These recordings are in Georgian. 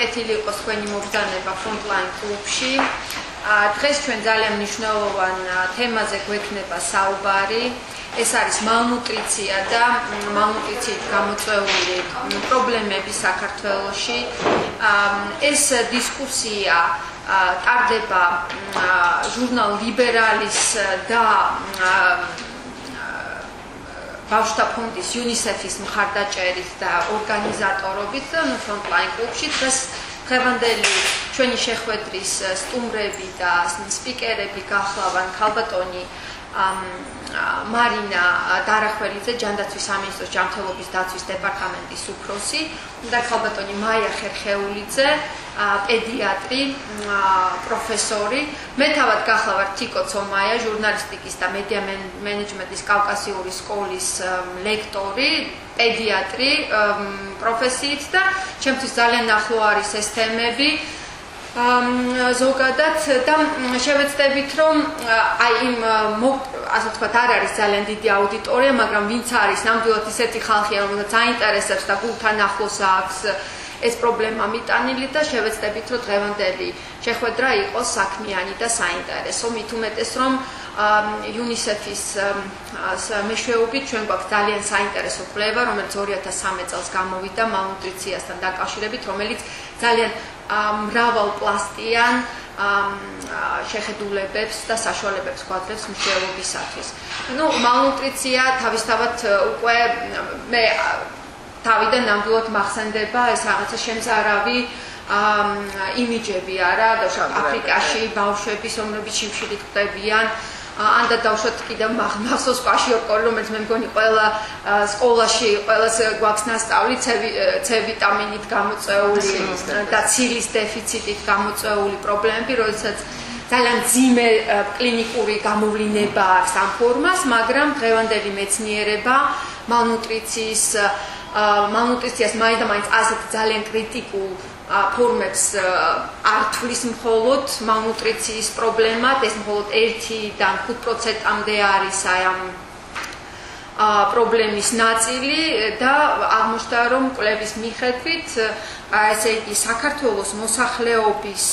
კეთილი იყოს თქვენი მობრძანება Frontline კლუბში. დღეს ჩვენ ძალიან მნიშვნელოვან თემაზე გვექნება საუბარი. ეს არის malnutriция და malnutriციით გამოწვეული პრობლემები საქართველოში. ეს დისკუსია ტარდება ჟურნალ ლიბერალის და ბავშვთა ფონდის UNICEF-ის მხარდაჭერით და ორგანიზატორობით Frontline კლუბში დღევანდელი ჩვენი შეხვედრის სტუმრები და სპიკერები გახლავან ქალბატონი Marina Darachvelidzė, ჯანდაცვის სამინისტროს ჯანმრთელობის დაცვის დეპარტამენტის უფროსი და ქალბატონი მაია ხერხეულიძე, პედიატრი, პროფესორი. მე თავად გახლავართ თიკო ცომაია, ჟურნალისტიკის და მედია მენეჯმენტის კავკასიური სკოლის ლექტორი, პედიატრი პროფესიით და ჩემთვის ძალიან ახლო არის ეს თემები. ზოგადად და შევეცდებით რომ აი იმ ასე ვთქვათ არ არის ძალიან დიდი აუდიტორია, მაგრამ ვინც არის ნამდვილად ისეთი ხალხია, რომელსაც აინტერესებს და გულთან ახლოს აქვს ეს პრობლემა მიტანილი და შევეცდებით რომ დღევანდელი შეხვედრა იყოს საქმიანი და საინტერესო, მით უმეტეს რომ UNICEF-ის მეშვეობით ჩვენ გვაქვს ძალიან საინტერესო კვლევა, რომელიც 2013 წელს გამოვიდა malnutriციასთან დაკავშირებით, რომელიც ძალიან მრავალპლასტიან შეხედულებებს და საშუალებებს გვაძლევს მშენებლობისათვის. malnutriция თავისთავად უკვე მე თავიდან ნამდვილად მახსენდება ეს რაღაცა შემზარავი იმიჯები არა, აფრიკაში ბავშვების რომლებიც შიმშილით კვდებიან. Anda დავშოთ კიდევ მახსოვს კვაშიორკორი, რომელიც მე მგონი ყველა სკოლაში ყველას გვაქვს ნასწავლი C ვიტამინით გამოწვეული და ცილის დეფიციტით გამოწვეული პრობლემები, როდესაც ძალიან ძიმე კლინიკური გამოვლინება აქვს ამ ფორმას, მაგრამ დღევანდელი მეცნიერება malnutriciას მაინც ასეთ ძალიან კრიტიკულ ფორმებს არ თვლის მხოლოდ malnutricიის პრობლემად, ეს მხოლოდ 1-დან 5%-მდე არის აი ამ პრობლემის ნაწილი და აღმოჩნდა რომ კვლევის მიხედვით ესე იგი საქართველოს მოსახლეობის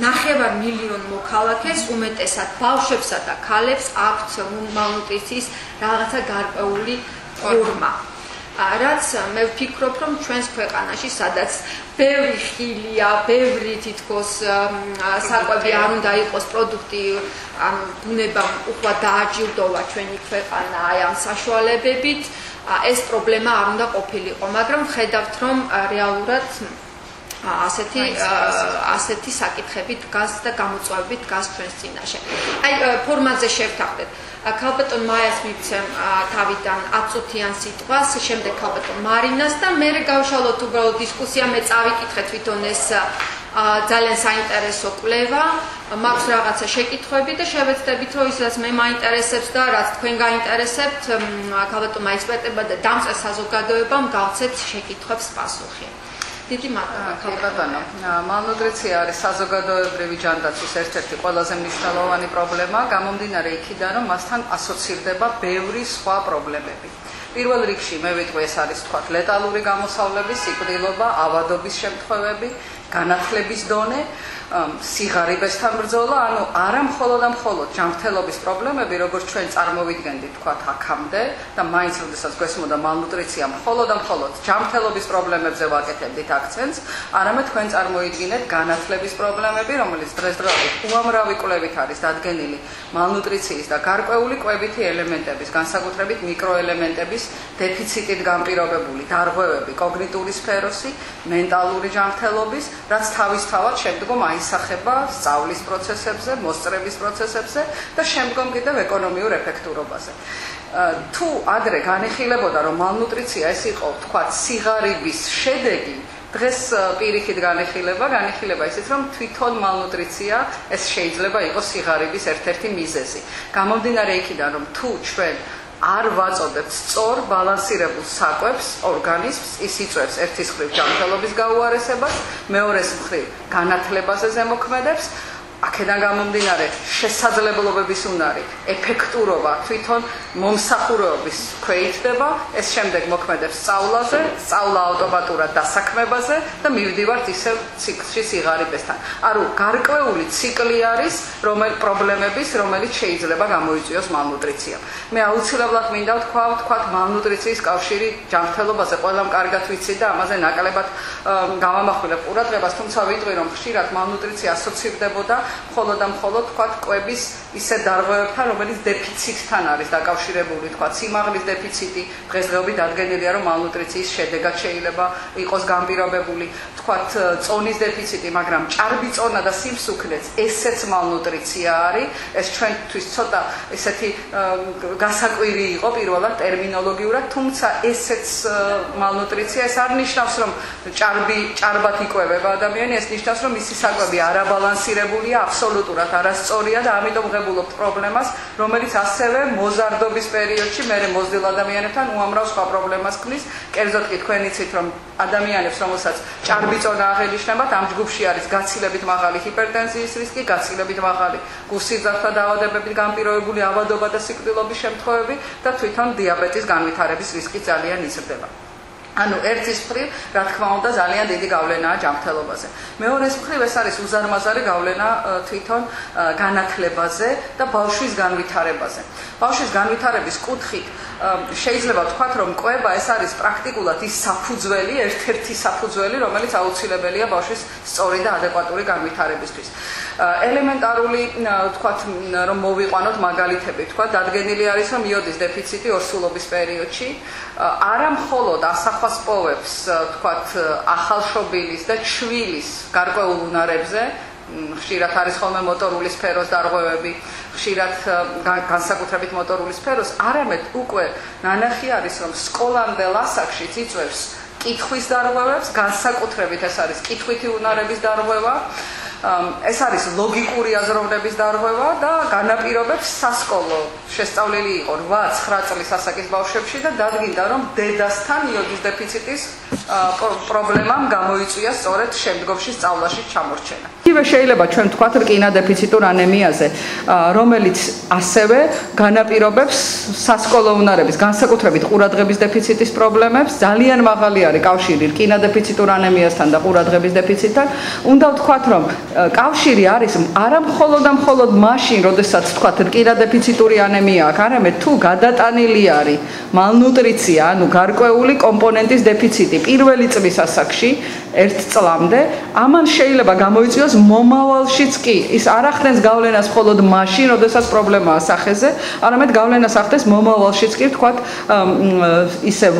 9 მილიონ მოქალაქეს უმეტესად ბავშვებსა და ქალებს აქვთ malnutricიის რაღაცა გარკვეული ფორმა. რაც მე ვფიქრობ რომ ჩვენს ქვეყანაში სადაც ბევრი ხილია, ბევრი თითქოს საკვები არ უნდა იყოს პროდუქტი, ანუ ბუნებამ უხვად დააჯილდოვა ჩვენი ქვეყანა აი ამ საშუალებებით, ეს პრობლემა არ უნდა ყოფილიყო, მაგრამ ხედავთ რომ რეალურად ასეთი საკითხები დგას და გამოწვევებით დგას ჩვენს წინაშე. აი ფორმაზე შევთანხმდეთ. ქალბატონ მაიას მივცემ თავიდან 10 წუთიან სიტყვას, შემდეგ ქალბატონ მარინას და მე გავშალოთ უბრალოდ დისკუსია, მე წავიკითხე თვითონ ეს ძალიან საინტერესო კვლევა, მაქვს რაღაცა შეკითხვები და შევეცდებით რომ ის რაც მე მაინტერესებს და რაც თქვენ გაინტერესებთ, ქალბატონმა ექსპერტებმა და დამწყე საზოგადოებამ გავცეთ შეკითხვებს პასუხი. დიდი მადლობა. malnutriция არის საზოგადოებრივი ჯანდაცვის ერთ-ერთი ყველაზე მნიშვნელოვანი პრობლემა, გამომდინარე იქიდან, რომ მასთან ასოცირდება ბევრი სხვა პრობლემები. პირველ რიგში მე ვიტყვი ეს არის თქვათ ლეტალური გამოსავლების, სიკვდილობა, ავადობის შემთხვევები, განათლების დონე, სიღარიბესთან ბრძოლა, ანუ არა მხოლოდ ჯანმრთელობის პრობლემები, როგორც ჩვენ წარმოვიდგენდით თქვათ აქამდე და მაინც როდესაც გვესმოდა malnutriция მხოლოდ ჯანმრთელობის პრობლემებზე ვაკეთებდით აქცენტს, არამედ თქვენ წარმოიდგინეთ განათლების პრობლემები, რომელიც დღესდღეობით უამრავი კვლევით არის დადგენილი malnutricიის და გარკვეული კვებითი ელემენტების, განსაკუთრებით მიკროელემენტების დეფიციტით განპირობებული დარღვევები კოგნიტური სფეროსი, მენტალური ჯანმრთელობის, რაც თავისთავად შემდგომ აისახება სწავლის პროცესებზე, მოსწრების პროცესებზე და შემდგომ კიდევ ეკონომიურ ეფექტურობაზე. თუ ადრე განიხილებოდა რომ malnutricia ეს იყო თქვათ სიღარიბის შედეგი, დღეს პირიქით განიხილება ისიც რომ თვითონ malnutricia ეს შეიძლება იყოს სიღარიბის ერთ-ერთი მიზეზი. გამომდინარე იქიდან რომ თუ ჩვენ არ ვაწოდებთ სწორ ბალანსირებულ საკვებს, ორგანიზმს, ის იწვევს ერთის მხრივ ჯანმრთელობის გაუარესებას, მეორეს მხრივ განათლებაზე ზემოქმედებს, აქედან გამომდინარე შესაძლებლობების უნარი, ეფექტურობა, თვითონ მომსახურეობის ქვეითდება, ეს შემდეგ მოქმედებს სწავლაზე, სწავლა ავტომატურად დასაქმებაზე და მივდივართ ისევ ციკლში სიღარიბესთან. ანუ გარკვეული ციკლი არის, პრობლემების, რომელიც შეიძლება გამოიწვიოს მალნუტრიციამ. მე აუცილებლად მინდა ვთქვა მალნუტრიციის კავშირი ჯანმრთელობაზე, ყველამ კარგად ვიცით და ამაზე ნაკლებად გავამახვილებ ყურადღებას, თუმცა ვიტყვი, რომ ხშირად მალნუტრიცია ასოცირდებოდა მხოლოდ და მხოლოდ თქვა კვების ისეთ დარღვევებთან, რომელიც დეფიციტთან არის დაკავშირებული, თქვა სიმაღლის დეფიციტი, დღესდღეობით დადგენილია, რომ მალნუტრიციის შედეგად შეიძლება იყოს განპირობებული, თქვა წონის დეფიციტი, მაგრამ ჭარბი წონა და სიმსუქნეც ესეც მალნუტრიცია არის, ეს ჩვენთვის ცოტა ესეთი გასაკვირი იყო პირველად ტერმინოლოგიურად, თუმცა ესეც მალნუტრიცია, ეს არ ნიშნავს, რომ ჭარბად იკვებება ადამიანი, ეს ნიშნავს, რომ მისი საკვები არაბალანსირებულია, აბსოლუტურად არასწორია და ამიტომ ღებულობთ პრობლემას, რომელიც ასევე მოზარდობის პერიოდში მერე მოზრდილ ადამიანებთან უამრავ სხვა პრობლემას ქმნის. კერძოდ კი თქვენ იცით, რომ ადამიანებს, რომელსაც ჭარბი წონა აღენიშნებათ, ამ ჯგუფში არის გაცილებით მაღალი ჰიპერტენზიის რისკი, გაცილებით მაღალი გულსიძარღვთა დაავადებებით განპირობებული ავადობა და სიკვდილობის შემთხვევები და თვითონ დიაბეტის განვითარების რისკი ძალიან იზრდება. ანუ ერთის მხრივ, რა თქმა უნდა, ძალიან დიდი გავლენაა ჯანმრთელობაზე. მეორეს მხრივ ეს არის უზარმაზარი გავლენა თვითონ განათლებაზე და ბავშვის განვითარებაზე. ბავშვის განვითარების კუთხით შეიძლება ვთქვათ, რომ კვება ეს არის პრაქტიკულად ის საფუძველი, ერთ-ერთი საფუძველი, რომელიც აუცილებელია ბავშვის სწორი და ადეკვატური განვითარებისთვის. ელემენტარული, ვთქვათ, რომ მოვიყვანოთ მაგალითები, ვთქვათ, დადგენილი არის, რომ იოდის დეფიციტი ორსულობის პერიოდში არა მხოლოდ ასახვას პოვებს, ვთქვათ, ახალშობილის და ჩვილის გარკვეულ უნარებზე, ხშირად არის ხოლმე მოტორული სფეროს დარღვევები, ხშირად განსაკუთრებით მოტორული სფეროს, არამედ უკვე ნანახი არის, რომ სკოლამდელ ასაკშიც იწვევს კითხვის დარღვევებს, განსაკუთრებით ეს არის კითხვითი უნარების დარღვევა, ეს არის ლოგიკური აზროვნების დარღვევა და განაპირობებს სასკოლო შესწავლილი იყო 8-9 წლის ასაკის ბავშვებში და დადგინდა, რომ დედასთან იოდის დეფიციტის პრობლემამ გამოიწვია სწორედ შემდგომში სწავლაში ჩამორჩენა. იგივე შეიძლება ჩვენ ვთქვათ რკინა დეფიციტურ ანემიაზე, რომელიც ასევე განაპირობებს სასკოლო უნარების, განსაკუთრებით ყურადღების დეფიციტის პრობლემებს, ძალიან მაღალი არის კავშირი რკინა დეფიციტურ ანემიასთან და ყურადღების დეფიციტთან. უნდა ვთქვათ, რომ კავშირი არის არა მხოლოდ მაშინ, როდესაც ვთქვათ რკინა დეფიციტური ანემია აქვს, არამედ თუ გადატანილი არის მალნუტრიცია, ანუ გარკვეული კომპონენტის დეფიციტი პირველი წლის ასაკში 1 წლამდე, ამან შეიძლება გამოიწვიოს მომავალშიც კი. ის არ ახდენს გავლენას მხოლოდ მაშინ, როდესაც პრობლემაა სახეზე, არამედ გავლენას ახდენს მომავალშიც კი, ვთქვათ, ისევ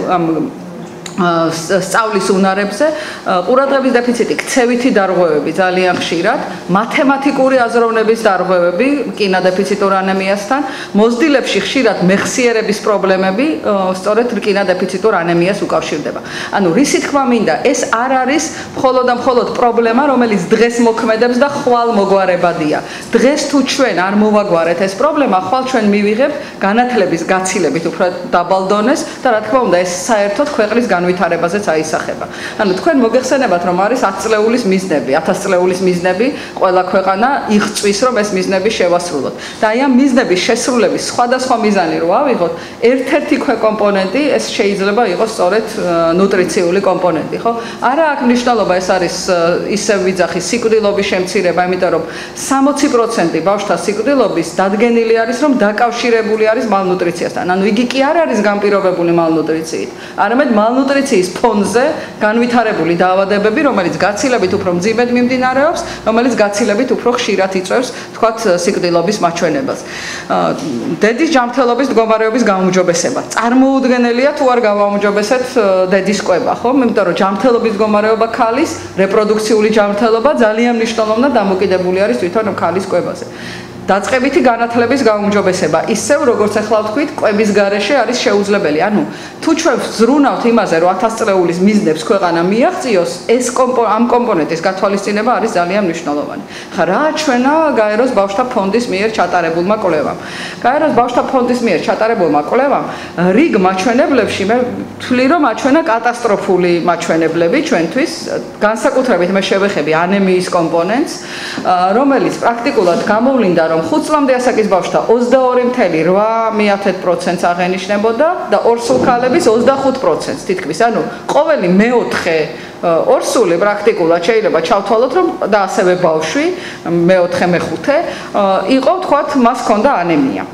სწავლის უნარებზე, ყურადღების დეფიციტი, ქცევითი დარღვევები ძალიან ხშირად, მათემატიკური აზროვნების დარღვევები რკინა დეფიციტურ ანემიასთან, მოზრდილებში ხშირად მეხსიერების პრობლემები სწორედ რკინა დეფიციტურ ანემიას უკავშირდება. ანუ რისი თქმა მინდა, ეს არ არის მხოლოდ პრობლემა, რომელიც დღეს მოქმედებს და ხვალ მოგვარებადია. დღეს თუ ჩვენ არ მოვაგვარეთ ეს პრობლემა, ხვალ ჩვენ მივიღებთ განათლების გაცილებით უფრო დაბალ დონეს და რა თქმა უნდა, ეს საერთოდ ქვეყნის განვითარებაზეც აისახება. ანუ თქვენ მოგეხსენებათ, რომ არის 10 წლეულის მიზნები, 1000 წლეულის მიზნები, ყველა ქვეყანა იღწვის, რომ ეს მიზნები შევასრულოთ. და აი ამ მიზნების შესრულების სხვადასხვა მიზანი რო ავიღოთ, ერთ-ერთი ქვეკომპონენტი ეს შეიძლება იყოს სწორედ ნუტრიციული კომპონენტი, ხო? არა აქვს მნიშვნელობა, ეს არის ისევ ვიძახი სიკვდილობის შემცირება, იმიტომ რომ 60% ბავშვთა სიკვდილობის დადგენილი არის, რომ დაკავშირებული არის მალნუტრიციასთან. ანუ იგი კი არ არის განპირობებული მალნუტრიციით, არამედ მალნუტრიციის ფონზე განვითარებული დაავადებები, რომელიც გაცილებით უფრო მძიმედ მიმდინარეობს, რომელიც გაცილებით უფრო ხშირად იწვევს, თქვათ, სიკვდილობის მაჩვენებას. დედის ჯანმრთელობის მდგომარეობის გაუმჯობესება. წარმოუდგენელია თუ არ გავაუმჯობესეთ დედის კვება, ხო? იმიტომ რომ ჯანმრთელობის მდგომარეობა ქალის, რეპროდუქციული ჯანმრთელობა ძალიან მნიშვნელოვნად დამოკიდებული არის თვითონ ქალის კვებაზე. დაწყებითი განათლების გაუმჯობესება ისევ როგორც ახლა ვთქვით კვების გარეშე არის შეუძლებელი. ანუ თუ ჩვენ ვზრუნავთ იმაზე რომ 1000 წლეულის მიზნებს ქვეყანა მიაღწიოს ეს ამ კომპონენტის გათვალისწინება არის ძალიან მნიშვნელოვანი. ხა რა ჩვენა გაეროს ბავშვთა ფონდის მიერ ჩატარებულმა კვლევამ. გაეროს ბავშვთა ფონდის მიერ ჩატარებულმა კვლევამ რიგ მაჩვენებლებში მე ვთვლი რომ აჩვენა კატასტროფული მაჩვენებლები ჩვენთვის, განსაკუთრებით მე შევეხები ანემიის კომპონენტს, რომელიც პრაქტიკულად გამოვლინდა რომ 5 წლამდე ასაკის ბავშვთა 22.8% აღენიშნებოდა და ორსულ ქალების 25%-ს თითქმის. ანუ ყოველი მეოთხე ორსული პრაქტიკულად შეიძლება ჩავთვალოთ რომ და ასევე ბავშვი მეოთხე მეხუთე იყო თქვათ მას ჰქონდა ანემია.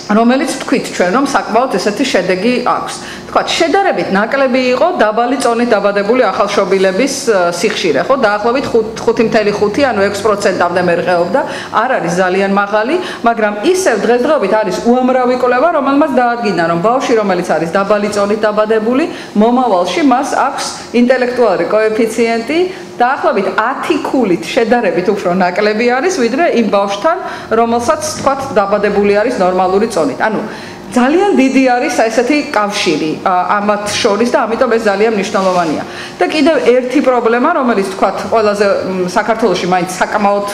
რომელიც თქვით ჩვენ რომ საკმაოდ ესეთი შედეგი აქვს. თქვათ შედარებით ნაკლები იყო დაბალი წონით დაბადებული ახალშობილების სიხშირე, ხო? დაახლოებით 5.5 ანუ 6%-მდე მერყეობდა. არ არის ძალიან მაღალი, მაგრამ ისევ დღესდღეობით არის უამრავი კვლევა, რომელმაც დაადგინა რომ ბავშვი, რომელიც არის დაბალი წონით დაბადებული, მომავალში მას აქვს ინტელექტუალური კოეფიციენტი დაახლოებით 10 ქულით შედარებით უფრო ნაკლები არის, ვიდრე იმ ბავშვთან, რომელსაც თქვათ დაბადებული არის ნორმალური წონით. ანუ ძალიან დიდი არის ესეთი კავშირი ამათ შორის და ამიტომ ეს ძალიან მნიშვნელოვანია. და კიდევ ერთი პრობლემა, რომელიც თქვათ ყველაზე საქართველოში მაინც საკმაოდ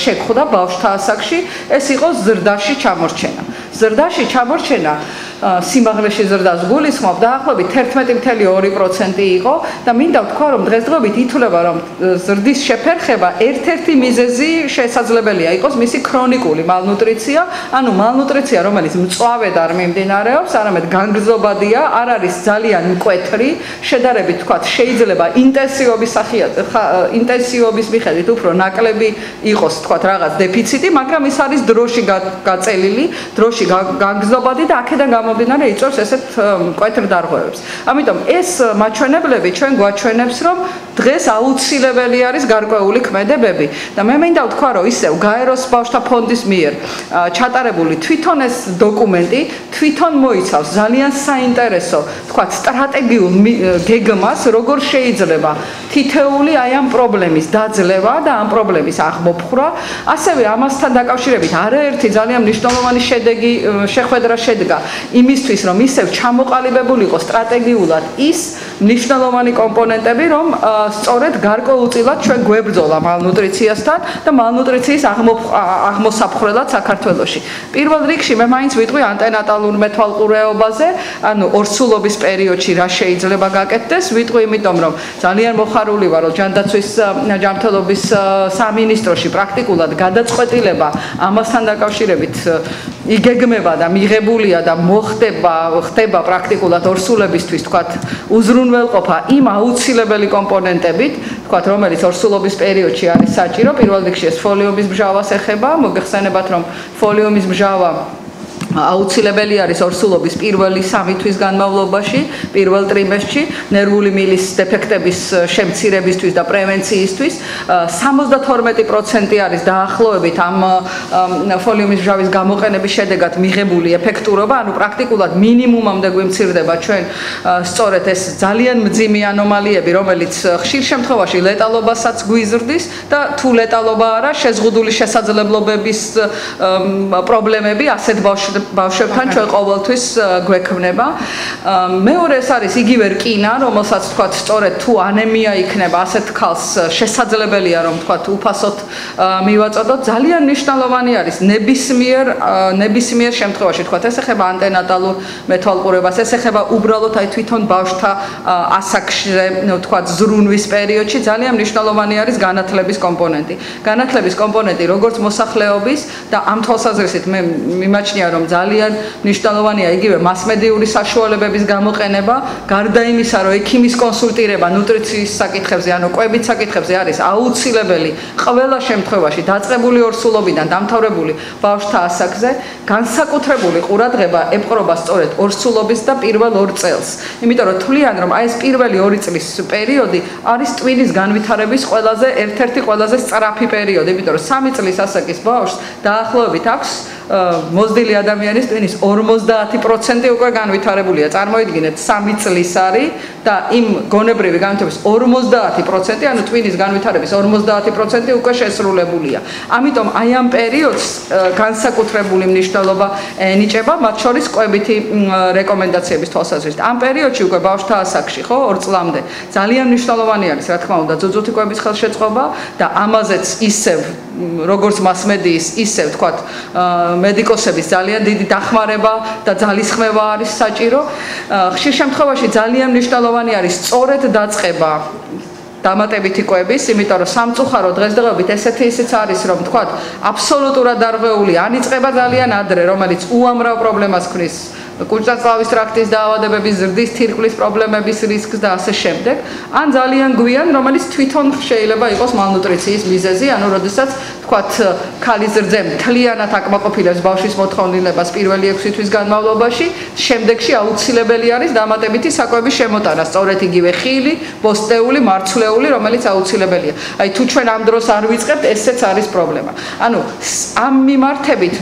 შეგხვდა ბავშვთა ასაკში, ეს იყო ზრდაში ჩამორჩენა. ზრდაში ჩამორჩენა სიმაღლეში ზრდას გულისხმობ დაახლოებით 11.2% იყო და მინდა ვთქვა რომ დღესდღეობით ითვლება რომ ზრდის შეფერხება ერთ-ერთი მიზეზი შესაძლებელია იყოს მისი ქრონიკული მალნუტრიცია, ანუ მალნუტრიცია რომელიც მწვავედ არ მიმდინარეობს, არამედ განგრძობადია, არ არის ძალიან მკვეთრი, შედარებით ვთქვათ შეიძლება ინტენსივობის მიხედვით უფრო ნაკლები იყოს ვთქვათ რაღაც დეფიციტი, მაგრამ ის არის დროში გაწელილი, დროში განგრძობადი და აქედან გამომდინარე იწვევს ესეთ მკვეთრ დარღვევებს. ამიტომ ეს მაჩვენებლები ჩვენ გვაჩვენებს რომ დღეს აუცილებელი არის გარკვეული ქმედებები და მე მინდა ვთქვა რომ ისევ გაეროს ბავშვთა ფონდის მიერ ჩატარებული თვითონ ეს დოკუმენტი თვითონ მოიცავს ძალიან საინტერესო თქვათ სტრატეგიულ გეგმას როგორ შეიძლება თითეული აი ამ პრობლემის დაძლევა და ამ პრობლემის აღმოფხვრა, ასევე ამასთან დაკავშირებით არაერთი ძალიან მნიშვნელოვანი შედეგი შეხვედრა შედგა იმისთვის რომ ისევ ჩამოყალიბებულიყო სტრატეგიულად ის მნიშვნელოვანი კომპონენტები რომ სწორედ გარკვეულწილად ჩვენ გვებრძოლა მალნუტრიციასთან და მალნუტრიციის აღმოსაფხრელად საქართველოში. პირველ რიგში მე მაინც ვიტყვი ანტენატალურ მეთვალყურეობაზე, ანუ ორსულობის პერიოდში რა შეიძლება გაკეთდეს, ვიტყვი იმიტომ რომ ძალიან მოხარული ვარ რომ ჯანდაცვის ჯანმრთელობის სამინისტროში პრაქტიკულად გადაწყვეტილება ამასთან დაკავშირებით იგეგმება და მიღებულია და ხდება პრაქტიკულად ორსულებისთვის თქვათ უზრუნველყოფა იმ აუცილებელი კომპონენტებით, თქვათ რომელიც ორსულობის პერიოდში არის საჭირო. პირველ რიგში ეს ფოლიომის მჟავას ეხება, მოგეხსენებათ რომ ფოლიომის მჟავა აუცილებელი არის ორსულობის პირველი 3 თვის განმავლობაში, პირველ ტრიმესტრში, ნერვული მილის დეფექტების შემცირებისთვის და პრევენციისთვის. 72% არის დაახლოებით ამ ფოლიომის მჟავის გამოყენების შედეგად მიღებული ეფექტურობა, ანუ პრაქტიკულად მინიმუმამდე გვიმცირდება ჩვენ სწორედ ეს ძალიან მძიმე ანომალიები, რომელიც ხშირ შემთხვევაში ლეტალობასაც გვიზრდის და თუ ლეტალობა არა, შეზღუდული შესაძლებლობების პრობლემები ასეთ ბავშვებთან ჩვენ ყოველთვის გვექმნება. მეორე ეს არის იგივე რკინა, რომელსაც თქვათ სწორედ თუ ანემია იქნება ასეთ ქალს შესაძლებელია რომ თქვათ უფასოდ მივაწოდოთ. ძალიან მნიშვნელოვანი არის ნებისმიერ შემთხვევაში თქვათ ეს ეხება ანტენატალურ მეთვალყურებას, ეს ეხება უბრალოდ აი თვითონ ბავშვთა ასაკში თქვათ ზრუნვის პერიოდში ძალიან მნიშვნელოვანი არის განათლების კომპონენტი. განათლების კომპონენტი როგორც მოსახლეობის და ამ თვალსაზრისით მე მიმაჩნია რომ ძალიან მნიშვნელოვანია იგივე მასმედიური საშუალებების გამოყენება, გარდა იმისა, რომ ექიმის კონსულტირება ნუტრიციის საკითხებზე, ანუ კვებით საკითხებზე არის აუცილებელი ყველა შემთხვევაში დაწყებული ორსულობიდან დამთავრებული ბავშვთა ასაკზე, განსაკუთრებული ყურადღება ეპყრობა სწორედ ორსულობის და პირველ 2 წელს. იმიტომ რომ თვლიან რომ აი ეს პირველი 2 წლის პერიოდი არის ტვინის განვითარების ერთ-ერთი ყველაზე სწრაფი პერიოდი, იმიტომ რომ 3 წლის ასაკის ბავშვს დაახლოებით აქვს მოზრდილი ადამიანის ტვინის 50% უკვე განვითარებულია. წარმოიდგინეთ 3 წლის არის და იმ გონებრივი განვითარების 50%, ანუ ტვინის განვითარების 50% უკვე შესრულებულია. ამიტომ აი ამ პერიოდს განსაკუთრებული მნიშვნელობა ენიჭება, მათ შორის კვებითი რეკომენდაციების თვალსაზრისით. ამ პერიოდში უკვე ბავშვთა ასაკში, ხო, 2 წლამდე ძალიან მნიშვნელოვანი არის, რა თქმა უნდა, ძუძუთი კვების ხელშეწყობა და ამაზეც ისევ როგორც მასმედიის, ისევ თქვათ, მედიკოსების ძალიან დიდი დახმარება და ძალისხმევა არის საჭირო. ხშირ შემთხვევაში ძალიან მნიშვნელოვანი არის სწორედ დაწყება დამატებითი კვების, იმიტომ რომ სამწუხარო დღესდღეობით ესეთი ისიც არის, რომ თქვათ, აბსოლუტურად დარღვეული ანიწყება ძალიან ადრე, რომელიც უამრავ პრობლემას ქმნის. კურჭაცლავის ტრაქტის დაავადებების, ზრდის თირკმლის პრობლემების რისკს და ასე შემდეგ, ან ძალიან გვიან, რომელიც თვითონ შეიძლება იყოს მალნუტრიციის მიზეზი, ანუ როდესაც თქვათ, ქალის რძემ მთლიანად აკმაყოფილებს ბავშვის მოთხოვნილებას პირველი 6 თვის განმავლობაში, შემდეგში აუცილებელი არის დამატებითი საკვების შემოტანა, სწორედ იგივე ხილი, ბოსტეული, მარცვლეული, რომელიც აუცილებელია. აი თუ ჩვენ ამ დროს არ ვიწყებთ, ესეც არის პრობლემა. ანუ ამ მიმართებით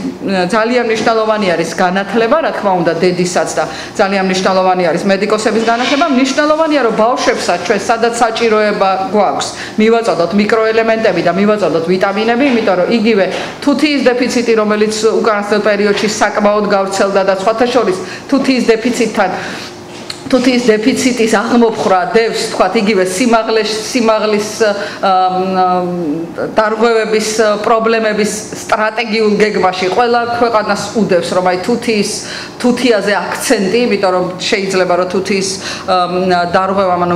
ძალიან მნიშვნელოვანი არის განათლება, რა თქმა უნდა, დედისაც და ძალიან მნიშვნელოვანი არის მედიკოსების განათლება. მნიშვნელოვანია, რომ ბავშვებსაც ჩვენ სადაც საჭიროება გვაქვს, მივაწოდოთ მიკროელემენტები და მივაწოდოთ ვიტამინები, იმიტომ რომ იგივე თუთიის დეფიციტი, რომელიც უკანასკნელ პერიოდში საკმაოდ გავრცელდა და სხვათა შორის თუთიის დეფიციტის აღმოფხვრა დევს, თქვათ, იგივე სიმაღლის დარღვევების პრობლემების სტრატეგიულ გეგმაში ყველა ქვეყანას უდევს, რომ აი თუთიაზე აქცენტი, იმიტომ რომ შეიძლება რომ თუთიის დარღვევამ, ანუ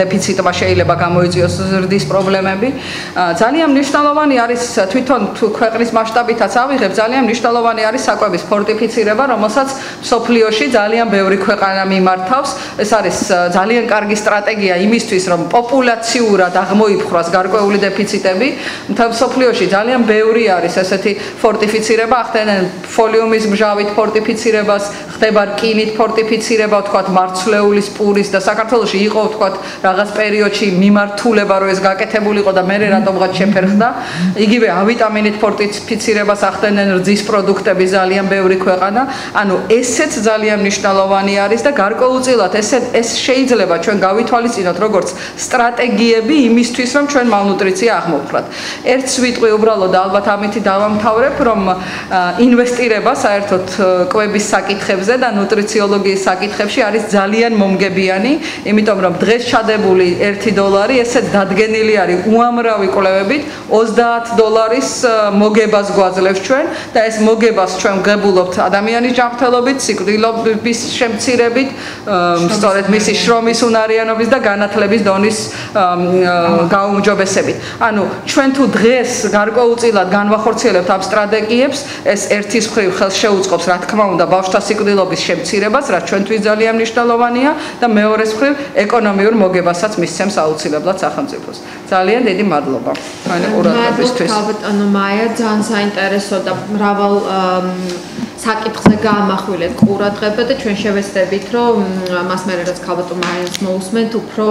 დეფიციტმა შეიძლება გამოიწვიოს ზრდის პრობლემები. ძალიან მნიშვნელოვანი არის თვითონ ქვეყნის მასშტაბითაც ავიღებ, ძალიან მნიშვნელოვანი არის საკვების ფორტიფიცირება, რომელსაც მსოფლიოში ძალიან ბევრი ქვეყანა მიმართავს. ეს არის ძალიან კარგი სტრატეგია იმისთვის, რომ პოპულაციურად აღმოიფხვრას გარკვეული დეფიციტები. მთელ მსოფლიოში ძალიან ბევრი არის ესეთი ფორტიფიცირება, ახდენენ ფოლიუმის მჟავით ფორტიფიცირებას, ხდება რკინით ფორტიფიცირება, თქვათ, მარცვლეულის პურის და საქართველოში იყო, თქვათ, რაღაც პერიოდში მიმართულება, რომ ეს გაკეთებულიყო და მე რატომღაც შეფერხდა. იგივე ავიტამინით ფორტიფიცირებას ახდენენ რძის პროდუქტები ძალიან ბევრი ქვეყანა. ანუ ესეც ძალიან მნიშვნელოვანი არის და გარკვეულწილად ეს შეიძლება ჩვენ გავითვალისწინოთ როგორც სტრატეგიები იმისთვის, რომ ჩვენ მალნუტრიცია აღმოვხვრათ. ერთს ვიტყვი უბრალოდ და ალბათ ამითი დავამთავრებ, რომ ინვესტირება საერთოდ კვების საკითხებზე და ნუტრიციოლოგიის საკითხებში არის ძალიან მომგებიანი, იმიტომ რომ დღეს ჩადებული $1 ესეც დადგენილი არის უამრავი კვლევებით $30 მოგებას გვაძლევს ჩვენ და ეს მოგებას ჩვენ ვღებულობთ ადამიანის ჯანმრთელობით, სიკვდილობის შემცირებით, სწორედ მისი შრომის უნარიანობის და განათლების დონის გაუმჯობესებით. ანუ ჩვენ თუ დღეს გარკვეულწილად განვახორციელებთ ამ სტრატეგიებს, ეს ერთის მხრივ ხელს შეუწყობს, რა თქმა უნდა, ბავშვთა სიკვდილობის შემცირებას, რაც ჩვენთვის ძალიან მნიშვნელოვანია და მეორეს მხრივ ეკონომიურ მოგებასაც მისცემს აუცილებლად სახელმწიფოს. ძალიან დიდი მადლობა თქვენი ყურადღებისთვის. ბატონო მაია, ძალიან საინტერესო და მრავალ საკითხზე გაამახვილეთ ყურადღება და ჩვენ შევეცდებით, რომ მას მერე რაც ქალბატონ მაიანს მოусმენთ, უფრო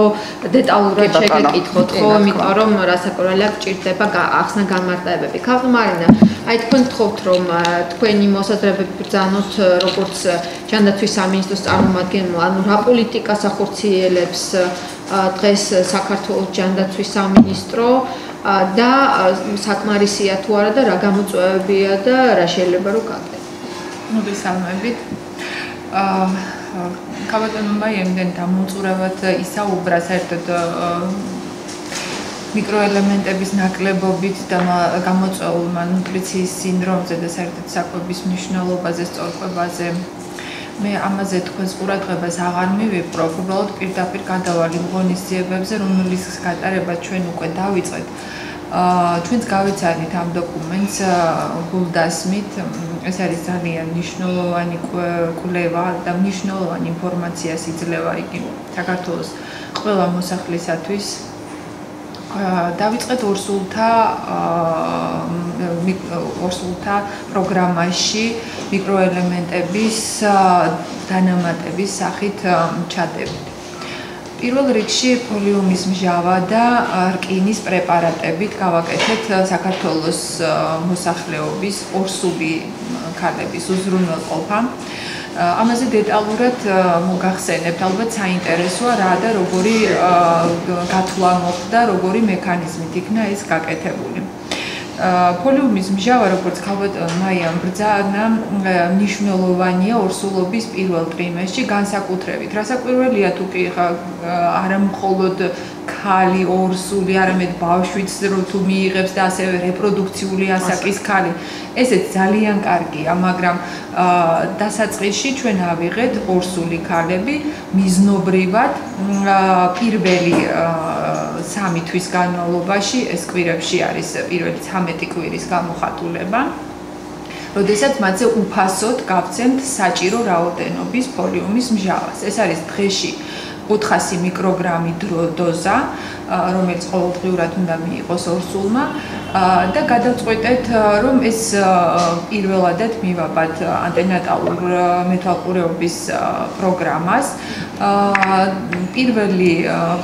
დეტალურად შეგეკითხოთ, ხო, იმიტომ რომ რასაკვირველია გჭირდება ახსნა განმარტებები. ქალბატონ მარინა, აი თქვენ გთხოვთ, რომ თქვენი მოსაზრებები ბრძანოთ როგორც ჯანდაცვის სამინისტროს წარმომადგენელი, ანუ რა პოლიტიკას ახორციელებს დღეს საქართველოს ჯანდაცვის სამინისტრო და საკმარისია თუ არა და რა გამოწვევებია და რა შეიძლება რომ გაკეთდეს. მოგესალმებით. ქალბატონმა მაიამ დამოწურავად ისაუბრა საერთოდ მიკროელემენტების ნაკლებობით და გამოწვეულ მალნუტრიციის სინდრომზე და საერთოდ საკვების მნიშვნელობაზე, სწორკვებაზე. მე ამაზე თქვენს ყურადღებას აღარ მივიპყრობ, უბრალოდ პირდაპირ გადავალ იმ ღონისძიებებზე, რომლის გატარება ჩვენ უკვე დავიწყეთ. ჩვენც გავიცანით ამ დოკუმენტს გულდასმით. ეს არის ძალიან მნიშვნელოვანი კვლევა და მნიშვნელოვანი ინფორმაციას იძლევა იგი საქართველოს ყველა მოსახლისათვის. დავიწყეთ ორსულთა პროგრამაში მიკროელემენტების დანამატების სახით ჩადებით. პირველ რიგში ფოლიუმის მჟავა და რკინის პრეპარატებით გავაკეთეთ საქართველოს მოსახლეობის ორსული ქალების უზრუნველყოფა. ამაზე დეტალურად მოგახსენებთ, ალბათ საინტერესოა რა და როგორი გათვლა მოხდა, როგორი მექანიზმით იქნა ეს გაკეთებული. Poliumis მჟავა, როგორც ქალბატონმა მაიამ ბრძანა, მნიშვნელოვანია ორსულობის პირველ ტრიმესტრში, განსაკუთრებით. რასაკვირველია თუ კი არა მხოლოდ ქალი ორსული, არამედ ბავშვიც თუ მიიღებს და ასევე რეპროდუქციული ასაკის ქალი. ესეც ძალიან კარგია, მაგრამ დასაწყისში ჩვენ ავიღეთ ორსული ქალები მიზნობრივად პირველი 3 თვის განმავლობაში, ეს კვირებში არის პირველი 13 კვირის გამოხატულება. როდესაც მათზე უფასოდ გავცემთ საჭირო რაოდენობის ფოლიუმის მჟავას. ეს არის დღეში 400 მიკროგრამი დოზა, რომელიც ყოველდღიურად უნდა მიიღოს ორსულმა და გადავწყვეტეთ, რომ ეს პირველადად მივაბად ანტენატალურ მეთვალყურეობის პროგრამას. პირველი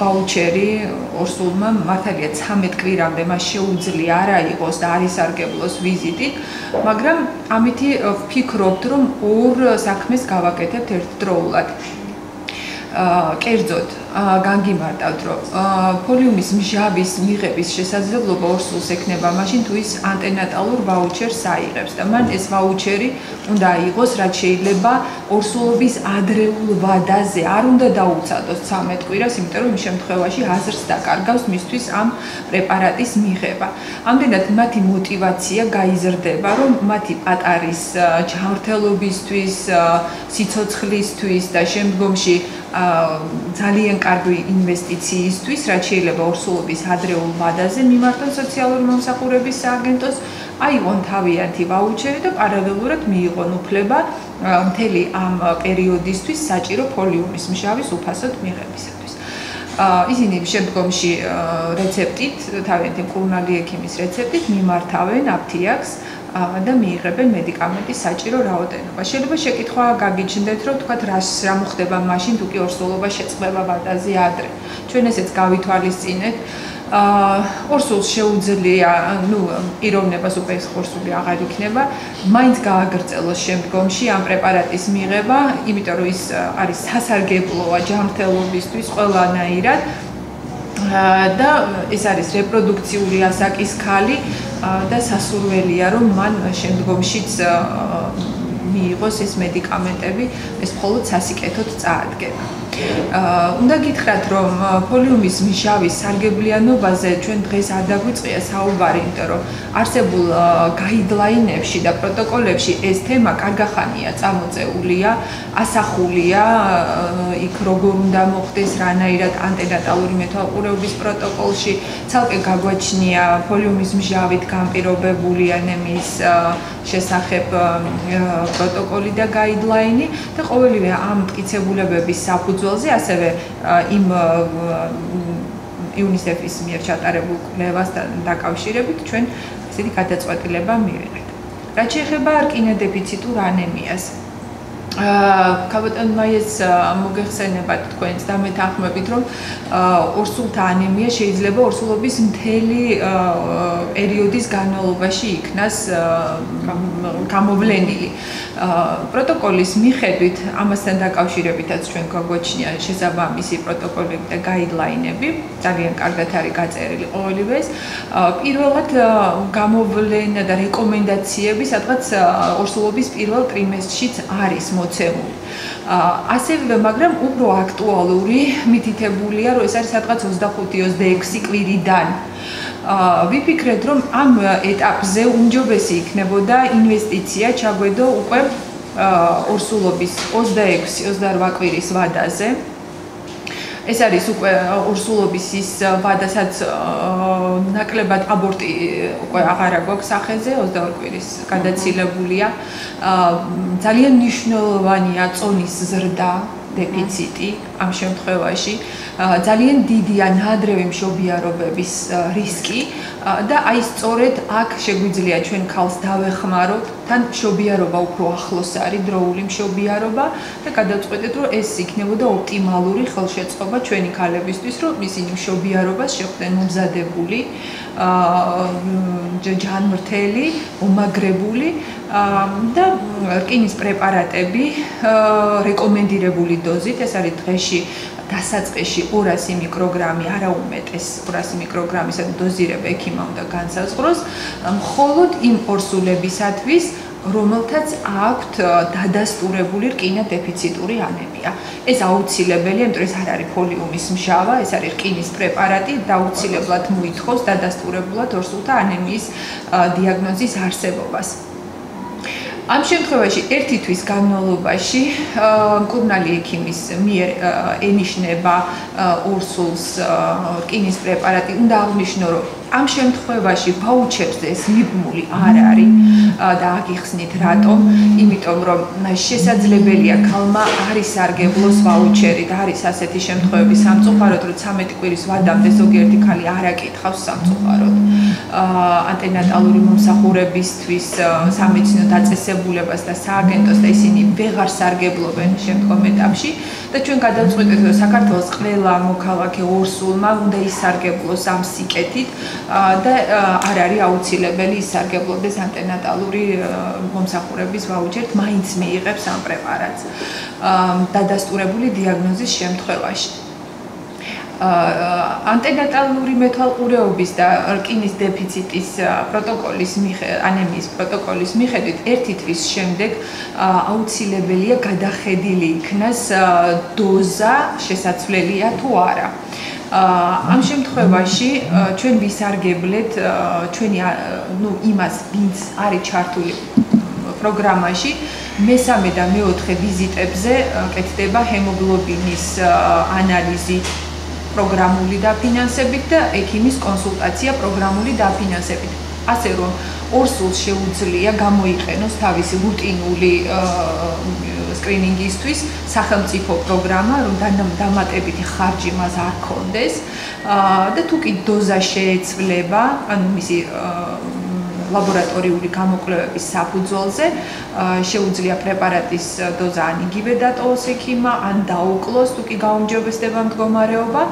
ვაუჩერი ორსულმა მართალია 13 კვირამდე მას შეუძლია არა იყოს და არ ისარგებლოს ვიზიტით, მაგრამ ამითი ვფიქრობთ, რომ ორ საქმეს გავაკეთებთ ერთდროულად. კერძოდ განგიმარტავთ, რომ ფოლიუმის მჟავის მიღების შესაძლებლობა ორსულს ექნება მაშინ, თუ ის ანტენატალურ ვაუჩერს აიღებს და მან ეს ვაუჩერი უნდა აიღოს, რაც შეიძლება ორსულობის ადრეულ ვადაზე, არ უნდა დაუცადოს 13 კვირას, იმიტომ რომ იმ შემთხვევაში აზრს დაკარგავს მისთვის ამ პრეპარატის მიღება. ამდენად მათი мотиваცია გაიზრდება, რომ მათი პატარის ჯანმრთელობისთვის, სიცოცხლისთვის და შემდგომში ძალიან კარგი ინვესტიციისთვის, რაც შეიძლება ორსულობის ადრეულ ვადაზე მიმართონ სოციალური მომსახურების სააგენტოს, აიღონ თავიანთი ვაუჩერი და პარალელურად მიიღონ უფლება მთელი ამ პერიოდისთვის საჭირო ფოლიუმის მჟავის უფასოდ მიღებისათვის. ისინი შემდგომში რეცეპტით, თავიანთი მკურნალი ექიმის რეცეპტით მიმართავენ აფთიაქს და მიიღებენ მედიკამენტის საჭირო რაოდენობა. შეიძლება შეკითხვა გაგიჩნდეთ, რომ თქვათ რა მოხდება მაშინ, თუ კი ორსულობა შეწყდება ვადაზე ადრე. ჩვენ ესეც გავითვალისწინეთ. ორსულს შეუძლია, პიროვნებას უკვე ეს ორსული აღარ იქნება, მაინც გააგრძელოს შემდგომში ამ პრეპარატის მიღება, იმიტომ რომ ის არის სასარგებლოა ჯანმრთელობისთვის ყველანაირად. და ეს არის რეპროდუქციული ასაკის ქალი და სასურველია, რომ მან შემდგომშიც მიიღოს ეს მედიკამენტები, ეს მხოლოდ სასიკეთოდ წაადგება. უნდა გითხრათ, რომ ფოლიუმის მჟავის სარგებლიანობაზე ჩვენ დღეს არ დაგვიწყია საუბარი, იმიტომ რომ არსებულ გაიდლაინებში და პროტოკოლებში ეს თემა კარგახანია წამოწეულია, ასახულია იქ როგორ უნდა მოხდეს, რანაირად ანტენატალური მეთვალყურეობის პროტოკოლში, ცალკე გაგვაჩნია ფოლიუმის მჟავით განპირობებული ანემიის შესახებ პროტოკოლი და გაიდლაინი და ყოველივე ამ მტკიცებულებების საფუძველზე ასევე იმ იუნისეფის მიერ ჩატარებულ კვლევასთან დაკავშირებით ჩვენ ესეთი გადაწყვეტილება მივიღეთ. რაც შეეხება რკინადეფიციტურ ანემიას, ქალბატონმა ეს მოგეხსენებათ თქვენს და მეთანხმებით, რომ ორსულთა ანემია შეიძლება ორსულობის მთელი პერიოდის განმავლობაში იქნას გამოვლენილი. პროტოკოლის მიხედვით ამასთან დაკავშირებითაც ჩვენ გვაგვაჩნია შესაბამისი პროტოკოლები და გაიდლაინები, ძალიან კარგად არის გაწერილი ყოველივე ეს. პირველად გამოვლენა და რეკომენდაციები სადღაც ორსულობის პირველ ტრიმესტრშიც არის მოცემული. ასევე, მაგრამ უფრო აქტუალური მითითებულია, რომ ეს არის სადღაც 25-26 კვირიდან. ვიფიქრეთ, რომ ამ ეტაპზე უმჯობესი იქნებოდა ინვესტიცია ჩაგვედო უკვე ორსულობის 26-28 კვირის ვადაზე. ეს არის უკვე ორსულობის ის ვადა, სადაც ნაკლებად აბორტი უკვე აღარ აქვს სახეზე, 22 კვირის გადაცილებულია. ძალიან მნიშვნელოვანია წონის ზრდა, დეფიციტი ამ შემთხვევაში ძალიან დიდია ნაადრევი მშობიარობების რისკი და აი სწორედ აქ შეგვიძლია ჩვენ ქალს დავეხმაროთ, თან მშობიარობა უფრო ახლოს არის, დროული მშობიარობა და გადავწყვეტეთ, რომ ეს იქნებოდა ოპტიმალური ხელშეწყობა ჩვენი ქალებისთვის, რომ ისინი მშობიარობას შეხვდნენ მომზადებული, ჯანმრთელი, უმაგრებული და რკინის პრეპარატები რეკომენდირებული დოზით, ეს არის დღეში დასაწყისში 200 მიკროგრამი, არა უმეტეს 200 მიკროგრამისა დოზირება ექიმმა უნდა განსაზღვროს, მხოლოდ იმ ორსულებისათვის, რომელთაც აქვთ დადასტურებული რკინა დეფიციტური ანემია. ეს აუცილებელია, იმიტომ ეს არ არის ფოლიუმის მჟავა, ეს არის რკინის პრეპარატი და აუცილებლად მოითხოვს დადასტურებულად ორსულთა ანემიის დიაგნოზის არსებობას. ამ შემთხვევაში ერთი თვის განმავლობაში მკურნალი ექიმის მიერ ენიშნება ორსულს რკინის პრეპარატი, უნდა აღნიშნო, რომ ამ შემთხვევაში ვაუჩერზე ეს მიბმული არ არის და აგიხსნით რატომ, იმიტომ რომ შესაძლებელია ქალმა არ ისარგებლოს ვაუჩერი და არის ასეთი შემთხვევები სამწუხაროდ, რომ 13 კვირის ვადამდე ზოგიერთი ქალი არ აკითხავს სამწუხაროდ ანტენატალური მომსახურებისთვის სამედიცინო დაწესებულებას და სააგენტოს და ისინი ვეღარ სარგებლობენ შემდგომ ეტაპში და ჩვენ გადავწყვეტეთ, რომ საქართველოს ყველა მოქალაქე ორსულმა უნდა ისარგებლოს ამ სიკეთით და არ არის აუცილებელი ისარგებლობდეს ანტენატალური მომსახურების ვაუჩერით, მაინც მიიღებს ამ პრეპარატს დადასტურებული დიაგნოზის შემთხვევაში. ანტენატალური მეთვალყურეობის და რკინის დეფიციტის პროტოკოლის ანემიის პროტოკოლის მიხედვით ერთი თვის შემდეგ აუცილებელია გადახედილი იქნას დოზა შესაძლებელია თუ არა. ამ შემთხვევაში ჩვენ ვისარგებლეთ ჩვენი იმას, ვინც არის ჩართული პროგრამაში, მესამე და მეოთხე ვიზიტებზე კეთდება ჰემოგლობინის ანალიზი პროგრამული დაფინანსებით და ექიმის კონსულტაცია პროგრამული დაფინანსებით. ასე რომ ორსულს შეუძლია გამოიყენოს თავისი რუტინული სკრინინგისთვის სახელმწიფო პროგრამა, რომ დამატებითი ხარჯი მას არ ქონდეს და თუ კი დოზა შეეცვლება, ანუ მისი ლაბორატორიული გამოკვლევების საფუძველზე შეუძლია პრეპარატის დოზა ან იგივე დატოვოს ექიმმა, ან დაუკლოს თუ კი გაუმჯობესდება მდგომარეობა.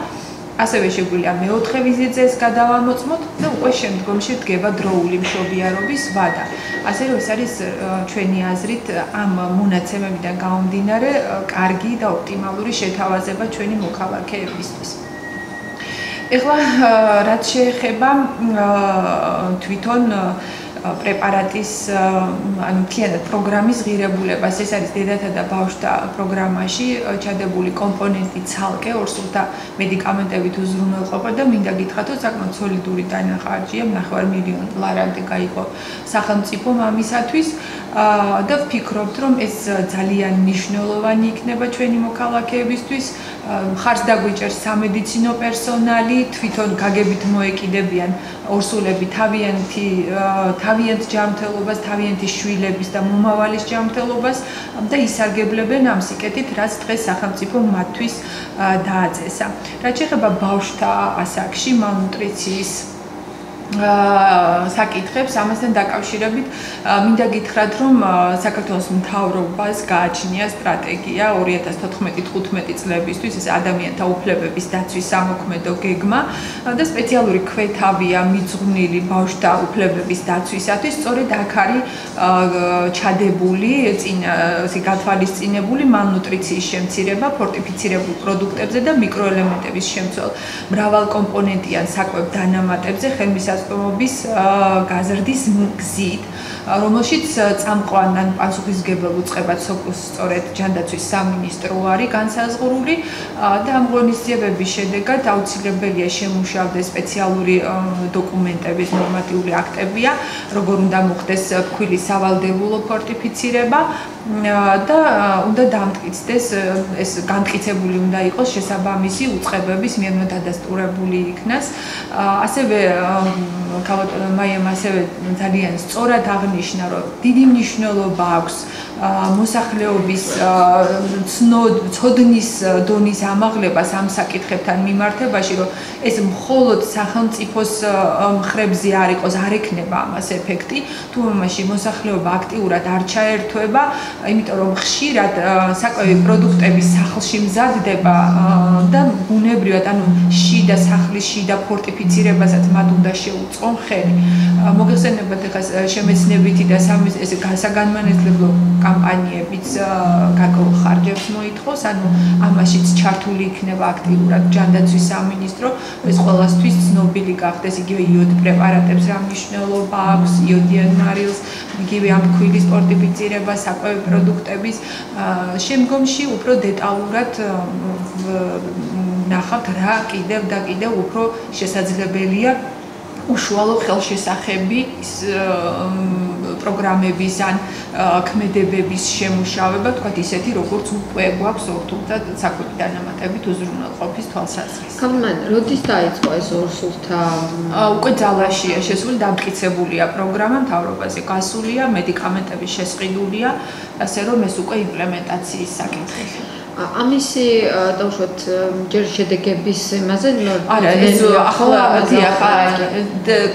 ასევე შეგვიძლია მეოთხე ვიზიტზე ეს გადავამოწმოთ და უკვე შემდგომში დგება დროული მშობიარობის ვადა. ასე რომ ეს არის ჩვენი აზრით ამ მონაცემებიდან გამომდინარე კარგი და ოპტიმალური შეთავაზება ჩვენი მოქალაქეებისთვის. ეხლა რაც შეეხება თვითონ პრეპარატის ანუ მთლიანად პროგრამის ღირებულებას, ეს არის დედათა და ბავშვთა პროგრამაში ჩადებული კომპონენტი ცალკე ორსულთა მედიკამენტებით უზრუნველყოფა და მინდა გითხრათ, რომ საკმაოდ სოლიდური დანახარჯია, $9 მილიონი გაიყო სახელმწიფომ ამისათვის და ვფიქრობთ, რომ ეს ძალიან მნიშვნელოვანი იქნება ჩვენი მოქალაქეებისთვის. მხარს დაგვიჭერს სამედიცინო პერსონალი, თვითონ გაგებით მოეკიდებიან ორსულები თავიანთ ჯანმრთელობას, თავიანთი შვილების და მომავალის ჯანმრთელობას და ისარგებლებენ ამ სიკეთით, რაც დღეს სახელმწიფო მათთვის დააწესა. რაც შეეხება ბავშვთა ასაკში მალნუტრიციის საკითხებს, ამასთან დაკავშირებით მინდა გითხრათ, რომ საქართველოს მთავრობას გააჩნია სტრატეგია 2014-15 წლებისთვის, ეს ადამიანთა უფლებების დაცვის სამოქმედო გეგმა და სპეციალური ქვეთავია მიძღვნილი ბავშვთა უფლებების დაცვისათვის, სწორედ აქ არის ჩადებული გათვალისწინებული მალნუტრიციის შემცირება ფორტიფიცირებულ პროდუქტებზე და მიკროელემენტების შემცველ მრავალკომპონენტიან საკვებ დანამატებზე ხელმისაწვდომობის გაზრდის გზით, რომელშიც წამყვან ან პასუხისმგებელ უწყებად სწორედ ჯანდაცვის სამინისტრო არის განსაზღვრული და ამ ღონისძიებების შედეგად აუცილებელია შემუშავდეს სპეციალური დოკუმენტების ნორმატიული აქტებია, როგორ უნდა მოხდეს ფქვილის სავალდებულო ფორტიფიცირება და უნდა დამტკიცდეს ეს განმტკიცებული უნდა იყოს შესაბამისი უწყებების მიერ დადასტურებული იქნას. ასევე ქალბატონო მაიამ ასევე ძალიან სწორად აღნიშნა აღინიშნა, რომ დიდი მნიშვნელობა აქვს მოსახლეობის ცოდნის დონის ამაღლებას ამ საკითხებთან მიმართებაში, რომ ეს მხოლოდ სახელმწიფოს მხრებზე არ იყოს, არ ექნება ამას ეფექტი, თუ ამაში მოსახლეობა აქტიურად არ ჩაერთვება, იმიტომ რომ ხშირად საკვები პროდუქტების სახლში მზადდება და ბუნებრივად, ანუ შიდა სახლის შიდა ფორტიფიცირებასაც მათ უნდა შეუწყონ ხელი. მოგეხსენებათ ახლა შემეცნებითი და ეს გასაგანმანათლებლო კამპანიებიც გარკვეულ ხარჯებს მოითხოვს, ანუ ამაშიც ჩართული იქნება აქტიურად ჯანდაცვის სამინისტრო, ეს ყველასთვის ცნობილი გახდეს, იგივე იოდ პრეპარატებს რა მნიშვნელობა აქვს, იოდიან მარილს, იგივე ამ ქვილის ფორტიფიცირება, საკვები პროდუქტების შემდგომში უფრო დეტალურად ნახავთ რა კიდევ და კიდევ უფრო შესაძლებელია უშუალო ხელშესახების პროგრამების ან ქმედებების შემუშავება, თქვათ ისეთი, როგორც უკვე გვაქვს ორსულთა საკვები დანამატებით უზრუნველყოფის თვალსაზრისით. კამან, როდის დაიწყო ეს ორსულთა? უკვე ძალაშია შესული, დამტკიცებულია პროგრამა, მთავრობაზე გასულია, მედიკამენტების შესყიდულია, ასე რომ ეს უკვე იმპლემენტაციის საკითხია. ამისი დავუშვათ ჯერ შედეგების იმაზე არა ეს ახლა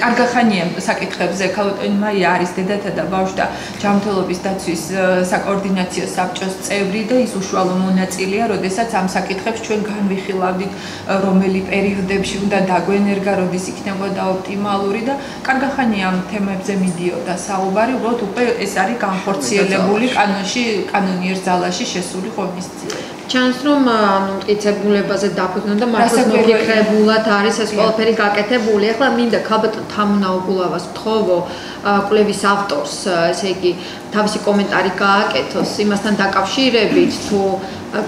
კარგახანია საკითხებზე ქალოტონიმაია არის დედათა და ბავშვთა ჯანმრთელობის დაცვის საკოორდინაციო საბჭოს წევრი და ის უშუალო მონაწილეა, როდესაც ამ საკითხებს ჩვენ განვიხილავდით, რომელი პერიოდებში უნდა დაგვენერგა, როდის იქნებოდა ოპტიმალური და კარგახანია ამ თემებზე მიდიოდა საუბარი, უბრალოდ უკვე ეს არის განხორციელებული კანონიერ ძალაში შესული ღონისძიება. ჩანს რომ მტკიცებულებაზე დაფუძნდა და მართლაც მოფიქრებულად არის ეს ყველაფერი გაკეთებული. ახლა მინდა ქალბატონ თამუნაუგულავას ვთხოვო კვლევის ავტორს, ესე იგი თავისი კომენტარი გააკეთოს იმასთან დაკავშირებით, თუ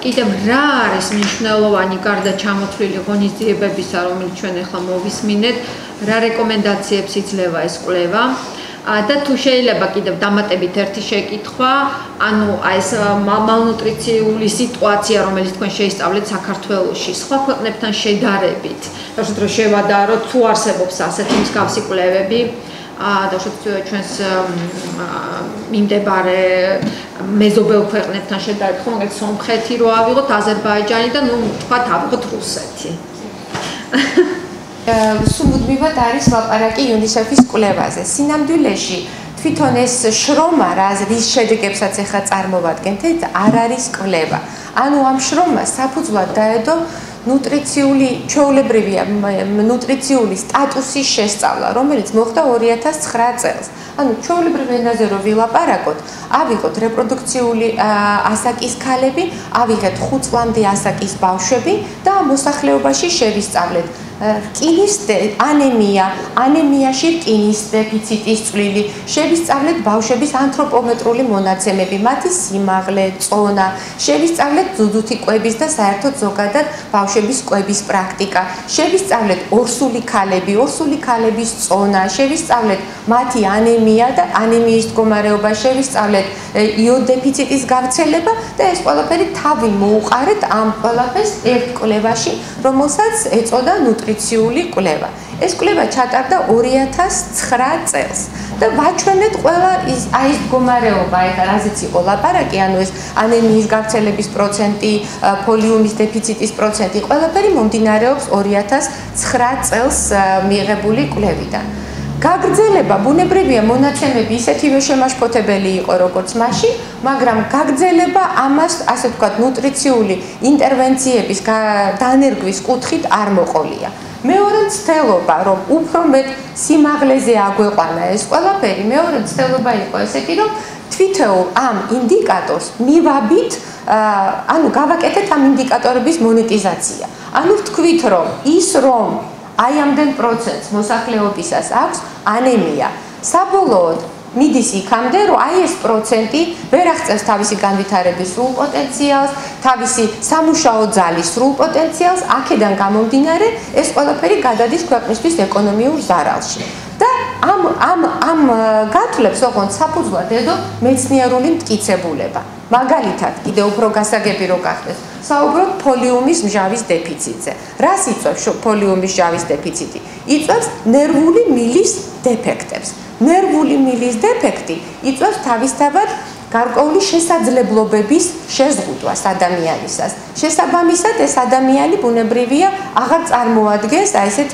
კიდევ რა არის მნიშვნელოვანი გარდა ჩამოთვლილი ღონისძიებებისა, რომელიც ჩვენ ახლა მოვისმინეთ, რა რეკომენდაციებს იძლევა ეს კვლევა. და თუ შეიძლება კიდევ დამატებით ერთი შეკითხვა, ანუ ეს მალნუტრიციული სიტუაცია, რომელიც თქვენ შეისწავლეთ საქართველოში, სხვა ქვეყნებთან შედარებით, დავუშვათ რომ შევადაროთ, თუ არსებობს ასეთი მსგავსი კვლევები, დავუშვათ ჩვენს მიმდებარე მეზობელ ქვეყნებთან შედარებით, ხომ სომხეთი რო ავიღოთ, აზერბაიჯანი და ნუ თქვათ ავიღოთ რუსეთი. სულ არის ლაპარაკი UNICEF-ის კვლევაზე. სინამდვილეში თვითონ ეს შრომა, რის შედეგებსაც ახლა წარმოვადგენთ, არ არის კვლევა. ანუ ამ შრომას საფუძვლად დაედო ნუტრიციული, ჩვეულებრივია ნუტრიციული სტატუსის შესწავლა, რომელიც მოხდა 2009 წელს. ანუ ჩვეულებრივ ენაზე რო ვილაპარაკოთ, ავიღოთ რეპროდუქციული ასაკის ქალები, ავიღეთ 5 წლამდე ასაკის ბავშვები და მოსახლეობაში შევისწავლეთ რკინის ანემიაში რკინის დეფიციტის წვლილი, შევისწავლეთ ბავშვების ანთროპომეტრული მონაცემები, მათი სიმაღლე, წონა, შევისწავლეთ ძუძუთი კვების და საერთოდ ზოგადად ბავშვების კვების პრაქტიკა, შევისწავლეთ ორსული ქალების წონა, შევისწავლეთ მათი ანემია და ანემიის მდგომარეობა, შევისწავლეთ იოდ დეფიციტის გავრცელება და ეს ყველაფერი თავი მოუყარეთ ამ ყველაფერს ერთ კვლევაში, რომელსაც ეწოდა ნუტრიციული კვლევა. ეს კვლევა ჩატარდა 2009 წელს და ვაჩვენეთ ყველა ის მდგომარეობა, ეხლა რაზეც იყო ლაპარაკი, ანუ ეს ანემიის გავრცელების პროცენტი, ფოლიუმის დეფიციტის პროცენტი, ყველაფერი მომდინარეობს 2009 წელს მიღებული კვლევიდან. გაგრძელება ბუნებრივია მონაცემები ისეთივე შემაშფოთებელი იყო როგორც მაშინ, მაგრამ გაგრძელება ამას ასე ვთქვათ ნუტრიციული ინტერვენციების დანერგვის კუთხით არ მოყოლია. მეორე მცდელობა, რომ უფრო მეტ სიმაღლეზე აგვეყვანა ეს ყველაფერი, მეორე მცდელობა იყო ესეთი, რომ თვითონ ამ ინდიკატორს მივაბით, ანუ გავაკეთეთ ამ ინდიკატორების მონეტიზაცია. ანუ ვთქვით, რომ ის რომ აი ამდენ პროცენტს მოსახლეობისას აქვს ანემია. საბოლოოდ მიდის იქამდე, რომ აი ეს პროცენტი ვერ აღწევს თავისი განვითარების სრულ პოტენციალს, თავისი სამუშაო ძალის სრულ პოტენციალს, აქედან გამომდინარე, ეს ყველაფერი გადადის ქვეყნისთვის ეკონომიურ ზარალში. და ამ გათვლებს ოღონდ საფუძვლად ედო მეცნიერული მტკიცებულება. მაგალითად, კიდევ უფრო გასაგები რო გახდეს, საუბრობთ ფოლიუმის მჟავის დეფიციტზე. რას იწვევს ფოლიუმის მჟავის დეფიციტი? იწვევს ნერვული მილის დეფექტებს. ნერვული მილის დეფექტი იწვევს თავისთავად გარკვეული შესაძლებლობების შეზღუდვას ადამიანისას. შესაბამისად, ეს ადამიანი ბუნებრივია აღარ წარმოადგენს ესეთ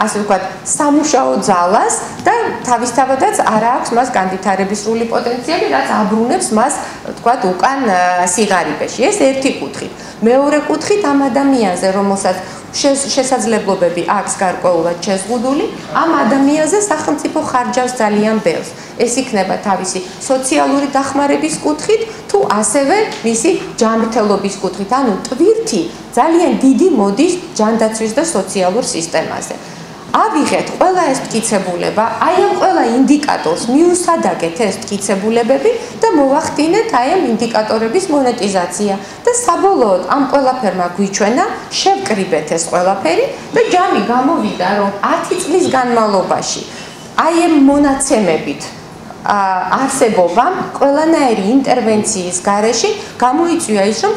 ასე ვთქვათ, სამუშაო ძალას და თავისთავადაც არ აქვს მას განვითარების სრული პოტენციალი, რაც აბრუნებს მას, ვთქვათ, უკან სიღარიბეში. ეს ერთი კუთხით. მეორე კუთხით ამ ადამიანზე, რომელსაც შესაძლებლობები აქვს გარკვეულად შეზღუდული, ამ ადამიანზე სახელმწიფო ხარჯავს ძალიან ბევრს. ეს იქნება თავისი სოციალური დახმარების კუთხით, თუ ასევე მისი ჯანმრთელობის კუთხით. ანუ ტვირთი ძალიან დიდი მოდის ჯანდაცვის და სოციალურ სისტემაზე. ავიღეთ ყველა ეს მტკიცებულება, აი ამ ყველა ინდიკატორს მიუსადაგეთ ეს მტკიცებულებები და მოვახდინეთ აი ამ ინდიკატორების მონეტიზაცია და საბოლოოდ ამ ყველაფერმა გვიჩვენა, შევკრიბეთ ეს ყველაფერი და ჯამი გამოვიდა, რომ 10 წლის განმავლობაში აი ამ მონაცემებით არსებობამ ყველანაირი ინტერვენციის გარეშე გამოიწვია ის, რომ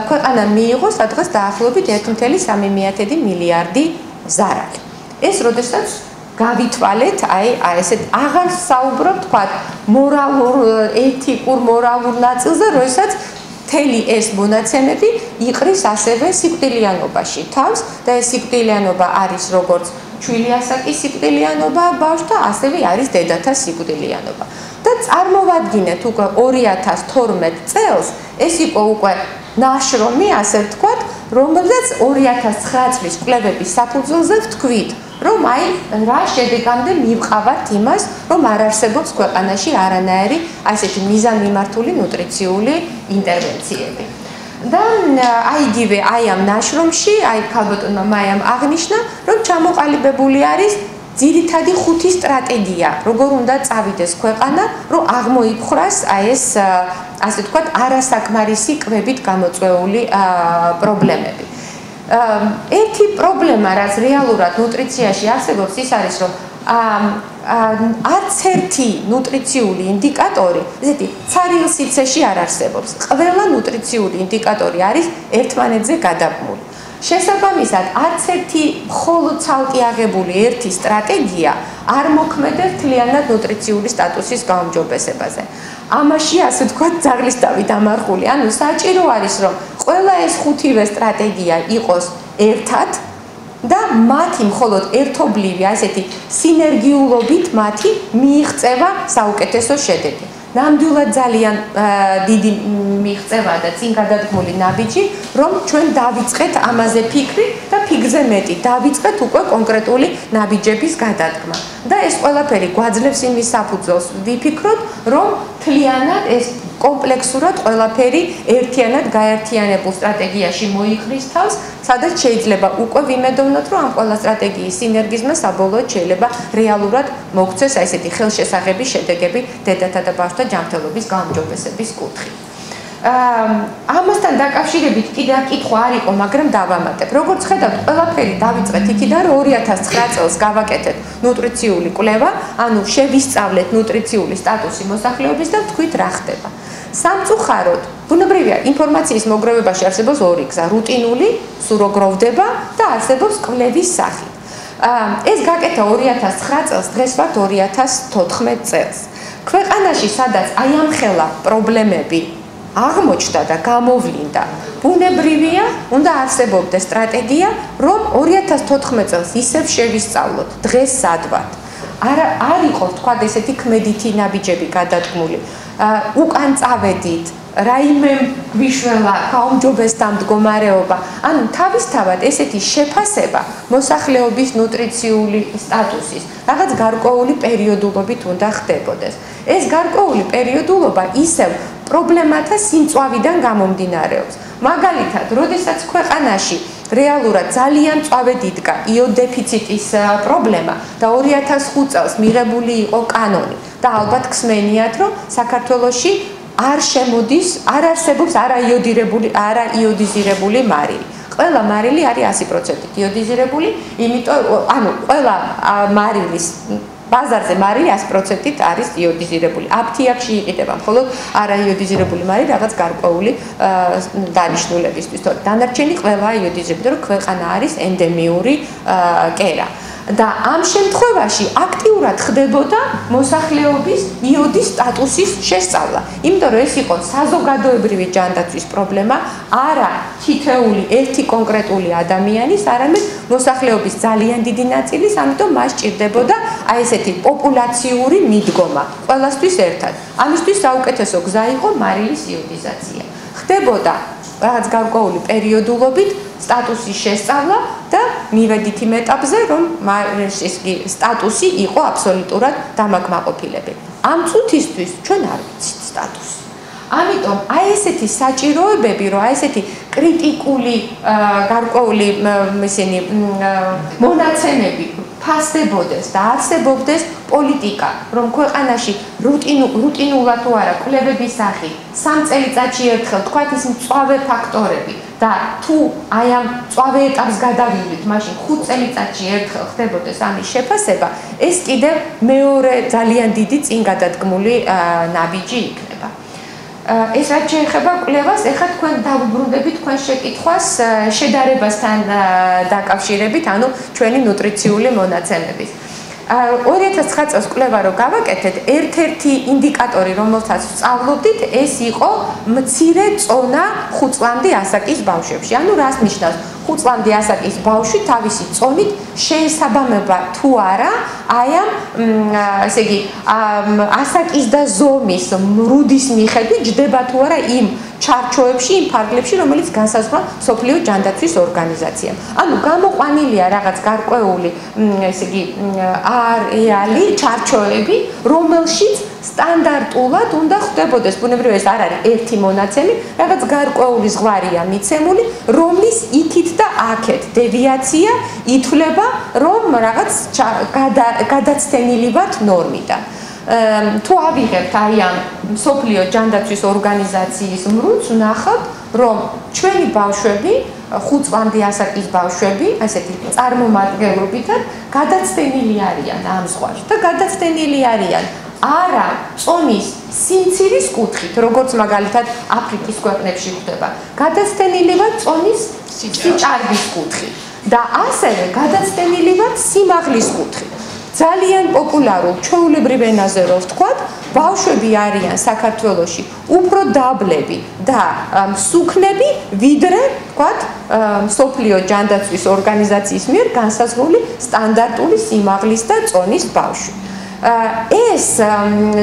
ქვეყანა მიიღო სადღაც დაახლოებით 1.3 მილიარდი ზარალი. ეს როდესაც გავითვალეთ, აი ესეთ აღარ საუბრობ, თქვა მორალურ, ეთიკურ, მორალურ ნაწილზე, როდესაც მთელი ეს მონაცემები იყრის ასევე სიკვდილიანობაში თავს და ეს სიკვდილიანობა არის როგორც ჩვილი ასაკის სიკვდილიანობა ბავშვთა, ასევე არის დედათა სიკვდილიანობა. და წარმოვადგინეთ უკვე 2012 წელს, ეს იყო უკვე ნაშრომი, ასე ვთქვათ, რომელზეც 2009 წლის კვლევების საფუძველზე ვთქვით, რომ აი რა შედეგამდე მივყავართ იმას, რომ არ არსებობს ქვეყანაში არანაირი ასეთი მიზანმიმართული ნუტრიციული ინტერვენციები. და აი იგივე აი ამ ნაშრომში, აი ქალბატონმა მაიამ აღნიშნა, რომ ჩამოყალიბებული არის ძირითადი 5 სტრატეგია, როგორ უნდა წავიდეს ქვეყანა, რომ აღმოიფხრას აი ეს ასე ვთქვათ, არასაკმარისი კვებით გამოწვეული პრობლემები. ერთი პრობლემა, რაც რეალურად ნუტრიციაში არსებობს, ის არის, რომ არც ერთი ნუტრიციული ინდიკატორი, ესეთი ცარიელ სივრცეში არ არსებობს. ყველა ნუტრიციული ინდიკატორი არის ერთმანეთზე გადაბმული. შესაბამისად, არც ერთი მხოლოდ ცალკე აღებული ერთი სტრატეგია არ მოქმედებს მთლიანად ნუტრიციული სტატუსის გაუმჯობესებაზე. ამაში, ასე ვთქვათ, ძაღლის თავი დამარხული. ანუ საჭირო არის, რომ ყველა ეს 5-ვე სტრატეგია იყოს ერთად და მათი მხოლოდ ერთობლივი, ასეთი სინერგიულობით მათი მიიღწევა საუკეთესო შედეგი. ნამდვილად ძალიან დიდი მიღწევა და წინ გადადგმული ნაბიჯი, რომ ჩვენ დავიწყეთ ამაზე ფიქრი და ფიქრზე მეტი დავიწყეთ უკვე კონკრეტული ნაბიჯების გადადგმა. და ეს ყველაფერი გვაძლევს იმის საფუძველს ვიფიქროთ, რომ მთლიანად ეს კომპლექსურად ყველაფერი ერთიანად გაერთიანებულ სტრატეგიაში მოიყრის თავს, სადაც შეიძლება უკვე ვიმედოვნოთ, რომ ამ ყველა სტრატეგიის სინერგიზმმა საბოლოოდ შეიძლება რეალურად მოგვცეს ესეთი ხელშესახები შედეგები დედათა და ბავშვთა ჯანმრთელობის გაუმჯობესების კუთხით. ამასთან დაკავშირებით კიდევ კითხვა არ იყო, მაგრამ დავამატებ. როგორც ხედავთ, ყველაფერი დავიწყეთ იქიდან, რომ 2009 წელს გავაკეთეთ ნუტრიციული კვლევა, ანუ შევისწავლეთ ნუტრიციული სტატუსი მოსახლეობის და ვთქვით რა ხდება. სამწუხაროდ, ბუნებრივია, ინფორმაციის მოგროვებაში არსებობს ორი გზა: რუტინული, სულ გროვდება და არსებობს კვლევის სახით. ეს გაკეთა 2009 წელს, დღეს ვართ 2014 წელს. ქვეყანაში, სადაც აი ამ ხელა პრობლემები აღმოჩნდა და გამოვლინდა, ბუნებრივია, უნდა არსებობდეს სტრატეგია, რომ 2014 წელს ისევ შევისწავლოთ, დღეს სად ვართ. არ იყო, თქვა, ესეთი ქმედითი ნაბიჯები გადადგმული. უკან წავედით, რაიმე გვიშველა გაუმჯობესდა მდგომარეობა. ანუ თავისთავად ესეთი შეფასება მოსახლეობის ნუტრიციული სტატუსის რაღაც გარკვეული პერიოდულობით უნდა ხდებოდეს. ეს გარკვეული პერიოდულობა ისევ პრობლემათა სიმწვავიდან გამომდინარეობს. მაგალითად, როდესაც ქვეყანაში რეალურად ძალიან მწვავედ იდგა იოდ დეფიციტის პრობლემა და 2005 წელს მიღებული იყო კანონი და ალბათ ხსმენიათ, რომ საქართველოში არ შემოდის, არ არსებობს არაიოდიზირებული მარილი. ყველა მარილი არის 100% იოდიზირებული, იმიტომ ანუ ყველა მარილის ბაზარზე მარილი 100% არის იოდიზირებული. აფთიაქში იყიდება მხოლოდ არაიოდიზირებული მარილი რაღაც გარკვეული დანიშნულებისთვის. დანარჩენი ყველა იოდიზირებული, რომ ქვეყანა არის ენდემიური კერა. და ამ შემთხვევაში აქტიურად ხდებოდა მოსახლეობის იოდის სტატუსის შესწავლა. იმიტომ რომ ეს იყო საზოგადოებრივი ჯანდაცვის პრობლემა, არა თითეული ერთი კონკრეტული ადამიანის, არამედ მოსახლეობის ძალიან დიდი ნაწილის, ამიტომ მას სჭირდებოდა აი ესეთი პოპულაციური მიდგომა ყველასთვის ერთად. ამისთვის საუკეთესო გზა იყო მარილის იოდიზაცია. ხდებოდა რაღაც გარკვეული პერიოდულობით სტატუსის შესწავლა და მივედით იმ ეტაპზე, რომ ეს სტატუსი იყო აბსოლუტურად დამაკმაყოფილებელი. ამ წუთისთვის ჩვენ არ ვიცით სტატუსი. ამიტომ აი ესეთი საჭიროებები, რომ აი ესეთი კრიტიკული გარკვეული ისინი მონაცემები ფასდებოდეს და არსებობდეს პოლიტიკა, რომ ქვეყანაში რუტინულად თუ არა კვლევების სახით 3 წელიწადში ერთხელ თქვათ ის მწვავე ფაქტორები და თუ აი ამ მწვავე ეტაპს გადავიდით, მაშინ 5 წელიწადში ერთხელ ხდებოდეს ამის შეფასება, ეს კიდევ მეორე ძალიან დიდი წინ გადადგმული ნაბიჯი იქნება. ეს რაც შეეხება კვლევას, ეხლა თქვენ დავუბრუნდებით თქვენ შეკითხვას შედარებასთან დაკავშირებით, ანუ ჩვენი ნუტრიციული მონაცემების. 2009 წელს კვლევა რო გავაკეთეთ, ერთ-ერთი ინდიკატორი, რომელსაც ვსწავლობდით, ეს იყო მცირე წონა 5 წლამდე ასაკის ბავშვებში. ანუ რას ნიშნავს? 5 წლამდე ასაკის ბავშვი თავისი წონით შეესაბამება თუ არა აი ამ ესე იგი ასაკის და ზომის მრუდის მიხედვით ჯდება თუ არა იმ ჩარჩოებში, იმ ფარგლებში, რომელიც განსაზღვრა მსოფლიო ჯანდაცვის ორგანიზაციამ. ანუ გამოყვანილია რაღაც გარკვეული ესე იგი რეალი ჩარჩოები, რომელშიც სტანდარტულად უნდა ხდებოდეს, ბუნებრივია ეს არ არის ერთი მონაცემი, რაღაც გარკვეული ზღვარია მიცემული, რომლის იქით და აქეთ დევიაცია ითვლება, რომ რაღაც გადაცდენილი ვართ ნორმიდან. თუ ავიღებთ აი ამ მსოფლიო ჯანდაცვის ორგანიზაციის მრუდს, ვნახავთ, რომ ჩვენი ბავშვები 5 წლამდე ასაკის ბავშვები, ასეთი წარმომადგენლობითად გადაცდენილი არიან ამ ზღვაში და გადაცდენილი არიან არა წონის სიმცირის კუთხით, როგორც მაგალითად აფრიკის ქვეყნებში ხდება, გადაცდენილი ვართ წონის სიჭარბის კუთხით და ასევე გადაცდენილი ვართ სიმაღლის კუთხით. ძალიან პოპულარულ ჩვეულებრივ ენაზე რო ვთქვათ, ბავშვები არიან საქართველოში უფრო დაბლები და მსუქნები, ვიდრე ვთქვათ მსოფლიო ჯანდაცვის ორგანიზაციის მიერ განსაზღვრული სტანდარტული სიმაღლის და წონის ბავშვი. ეს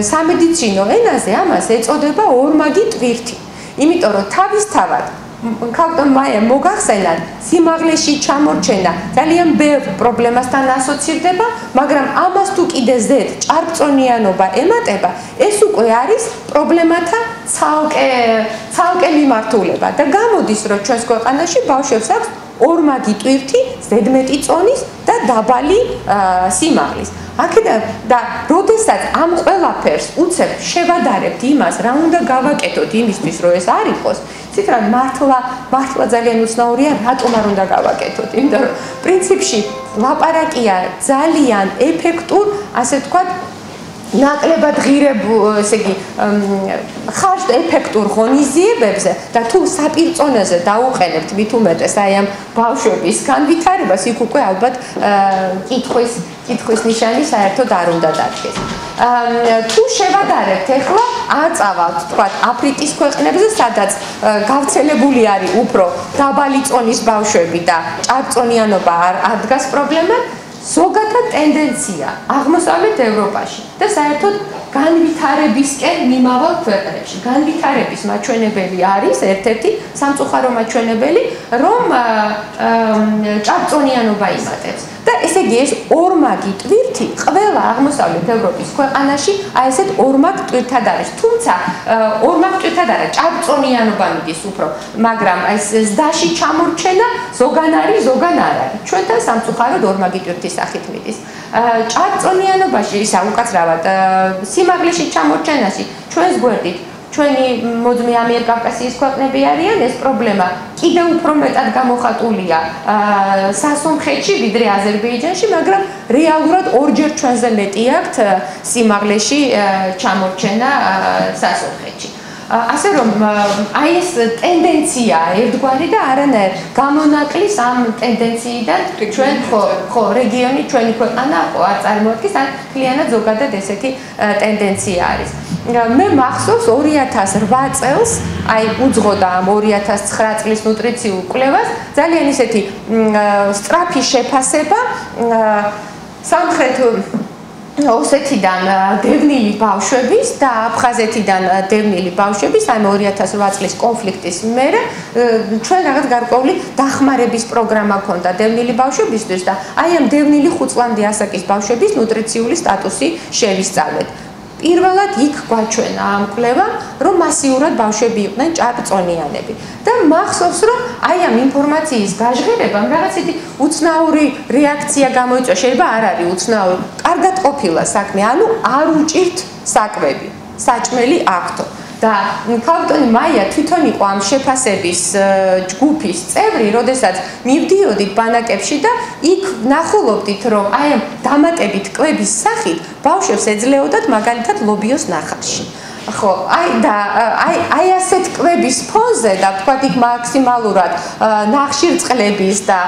სამედიცინო ენაზე ამას ეწოდება ორმაგი ტვირთი. იმიტომ რომ თავისთავად ქალბატონ მაია მოგახსენათ, სიმაღლეში ჩამორჩენა ძალიან ბევრ პრობლემასთან ასოცირდება, მაგრამ ამას თუ კიდე ზედ ჭარბწონიანობა ემატება, ეს უკვე არის პრობლემათა ცალკე მიმართულება და გამოდის, რომ ჩვენს ქვეყანაში ბავშვებს აქვს ორმაგი ტვირთი, ზედმეტი წონის და დაბალი სიმაღლის. აქედან და როდესაც ამ ყველაფერს უცებ შევადარებთ იმას, რა უნდა გავაკეთოთ იმისთვის, რომ ეს არ იყოს, ცით რა მართლა ძალიან უცნაურია, რატომ არ უნდა გავაკეთოთ? იმიტომ რომ პრინციპში ლაპარაკია ძალიან ეფექტურ, ასე ვთქვათ, ნაკლებად ღირებულ, ესე იგი, ხარჯ ეფექტურ ღონისძიებებზე და თუ საპირწონეზე დაუყენებთ მით უმეტეს აი ამ ბავშვების განვითარებას, იქ უკვე ალბათ კითხვის ნიშანი საერთოდ არ უნდა დადგეს. თუ შევადარებთ ახლა აწავალთ, თქვათ, აფრიკის ქვეყნებზე, სადაც გავრცელებული არის უფრო დაბალი წონის ბავშვები და ჭარბწონიანობა არ დგას პრობლემად, ზოგადად ტენდენცია აღმოსავლეთ ევროპაში და საერთოდ განვითარებისკენ მიმავალ ქვეყნებში. განვითარების მაჩვენებელი არის ერთ-ერთი სამწუხარო მაჩვენებელი, რომ ჭარბწონიანობა იმატებს. და ესე იგი ეს ორმაგი ტვირთი ყველა აღმოსავლეთ ევროპის ქვეყანაში აი ესეთ ორმაგ ტვირთად არის. თუმცა ორმაგ ტვირთად არა, ჭარბწონიანობა მიდის უფრო, მაგრამ ეს ზდაში ჩამორჩენა ზოგან არის, ზოგან არ არის. ჩვენთან სამწუხაროდ ორმაგი ტვირთის სახით მიდის. ჭარბწონიანობაში ისა უკაცრავად სიმაღლეში ჩამორჩენაში ჩვენს გვერდით ჩვენი მოდმე ამიერკავკასიის ქვეყნები არიან, ეს პრობლემა კიდევ უფრო მეტად გამოხატულია სასომხეთში, ვიდრე აზერბაიჯანში, მაგრამ რეალურად ორჯერ ჩვენზე მეტი აქვთ სიმაღლეში ჩამორჩენა სასომხეთში. ასე რომ აი ეს ტენდენციაა ერთგვარი და არანაირ გამონაკლის ამ ტენდენციიდან ჩვენ ხო რეგიონი ჩვენი ქვეყანა არ წარმოადგენს ან მთლიანად ზოგადად ესეთი ტენდენცია არის. მე მახსოვს 2008 წელს აი უძღოდა ამ 2009 წლის ნუტრიციულ კვლევას ძალიან ისეთი სწრაფი შეფასება სამხრეთ ოსეთიდან დევნილი ბავშვების და აფხაზეთიდან დევნილი ბავშვების ამ 2008 წლის კონფლიქტის მერე ჩვენ რაღაც გარკვეული დახმარების პროგრამა ჰქონდა დევნილი ბავშვებისთვის და აი ამ დევნილი 5 წლამდე ასაკის ბავშვების ნუტრიციული სტატუსი შევისწავლეთ. პირველად იქ გვაჩვენა ამ კვლევამ, რომ მასიურად ბავშვები იყვნენ ჭარბწონიანები და მახსოვს, რომ აი ამ ინფორმაციის გაჟღერებამ რაღაცეთი უცნაური რეაქცია გამოიწვია, შეიძლება არ არის უცნაური, კარგად ყოფილა საქმე, ანუ არ უჭირთ საკვები, საჭმელი აქვთო. და ქალბატონი მაია თვითონ იყო ამ შეფასების ჯგუფის წევრი, როდესაც მივდიოდით ბანაკებში და იქ ნახულობდით, რომ აი ამ დამატებით კვების სახით ბავშვებს ეძლეოდათ მაგალითად ლობიოს ნახარში. ხო, აი ასეთ კვების ფონზე და თქვათ იქ მაქსიმალურად ნახშირწყლების და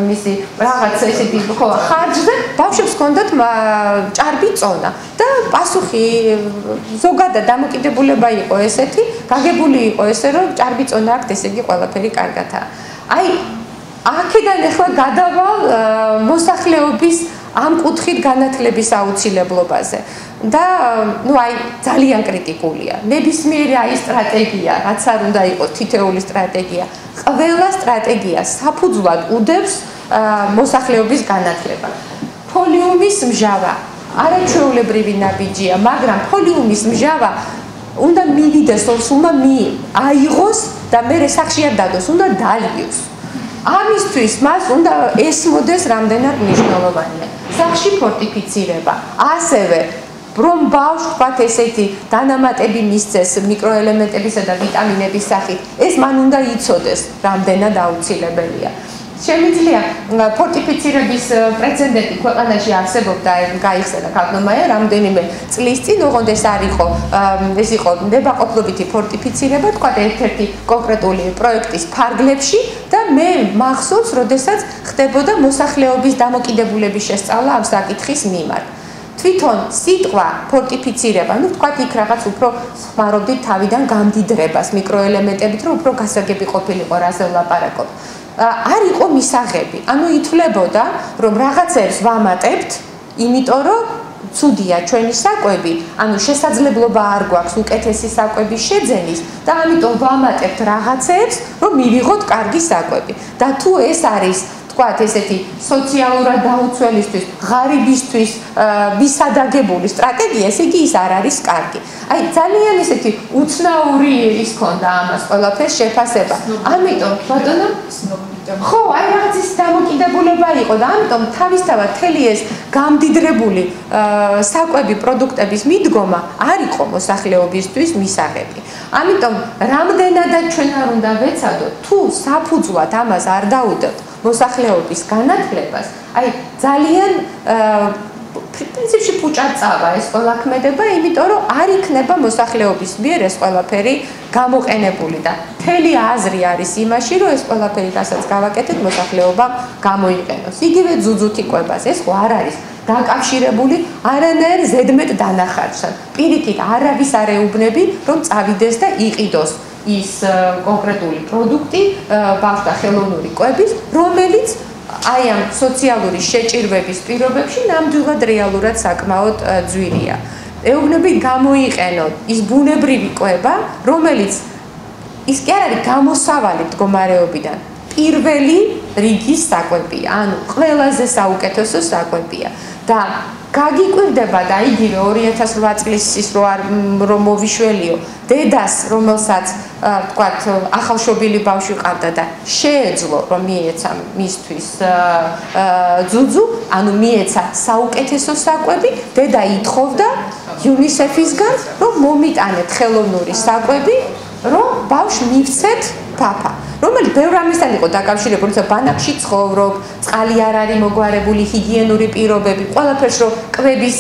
მისი რაღაც ესეთი ხო ხარჯზე ბავშვებს ჰქონდათ ჭარბი წონა და პასუხი ზოგადად დამოკიდებულება იყო ესეთი, გაგებული იყო ესე, რომ ჭარბი წონა აქვს, ესე იგი ყველაფერი კარგადაა. აი აქედან ახლა გადავალ მოსახლეობის ამ კუთხით განათლების აუცილებლობაზე. და ნუ აი ძალიან კრიტიკულია. ნებისმიერი აი სტრატეგია, რაც არ უნდა იყოს თითეული სტრატეგია, ყველა სტრატეგია საფუძვლად უდევს მოსახლეობის განათლება. ფოლიუმის მჟავა არაჩვეულებრივი ნაბიჯია, მაგრამ ფოლიუმის მჟავა უნდა მივიდეს სულმა აიღოს და მერე სახში არ დადოს, უნდა დალიოს. ამისთვის მას უნდა ესმოდეს რამდენად მნიშვნელოვანია. სახში ფორტიფიცირება, ასევე რომ ბავშვს თქვათ ესეთი დანამატები მისცეს მიკროელემენტებისა და ვიტამინების სახით, ეს მან უნდა იცოდეს რამდენად აუცილებელია. შემიძლია ფორტიფიცირების პრეცედენტი ქვეყანაში არსებობდა, გაიხსენა ქალბატონმა რამდენიმე წლის წინ, ოღონდ ეს იყო ნებაყოფლობითი ფორტიფიცირება, თქვათ ერთ-ერთი კონკრეტული პროექტის ფარგლებში და მე მახსოვს, როდესაც ხდებოდა მოსახლეობის დამოკიდებულების შესწავლა ამ საკითხის მიმართ. თვითონ სიტყვა ფორტიფიცირება, ნუ თქვათ იქ რაღაც უფრო ხმარობდით თავიდან გამდიდრებას მიკროელემენტებით, რომ უფრო გასაგები ყოფილიყო რაზე ვლაპარაკობ. არ იყო მისაღები, ანუ ითვლებოდა, რომ რაღაცებს ვამატებთ, იმიტომ რომ ცუდია ჩვენი საკვები, ანუ შესაძლებლობა არ გვაქვს უკეთესი საკვების შეძენის და ამიტომ ვამატებთ რაღაცებს, რომ მივიღოთ კარგი საკვები. და თუ ეს არის თქვათ ესეთი სოციალურად დაუცველისთვის, ღარიბისთვის მისადაგებული სტრატეგია, ესე იგი ის არ არის კარგი. აი ძალიან ესეთი უცნაური ის ქონდა ამას ყველაფერს შეფასება. ამიტომ ბატონო ხო, აი რაღაც ის დამოკიდებულება იყო და ამიტომ თავისთავად მთელი ეს გამდიდრებული საკვები პროდუქტების მიდგომა არ იყო მოსახლეობისთვის მისაღები. ამიტომ რამდენადაც ჩვენ არ უნდა ვეცადოთ, თუ საფუძვლად ამას არ დაუდევთ მოსახლეობის განათლებას, აი ძალიან პრინციპში ფუჭად წავა ეს ყველა ქმედება, იმიტომ რომ არ იქნება მოსახლეობის მიერ ეს ყველაფერი გამოყენებული და მთელი აზრი არის იმაში, რომ ეს ყველაფერი, რასაც გავაკეთეთ, მოსახლეობამ გამოიყენოს. იგივე ძუძუთი კვებას, ეს ხო არ არის დაკავშირებული არანაირ ზედმეტ დანახარჯთან. პირიქით არავის არ ეუბნები, რომ წავიდეს და იყიდოს ის კონკრეტული პროდუქტი ბავშვთა ხელოვნური კვების, რომელიც აი ამ სოციალური შეჭირვების პირობებში ნამდვილად რეალურად საკმაოდ ძვირია. ეუბნები გამოიყენოთ ის ბუნებრივი კვება, რომელიც ის კი არ არის გამოსავალი მდგომარეობიდან. პირველი რიგის საკვებია, ანუ ყველაზე საუკეთესო საკვებია და გაგიკვირდება და იგივე 2008 წლის ის რომ მოვიშველიო დედას, რომელსაც თქვათ ახალშობილი ბავშვი ყავდა და შეეძლო რომ მიეცა მისთვის ძუძუ, ანუ მიეცა საუკეთესო საკვები, დედა ითხოვდა UNICEF-ისგან, რომ მომიტანეთ ხელოვნური საკვები, რომ ბავშვს მივცეთ ფაფა, რომელიც ბევრ ამისთან იყო დაკავშირებული, როცა ბანაკში ცხოვრობ, წყალი არ არის მოგვარებული, ჰიგიენური პირობები, ყველაფერს რომ კვების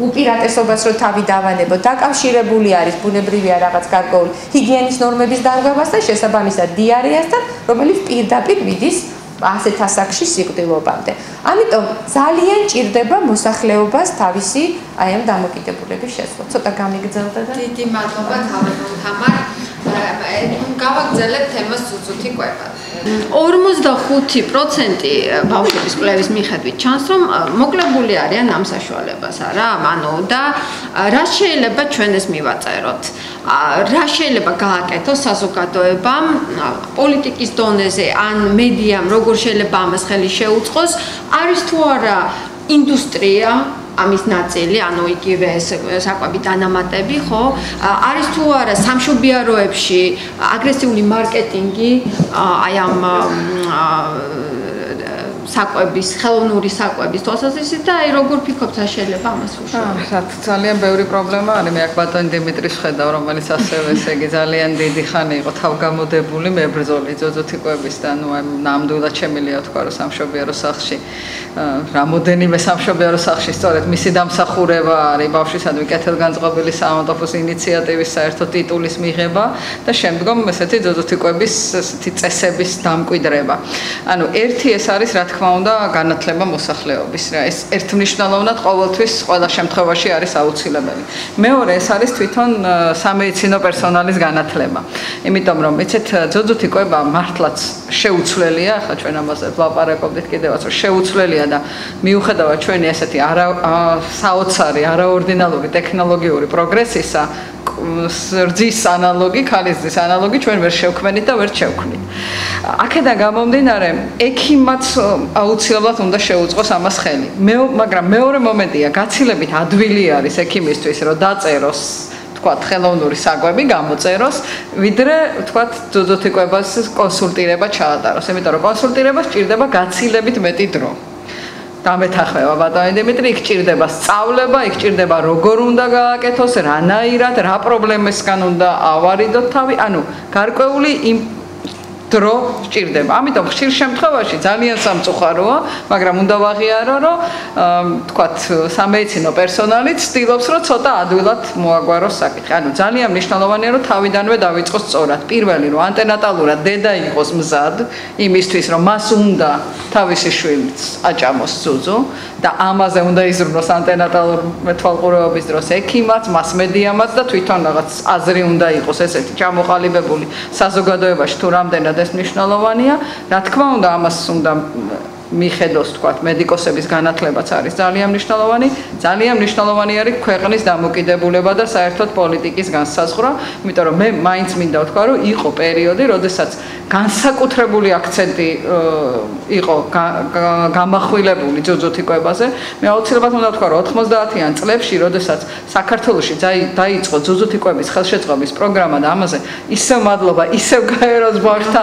უპირატესობას რომ თავი დავანებო, დაკავშირებული არის ბუნებრივია რაღაც გარკვეული ჰიგიენის ნორმების დარღვევასთან, შესაბამისად დიარეასთან, რომელიც პირდაპირ მიდის ასეთ ასაკში სიკვდილობამდე. ამიტომ ძალიან ჭირდება მოსახლეობას თავისი აი ამ დამოკიდებულების შესწავლა. ცოტა გამიგრძელდა და დიდი მადლობა თამარ. გავაგრძელებ თემას ზუზუთი კვება. 45% ბავშვების კვლევის მიხედვით ჩანს, რომ მოკლებული არიან ამ საშუალებას, არა? ანუ და რა შეიძლება ჩვენ ეს მივაწეროთ? რა შეიძლება გააკეთოს საზოგადოებამ პოლიტიკის დონეზე ან მედიამ როგორ შეიძლება ამას ხელი შეუწყოს? არის თუ არა ინდუსტრია ამის ნაწილი, ანუ იგივე საკვები დანამატები, ხო? არის თუ არა სამშობიაროებში აგრესიული მარკეტინგი, აი ამ საკვების, ხელოვნური საკვების თვალსაზრისით და აი როგორ ფიქრობთ, რა შეიძლება ამას უშუალოდ? ძალიან ბევრი პრობლემა არის. მე აქ ბატონ დიმიტრის ხედავ, რომელიც ასევე ესე იგი ძალიან დიდი ხანი იყო თავგამოდებული მებრძოლი ძუძუთიკვების და ნუ აი ნამდვილად შემილია თქვა რომ სამშობიარო სახლში რამოდენიმე სამშობიარო სახლში სწორედ მისი დამსახურება არის ბავშვისადმი კეთილგანწყობილი საავადმყოფოს ინიციატივის საერთო ტიტულის მიღება და შემდგომ ესეთი ძუძუთიკვების ესეთი წესების დამკვიდრება. ანუ ერთი ეს არის რა თქმა უნდა განათლება მოსახლეობის რა ეს ერთმნიშვნელოვნად ყოველთვის ყველა შემთხვევაში არის აუცილებელი. მეორე ეს არის თვითონ სამედიცინო პერსონალის განათლება. იმიტომ რომ იცით ძუძუთიკვება მართლაც შეუცვლელია, ახლა ჩვენ ამაზე ვლაპარაკობდით კიდევაც რომ შეუცვლელია და მიუხედავად ჩვენი ესეთი საოცარი არაორდინალური ტექნოლოგიური პროგრესისა რძის ანალოგი, ქალისძის ანალოგი ჩვენ ვერ შევქმნით და ვერ შევქმნით. აქედან გამომდინარე, ექიმაც აუცილებლად უნდა შეუწყოს ამას ხელი. მაგრამ მეორე მომენტია, გაცილებით ადვილი არის ექიმისთვის, რომ დაწეროს თქვათ ხელოვნური საკვები გამოწეროს, ვიდრე თქვათ ძუძუთიკვებას კონსულტირება ჩაატაროს. იმიტომ რომ კონსულტირება სჭირდება გაცილებით მეტი დრო. დამეთახმება ბატონი დიმიტრი, იქ ჭირდება სწავლება, იქ ჭირდება როგორ უნდა გააკეთოს, რანაირად, რა პრობლემისგან უნდა ავარიდოთ თავი, ანუ გარკვეული დრო სჭირდება. ამიტომ ხშირ შემთხვევაში ძალიან სამწუხაროა, მაგრამ უნდა ვაღიარო, რომ თქვათ სამედიცინო პერსონალი ცდილობს, რომ ცოტა ადვილად მოაგვაროს საკითხი. ანუ ძალიან მნიშვნელოვანია, რომ თავიდანვე დავიწყოს სწორად. პირველი, რომ ანტენატალურად დედა იყოს მზად იმისთვის, რომ მას უნდა თავისი შვილიც აჭამოს ძუძუ და ამაზე უნდა იზრუნოს ანტენატალურ მეთვალყურეობის დროს ექიმაც, მასმედიამაც და თვითონ რაღაც აზრი უნდა იყოს ესეთი ჩამოყალიბებული საზოგადოებაში თუ რამდენად ეს მნიშვნელოვანია. რა თქმა უნდა, ამას უნდა მიხედოს თქვათ მედიკოსების განათლებაც არის ძალიან მნიშვნელოვანი. ძალიან მნიშვნელოვანი არის ქვეყნის დამოკიდებულება და საერთოდ პოლიტიკის განსაზღვრა, იმიტომ რომ მე მაინც მინდა ვთქვა, რომ იყო პერიოდი, როდესაც განსაკუთრებული აქცენტი იყო გამახვილებული ძუძუთიკვებაზე. მე აუცილებლად უნდა ვთქვა, რომ 90-იან წლებში, როდესაც საქართველოში დაიწყო ძუძუთიკვების ხელშეწყობის პროგრამა და ამაზე ისევ მადლობა, ისევ გაეროს ბავშვთა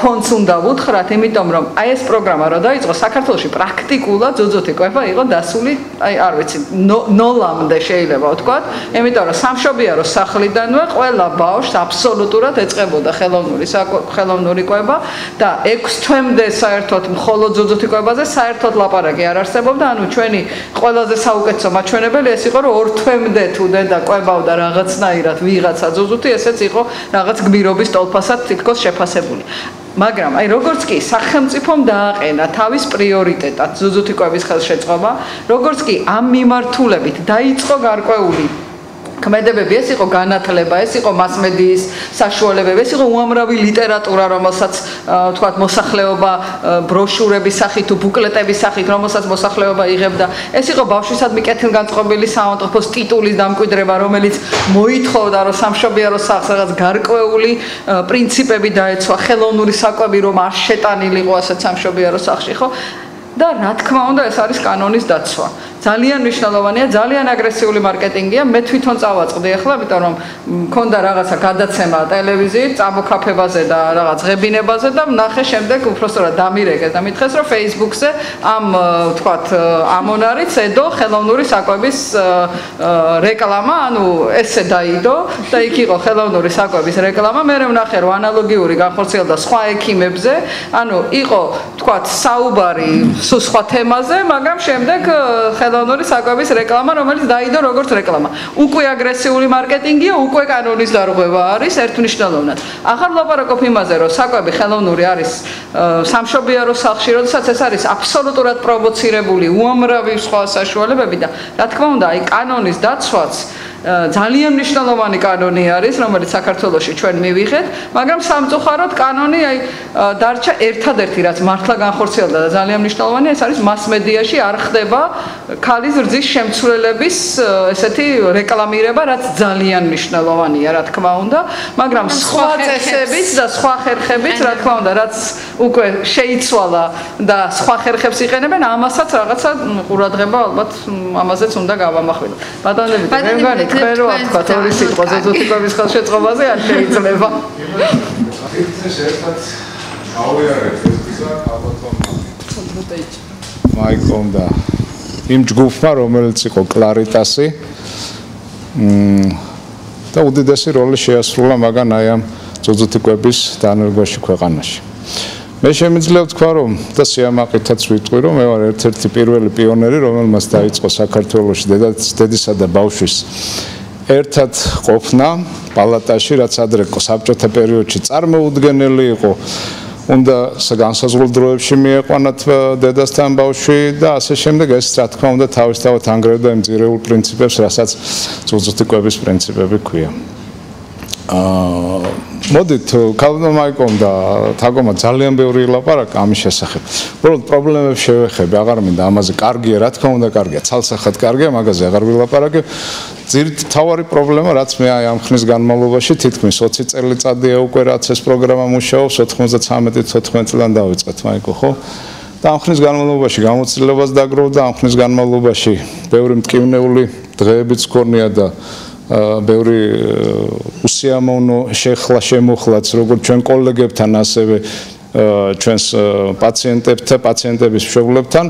ფონდს უნდა ვუთხრათ, იმიტომ რომ აი ეს პროგრამა რო დაიწყო საქართველოში პრაქტიკულად ძუძუთიკვება იყო დასული, აი არ ვიცი, ნოლამდე შეიძლება ვთქვათ, იმიტომ რომ სამშობიარო სახლიდანვე ყველა ბავშვს აბსოლუტურად ეწყებოდა ხელოვნური კვება და 6 თვემდე საერთოდ მხოლოდ ძუძუთიკვებაზე საერთოდ ლაპარაკი არ არსებობდა, ანუ ჩვენი ყველაზე საუკეთესო მაჩვენებელი ეს იყო, რომ 2 თვემდე თუ დედა კვებავდა რაღაცნაირად ვიღაცა ძუძუთი, ესეც იყო რაღაც გმირობის ტოლფასად თითქოს შეფასებული. მაგრამ აი როგორც კი სახელმწიფომ დააყენა თავის პრიორიტეტად ძუძუთიკვების ხელშეწყობა, როგორც კი ამ მიმართულებით დაიწყო გარკვეული ქმედებები, ეს იყო განათლება, ეს იყო მასმედიის საშუალებები, ეს იყო უამრავი ლიტერატურა, რომელსაც თქვათ მოსახლეობა ბროშურების სახით თუ ბუკლეტების სახით, რომელსაც მოსახლეობა იღებდა. ეს იყო ბავშვისადმი კეთილგანწყობილი საავადმყოფოს ტიტულის დამკვიდრება, რომელიც მოითხოვდა, რომ სამშობიარო სახლს რაღაც გარკვეული პრინციპები დაეცვა, ხელოვნური საკვები რომ არ შეტანილიყო ასეთ სამშობიარო სახლში, ხო? და რა თქმა უნდა, ეს არის კანონის დაცვა. ძალიან მნიშვნელოვანია, ძალიან აგრესიული მარკეტინგია. მე თვითონ წავაწყდი ახლა, იმიტომ რომ მქონდა რაღაცა გადაცემა ტელევიზიით, წამოქაფებაზე და რაღაც ღებინებაზე და ვნახე შემდეგ უბრალოდ დამირეკეს და მითხეს, რომ Facebook-ზე ამ თქვათ ამონარიც ედო ხელოვნური საკვების რეკლამა, ანუ ესე დაიდო და იქ იყო ხელოვნური საკვების რეკლამა. მე ვნახე, რომ ანალოგიური განხორციელდა სხვა ექიმებზე, ანუ იყო თქვათ საუბარი სხვა თემაზე, მაგრამ შემდეგ ხელოვნური საკვების რეკლამა, რომელიც დაიდო როგორც რეკლამა. უკვე აგრესიული მარკეტინგია, უკვე კანონის დარღვევა არის ერთმნიშვნელოვნად. ახლა ვლაპარაკობ იმაზე, რომ საკვები ხელოვნური არის სამშობიარო სახლში, როდესაც ეს არის აბსოლუტურად პროვოცირებული, უამრავი სხვა საშუალებები და რა თქმა უნდა, აი კანონის დაცვაც ძალიან მნიშვნელოვანი კანონი არის, რომელიც საქართველოში ჩვენ მივიღეთ, მაგრამ სამწუხაროდ კანონი აი დარჩა ერთადერთი, რაც მართლა განხორციელდა და ძალიან მნიშვნელოვანია, ეს არის მასმედიაში არ ხდება ქალის რძის შემცვლელების ესეთი რეკლამირება, რაც ძალიან მნიშვნელოვანია, რა თქმა უნდა, მაგრამ სხვა წესებიც და სხვა ხერხებიც, რა თქმა უნდა, რაც უკვე შეიცვალა და სხვა ხერხებს იყენებენ, ამასაც რაღაცა ყურადღება ალბათ ამაზეც უნდა გავამახვილოთ. ბატონები, მე თქვენ რო ვთქვათ ორი სიტყვა ზოზუთიკობის ხელშეწყობაზე არ შეიძლება. ეს ერთად ავიარეთ ეს და ალბათ მაიკომ და იმ ჯგუფმა, რომელიც იყო კლარიტასი და უდიდესი როლი შეასრულა მაგან აი ამ ზოზუთიკების დანერგვაში ქვეყანაში. მე შემიძლია ვთქვა, რომ და სიამაყითაც ვიტყვი, რომ მე ვარ ერთ-ერთი პირველი პიონერი, რომელმაც დაიწყო საქართველოში დედისა და ბავშვის ერთად ყოფნა პალატაში, რაც ადრე საბჭოთა პერიოდში წარმოუდგენელი იყო. უნდა განსაზღვრულ დროებში მieყვანათ დედასთან ბავშვი და ასე შემდეგ. ეს რა თქმა უნდა თავისთავად ანგრევდა იმ ძირეულ პრინციპებს, რასაც ზოზუთიკების პრინციპები ქვია. მოდით, ქალბატონ მაიკომ და თაგომა ძალიან ბევრი ლაპარაკა ამის შესახებ. უბრალოდ პრობლემებს შევეხები, აღარ მინდა ამაზე კარგია, რა თქმა უნდა კარგია, ცალსახად კარგია, მაგაზე აღარ ვილაპარაკებ. თავარი პრობლემა, რაც მე აი ამ ხნის განმავლობაში თითქმის 20 წელიწადია უკვე რაც ეს პროგრამა მუშაობს, 93-14 წლიდან დავიწყეთ, მაიკო, ხო? და ამ ხნის განმავლობაში გამოცდილებას დაგროვდა, ამ ხნის განმავლობაში ბევრი მტკივნეული დღეებიც გქონია და ბევრი უსიამოვნო შემოხლაც როგორც ჩვენ კოლეგებთან, ასევე ჩვენს პაციენტების მშობლებთან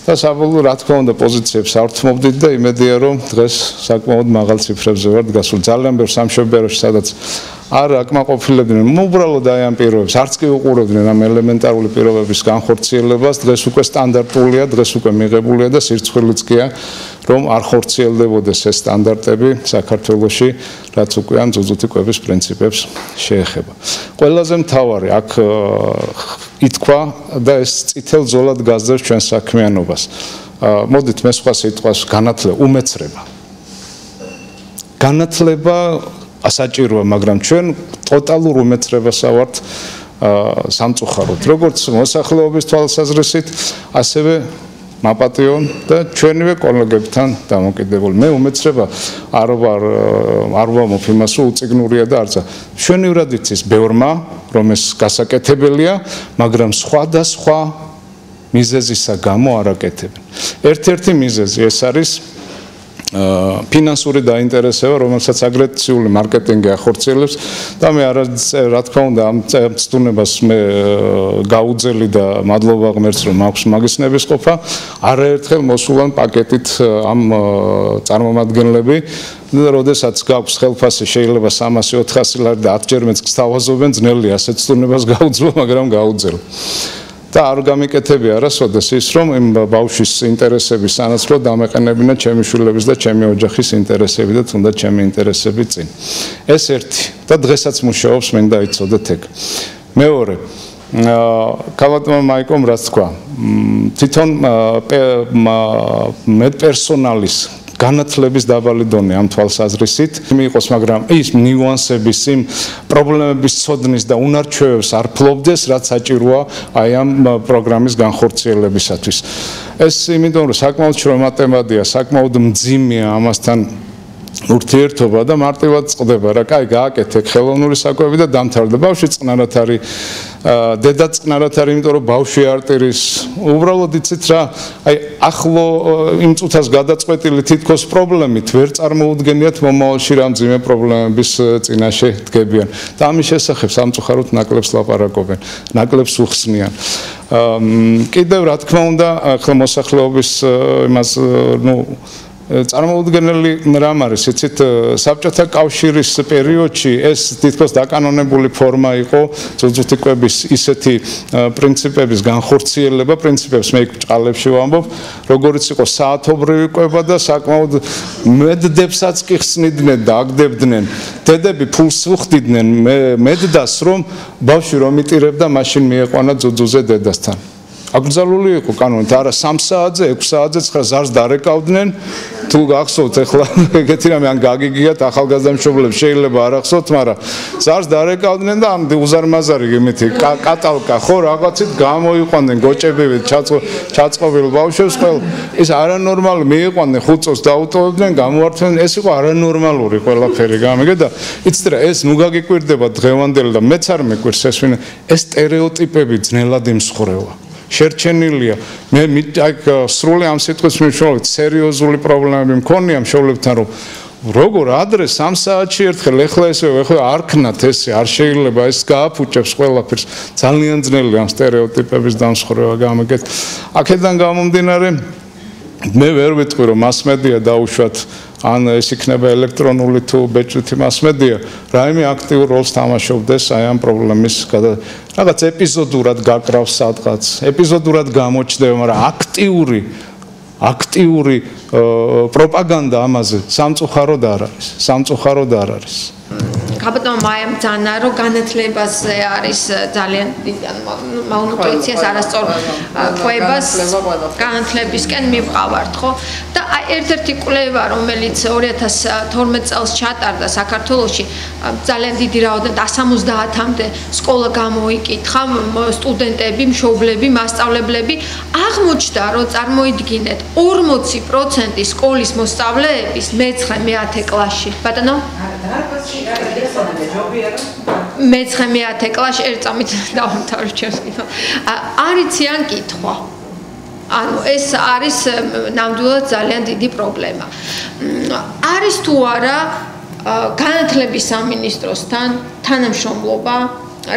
და საბოლოო რა თქმა უნდა პოზიციებს ავთმობდით და იმედია რომ დღეს საკმაოდ მაღალ ციფრებზე ვართ გასული. ძალიან ბევრ სამშობლოში სადაც არ აკმაყოფილებდნენ უბრალოდ აი ამ პირობებს, არც კი უყურებდნენ ამ ელემენტარული პირობების განხორციელებას. დღეს უკვე სტანდარტულია, დღეს უკვე მიღებულია და სირცხვილიც გია რომ არ ხორციელდებოდეს ეს სტანდარტები საქართველოში, რაც უკვე ამ ზოზუთიკების პრინციპებს შეეხება. ყველაზე მთავარი აქ ითქვა და ეს წითელ ზოლად გასდევს ჩვენს საქმიანობას. მოდით მე სხვა სიტყვას განათლება, უმეცრება. განათლება ასაჭიროა, მაგრამ ჩვენ ტოტალურ უმეცრებას ავართ სამწუხაროდ. როგორც მოსახლეობის თვალსაზრისით, ასევე მაპატიო და ჩვენივე კოლეგებთან დამოკიდებული. მე უმეცრება არ ვამოფ იმას, რომ უწიგნურია და არცა. ჩვენივრად იცის ბევრმა, რომ ეს გასაკეთებელია, მაგრამ სხვადასხვა მიზეზისა გამო არ აკეთებენ. ერთ-ერთი მიზეზი ეს არის ფინანსური დაინტერესება, რომელსაც აგრესიული მარკეტინგი ახორციელებს და მე რა თქმა უნდა ამ ცდუნებას მე გაუძელი და მადლობა ღმერთს რომ აქვს მაგის ნებისყოფა. არაერთხელ მოსულან პაკეტით ამ წარმომადგენლები და როდესაც გაქვს ხელფასი შეიძლება 300-400 ლარი და 10 ჯერ მეც გსთავაზობენ, ძნელია ასეთ ცდუნებას გაუძლო, მაგრამ გაუძელ. და არ გამიკეთები არასოდეს ის რომ იმ ბავშვის ინტერესების სანაცვლოდ დამეყენებინა ჩემი შვილების და ჩემი ოჯახის ინტერესები და თუნდაც ჩემი ინტერესები წინ. ეს ერთი და დღესაც მუშაობს, მინდა იცოდეთ ეგ. მეორე, ქალბატონ მაიკომ რაც თქვა, თვითონ მედპერსონალის განათლების დაბალი დონე ამ თვალსაზრისით მიიღოს, მაგრამ ის ნიუანსების, იმ პრობლემების ცოდნის და უნარჩვევებს არ ფლობდეს, რაც საჭიროა აი ამ პროგრამის განხორციელებისათვის. ეს იმიტომ რომ საკმაოდ შრომატემადია, საკმაოდ მძიმეა ამასთან ურთიერთობა და მარტივად წყდება რა, კაი გააკეთე ხელოვნური საკვები და დამთავრდა. ბავშვი წყნარად არის, დედა წყნარად არის, იმიტომ რომ ბავშვი არტირის. უბრალოდ იცით რა, აი ახლო იმ წუთას გადაწყვეტილი თითქოს პრობლემით ვერ წარმოუდგენიათ მომავალში რა მძიმე პრობლემების წინაშე დგებიან. და ამის შესახებ სამწუხაროდ ნაკლებს ლაპარაკობენ, ნაკლებს უხსნიან. კიდევ რა თქმა უნდა, ახლა მოსახლეობის იმას, წარმოუდგენელი რამ არის, იცით, საბჭოთა კავშირის პერიოდში ეს თითქოს დაკანონებული ფორმა იყო ძუძუთი კვების ისეთი პრინციპების განხორციელება, პრინციპებს მე ბრჭყალებში ვამბობ, როგორიც იყო საათობრივი კვება და საკმაოდ მედდებსაც კი ხსნიდნენ და აგდებდნენ. დედები ფულს უხდიდნენ მედდას, რომ ბავშვი რომ იტირებდა, მაშინ მieყვანა ძუძუზე დედასთან. აკრძალული იყო კანონით, არა 3 საათზე, 6 საათზე ზარს დარეკავდნენ. თუ გახსოვთ ახლა ეგეთი რამე ან გაგიგიათ ახალგაზრდა მშობლებს შეიძლება არ ახსოვთ, მაგრამ ზარს დარეკავდნენ და ამ უზარმაზარი იმითი კატალკა ხო რაღაცით გამოიყვანდნენ გოჭებივით ჩაწყობილ ბავშვებს ყველ ის არანორმალი მიიყვანდნენ 5 წელს დაუტოვებდნენ გამოართვენ ეს იყო არანორმალური ყველაფერი გამიგე და იცით რა ეს ნუ გაგიკვირდება დღევანდელი და მეც არ მეკვირს ეს ვინ ეს სტერეოტიპები ძნელად იმსხვრევა შერჩენილია მე სრული ამ სიტყვის მნიშვნელობით სერიოზული პრობლემები მქონია მშობლებთან რომ როგორ ადრე 3 საათში ერთხელ ეხლა ესე ეხლა არქნათ ესე არ შეიძლება ეს გააფუჭებს ყველაფერს ძალიან ძნელია ამ სტერეოტიპების დამსხვრევა გამიგეთ აქედან გამომდინარე მე ვერ ვიტყვი რომ მასმედია დაუშვათ ან ეს იქნება ელექტრონული თუ ბეჭდვითი მასმედია რაიმე აქტიურ როლს თამაშობდეს აი ამ პრობლემის რაღაც ეპიზოდურად გაკრავს სადღაც ეპიზოდურად გამოჩნდება მაგრამ აქტიური პროპაგანდა ამაზე სამწუხაროდ არ არის გაბატონო მაიამ ძანა რომ განათლებაზე არის ძალიან დიდი მალნუტრიციას არასწორ კვებას განათლებისკენ მივყავართ ხო და ერთ-ერთი კვლევა რომელიც 2012 წელს ჩატარდა საქართველოში ძალიან დიდი რაოდენობით 170-მდე სკოლა გამოიკითხა სტუდენტები, მშობლები, მასწავლებლები აღმოჩნდა რომ წარმოიდგინეთ 40% სკოლის მოსწავლეების მე-9-10 კლასში ბატონო მე-9-10 კლასში ერწამით დავამთავრე ჩემს კითხვა არიციან კითხვა ანუ ეს არის ნამდვილად ძალიან დიდი პრობლემა არის თუ არა განათლების სამინისტროსთან თანამშრომლობა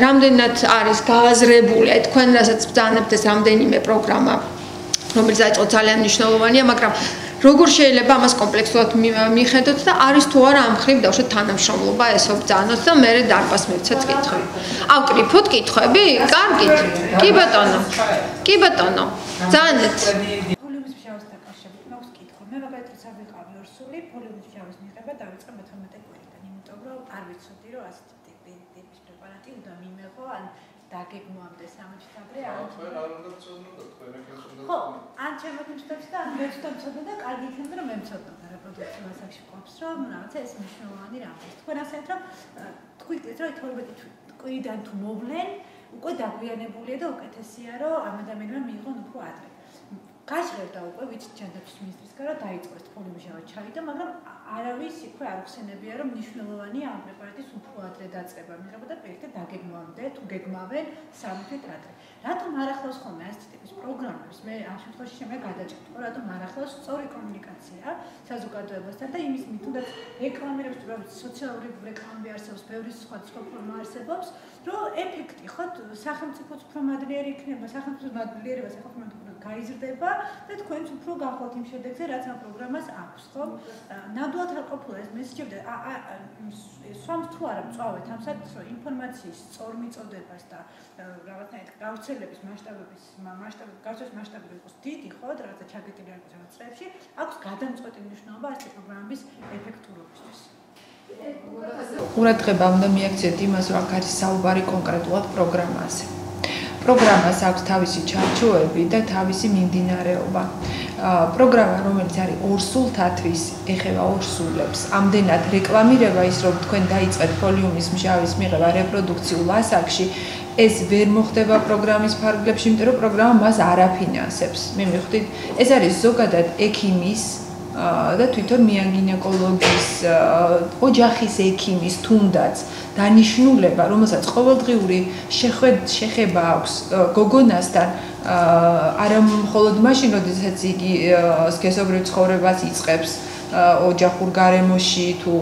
რამდენად არის გააზრებული აი თქვენ რასაც ბრძანებთ ეს რამდენიმე პროგრამა რომელიც დაიწყო ძალიან მნიშვნელოვანია მაგრამ როგორ შეიძლება ამას კომპლექსურად მიხედოთ და არის თუ არა ამ ხრივ დავშოთ თანამშრომლობა ესო ბრძანოთ და მე დარბას მივცეთ კითხვები. აუ კრიფოთ კითხვები? კარგით. კი ბატონო. ძანეთ. პოლიმის მჟავის დაკავშირებით მაქვს კითხვა. მე მაგალითად ვიყავი ორსული პოლიმის მჟავის მიღება დავიწყე 13 წლიდან, იმიტომ რომ არ ვიცოდი რომ ასეთი ტიპის პრეპარატი უნდა მიმეღო ან დაგეგმვამდე სამჩთაბრე ან თქვენ არ უნდა წოდნოთ თქვენ ეხლა ხო ან ჩემოგვიჩნდებს და ან მე ვცოდნო და კარგი იქნება რომ მე ვცოდნო რეპროდუქციულ ასაკში ყოფს რომ რაღაცა ეს მნიშვნელოვანი რამე თქვენ ასეთ რომ თქვით რომ 12 კვირიდან თუ მოვლენ უკვე დაგვიანებულია და უკეთესია რომ ამ ადამიანმა მიიღონ უფრო ადრე გაჟღერდა უკვე ვიცით ჯანდაცვის მინისტრისგან რომ დაიწყოს პოლიმჟავა ჩავიდა მაგრამ არავის იქვე არ ხსენებია რომ მნიშვნელოვანია ამ პრეპარატის უფრო ადრე დაწყება მიღება და პირიქით დაგეგმვამდე თუ გეგმავენ 3 თვით ადრე რატომ არ ახლავს ხოლმე ასეთი ტიპის პროგრამებს მე ამ შემთხვევაში შემე გადაჭრიტყო რატომ არ ახლავს სწორი კომუნიკაცია საზოგადოებასთან და იმის თუნდაც რეკლამირებს თუ სოციალური რეკლამები არსებობს ბევრი სხვა ფორმა არსებობს რომ ეფექტი ხო სახელმწიფოც უფრო მადლიერი იქნება სახელმწიფოს მადლიერება სახელმწიფო გაიზრდება და თქვენც უფრო გახვალთ იმ შედეგზე რაც ამ პროგრამას აქვს ხო ნამდვილად არ ყოფილა ეს მე სჭირდა სვამს თუ არა მწვავეთ ამ საკითხს რომ ინფორმაციის სწორ მიწოდებას და რაღაცნაირად გავრცელების მასშტაბების გავრცელების მასშტაბი იყოს დიდი ხო რაღაცა ჩაგეტილი არის რაღაც წრეებში აქვს გადამწყვეტი მნიშვნელობა ასეთი პროგრამების ეფექტურობისთვის ყურადღება უნდა მიაქციოთ იმას რომ აქ არის საუბარი კონკრეტულად პროგრამაზე პროგრამას აქვს თავისი ჩარჩოები და თავისი მიმდინარეობა. პროგრამა, რომელიც არის ორსულთათვის, ეხება ორსულებს. ამდენად რეკლამირება ის, რომ თქვენ დაიწყეთ პოლიუმის მჟავის მიღება რეპროდუქციულ ასაკში, ეს ვერ მოხდება პროგრამის ფარგლებში, იმიტომ რომ პროგრამა მას არ აფინანსებს. მე მივხვდით, ეს არის ზოგადად ექიმის და თვითონ მეანგინეკოლოგის, ოჯახის ექიმის თუნდაც დანიშნულება, რომელსაც ყოველდღიური შეხება აქვს გოგონასთან, არა მხოლოდ მაშინ, როდესაც იგი სქესობრივ ცხოვრებას იწყებს ოჯახურ გარემოში თუ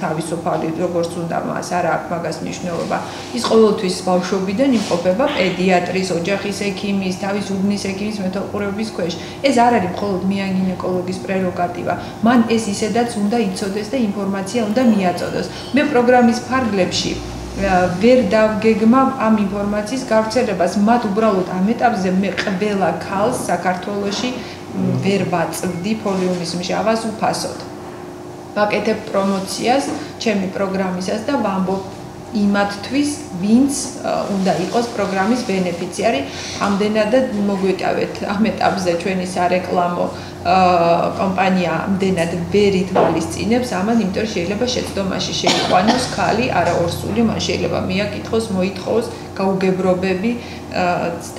თავისუფალი როგორც უნდა მას არ აქვს მაგას მნიშვნელობა. ის ყოველთვის ბავშვობიდან იმყოფება პედიატრის, ოჯახის ექიმის, თავის უბნის ექიმის მეთვალყურეობის ქვეშ. ეს არ არის მხოლოდ მიან გინეკოლოგის პრეროგატივა. მან ეს ისედაც უნდა იცოდეს და ინფორმაცია უნდა მიაწოდოს. მე პროგრამის ფარგლებში ვერ დავგეგმავ ამ ინფორმაციის გავრცელებას. მათ უბრალოდ ამ ეტაპზე მე ყველა ქალს საქართველოში ვერ ვაწვდი ფოლიუმის მჟავას უფასოდ. ვაკეთებ პრომოციას ჩემი პროგრამისას და ვამბობ იმათთვის, ვინც უნდა იყოს პროგრამის ბენეფიციარი. ამდენადად მოგვიკავეთ ამ ეტაპზე ჩვენი სარეკლამო კომპანია ამდენად ვერ ითვალისწინებს ამან, იმიტომ რომ შეიძლება შეცდომაში შეიყვანოს ქალი არაორსული, მან შეიძლება მიაკითხოს, მოითხოვოს გაუგებრობები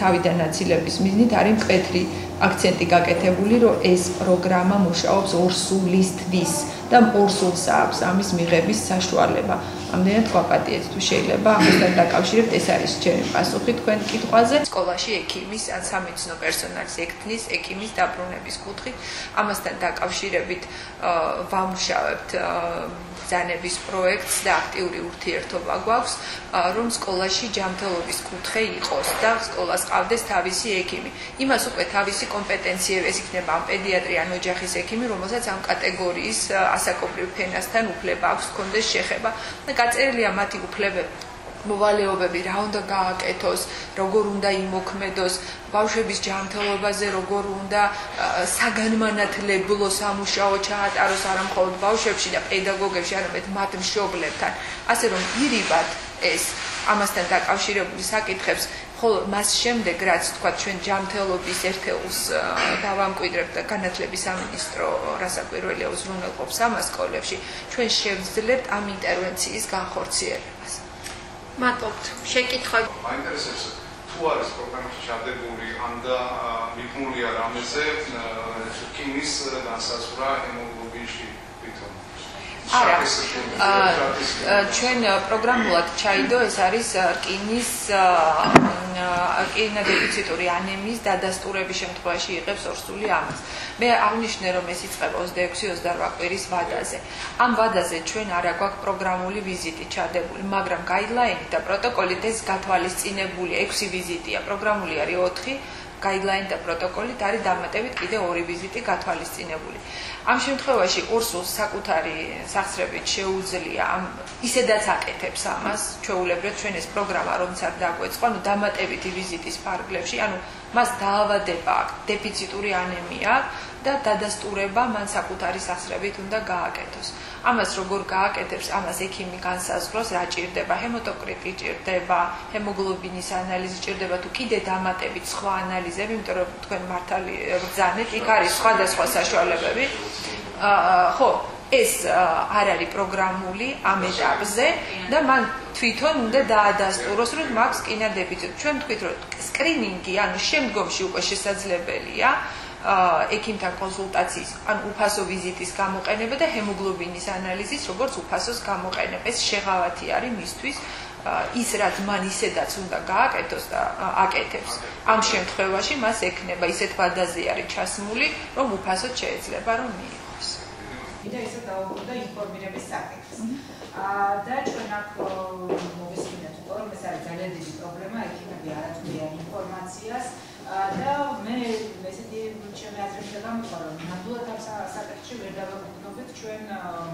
თავიდან აცილების მიზნით არის მკვეთრი აქცენტი გაკეთებული, რომ ეს პროგრამა მუშაობს ორსულისთვის და ორსულს აქვს ამის მიღების საშუალება. ამდენად გვაპატიეთ თუ შეიძლება ამასთან დაკავშირებთ, ეს არის ჩემი პასუხი თქვენ კითხვაზე. სკოლაში ექიმის ან სამედიცინო პერსონალის ექთნის ექიმის დაბრუნების კუთხით ამასთან დაკავშირებით ვამუშავებთ ბრძანების პროექტს და აქტიური ურთიერთობა გვაქვს, რომ სკოლაში ჯანმრთელობის კუთხე იყოს და სკოლას ყავდეს თავისი ექიმი. იმას უკვე თავისი კომპეტენციები, ეს იქნება ამ პედიატრი ან ოჯახის ექიმი, რომელსაც ამ კატეგორიის ასაკობრივ ფენასთან უფლება აქვს ჰქონდეს შეხება და გაწერილია მათი უფლებები. მოვალეობები რა უნდა გააკეთოს, როგორ უნდა იმოქმედოს, ბავშვების ჯანმრთელობაზე როგორ უნდა საგანმანათლებლო სამუშაო ჩაატაროს არა მხოლოდ ბავშვებში და პედაგოგებში, არამედ მათ მშობლებთან. ასე რომ ირიბად ეს ამასთან დაკავშირებული საკითხებს ხოლო მას შემდეგ რაც თქვა ჩვენ ჯანმრთელობის ერთეულს დავამკვიდრებთ და განათლების სამინისტრო რასაკვირველია უზრუნველყოფს ამას სკოლებში, ჩვენ შევძლებთ ამ ინტერვენციის განხორციელებას. მადლობთ. შეკითხვა. მაინტერესებს თუ არის პროგრამაში ჩადებული ან და მიღმულია რამეზე რკინის განსაზღვრა ჰემოგლობინში თვითონ. არა. ჩვენ პროგრამულად ჩაიდო ეს არის რკინის რკინადეფიციტური ანემიის დადასტურების შემთხვევაში იღებს ორსული ამას. მე აღნიშნე რომ ეს იწყება 26-28 კვირის ვადაზე. ამ ვადაზე ჩვენ არა გვაქვს პროგრამული ვიზიტი ჩადებული, მაგრამ გაიდლაინი და პროტოკოლით ეს გათვალისწინებული 6 ვიზიტია, პროგრამული არის 4, გაიდლაინი და პროტოკოლით არის დამატებით კიდე 2 ვიზიტი გათვალისწინებული. ამ შემთხვევაში ორსულს საკუთარი სახსრებით შეუძლია ისედაც აკეთებს ამას, ჩვეულებრივ ჩვენ ეს პროგრამა რომც არ დაგვეწყო, ანუ დამატებითი ვიზიტის ფარგლებში, ანუ მას დაავადება აქვს, დეფიციტური ანემია და დადასტურება მან საკუთარი სახსრებით უნდა გააკეთოს. ამას როგორ გააკეთებს, ამას ექიმი განსაზღვროს, რა ჭირდება, ჰემატოკრიტი ჭირდება, ჰემოგლობინის ანალიზი ჭირდება თუ კიდე დამატებით სხვა ანალიზები, იმიტომ რომ თქვენ მართალი ბრძანეთ, იქ არის სხვადასხვა საშუალებები. ხო, ეს არ არის პროგრამული ამ ეტაპზე და მან თვითონ უნდა დაადასტუროს, რომ მაქვს რკინადეფიციტი. ჩვენ თქვით, რომ სკრინინგი, ანუ შემდგომში უკვე შესაძლებელია ექიმთან კონსულტაციის, ან უფასო ვიზიტის გამოყენება და ჰემოგლობინის ანალიზის, როგორც უფასოს გამოყენება. ეს შეღავათი არის მისთვის, ის რაც მან ისედაც უნდა გააკეთოს და აკეთებს. ამ შემთხვევაში მას ექნება ისეთ ვადაზე არის ჩასმული, რომ უფასოდ შეიძლება რომ მიიღოს. და ისე დაუბრუნდა ინფორმირების საკითხს. და ჩვენ აქ მოვისმინეთ, რომ ეს არის ძალიან დიდი პრობლემა, ექიმები არ აწვდიან ინფორმაციას და მე ესეთი ჩემი აზრით გამიყვანა, რომ ნამდვილად ამ საკითხში ვერ დავაყენებთ ჩვენ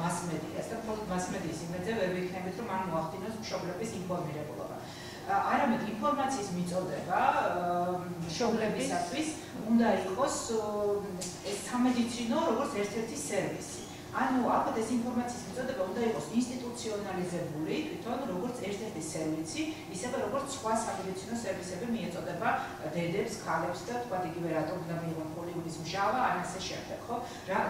მასმედიას და მხოლოდ მასმედიის იმედზე ვერ ვიქნებით, რომ არ მოახდინოს მშობლების ინფორმირებულობა. არამედ ინფორმაციის მიწოდება მშობლებისათვის უნდა იყოს ეს სამედიცინო როგორც ერთ-ერთი სერვისი. ანუ ალბათ ეს ინფორმაციის მიწოდება უნდა იყოს ინსტიტუციონალიზებული, თვითონ როგორც ერთ-ერთი სერვისი, ისევე როგორც სხვა სამედიცინო სერვისები მიეწოდება დედებს, ქალებს და თქვა იგივე რატომ უნდა მიიღონ ფოლიუმის მჟავა, ან ასე შემდეგ, ხო?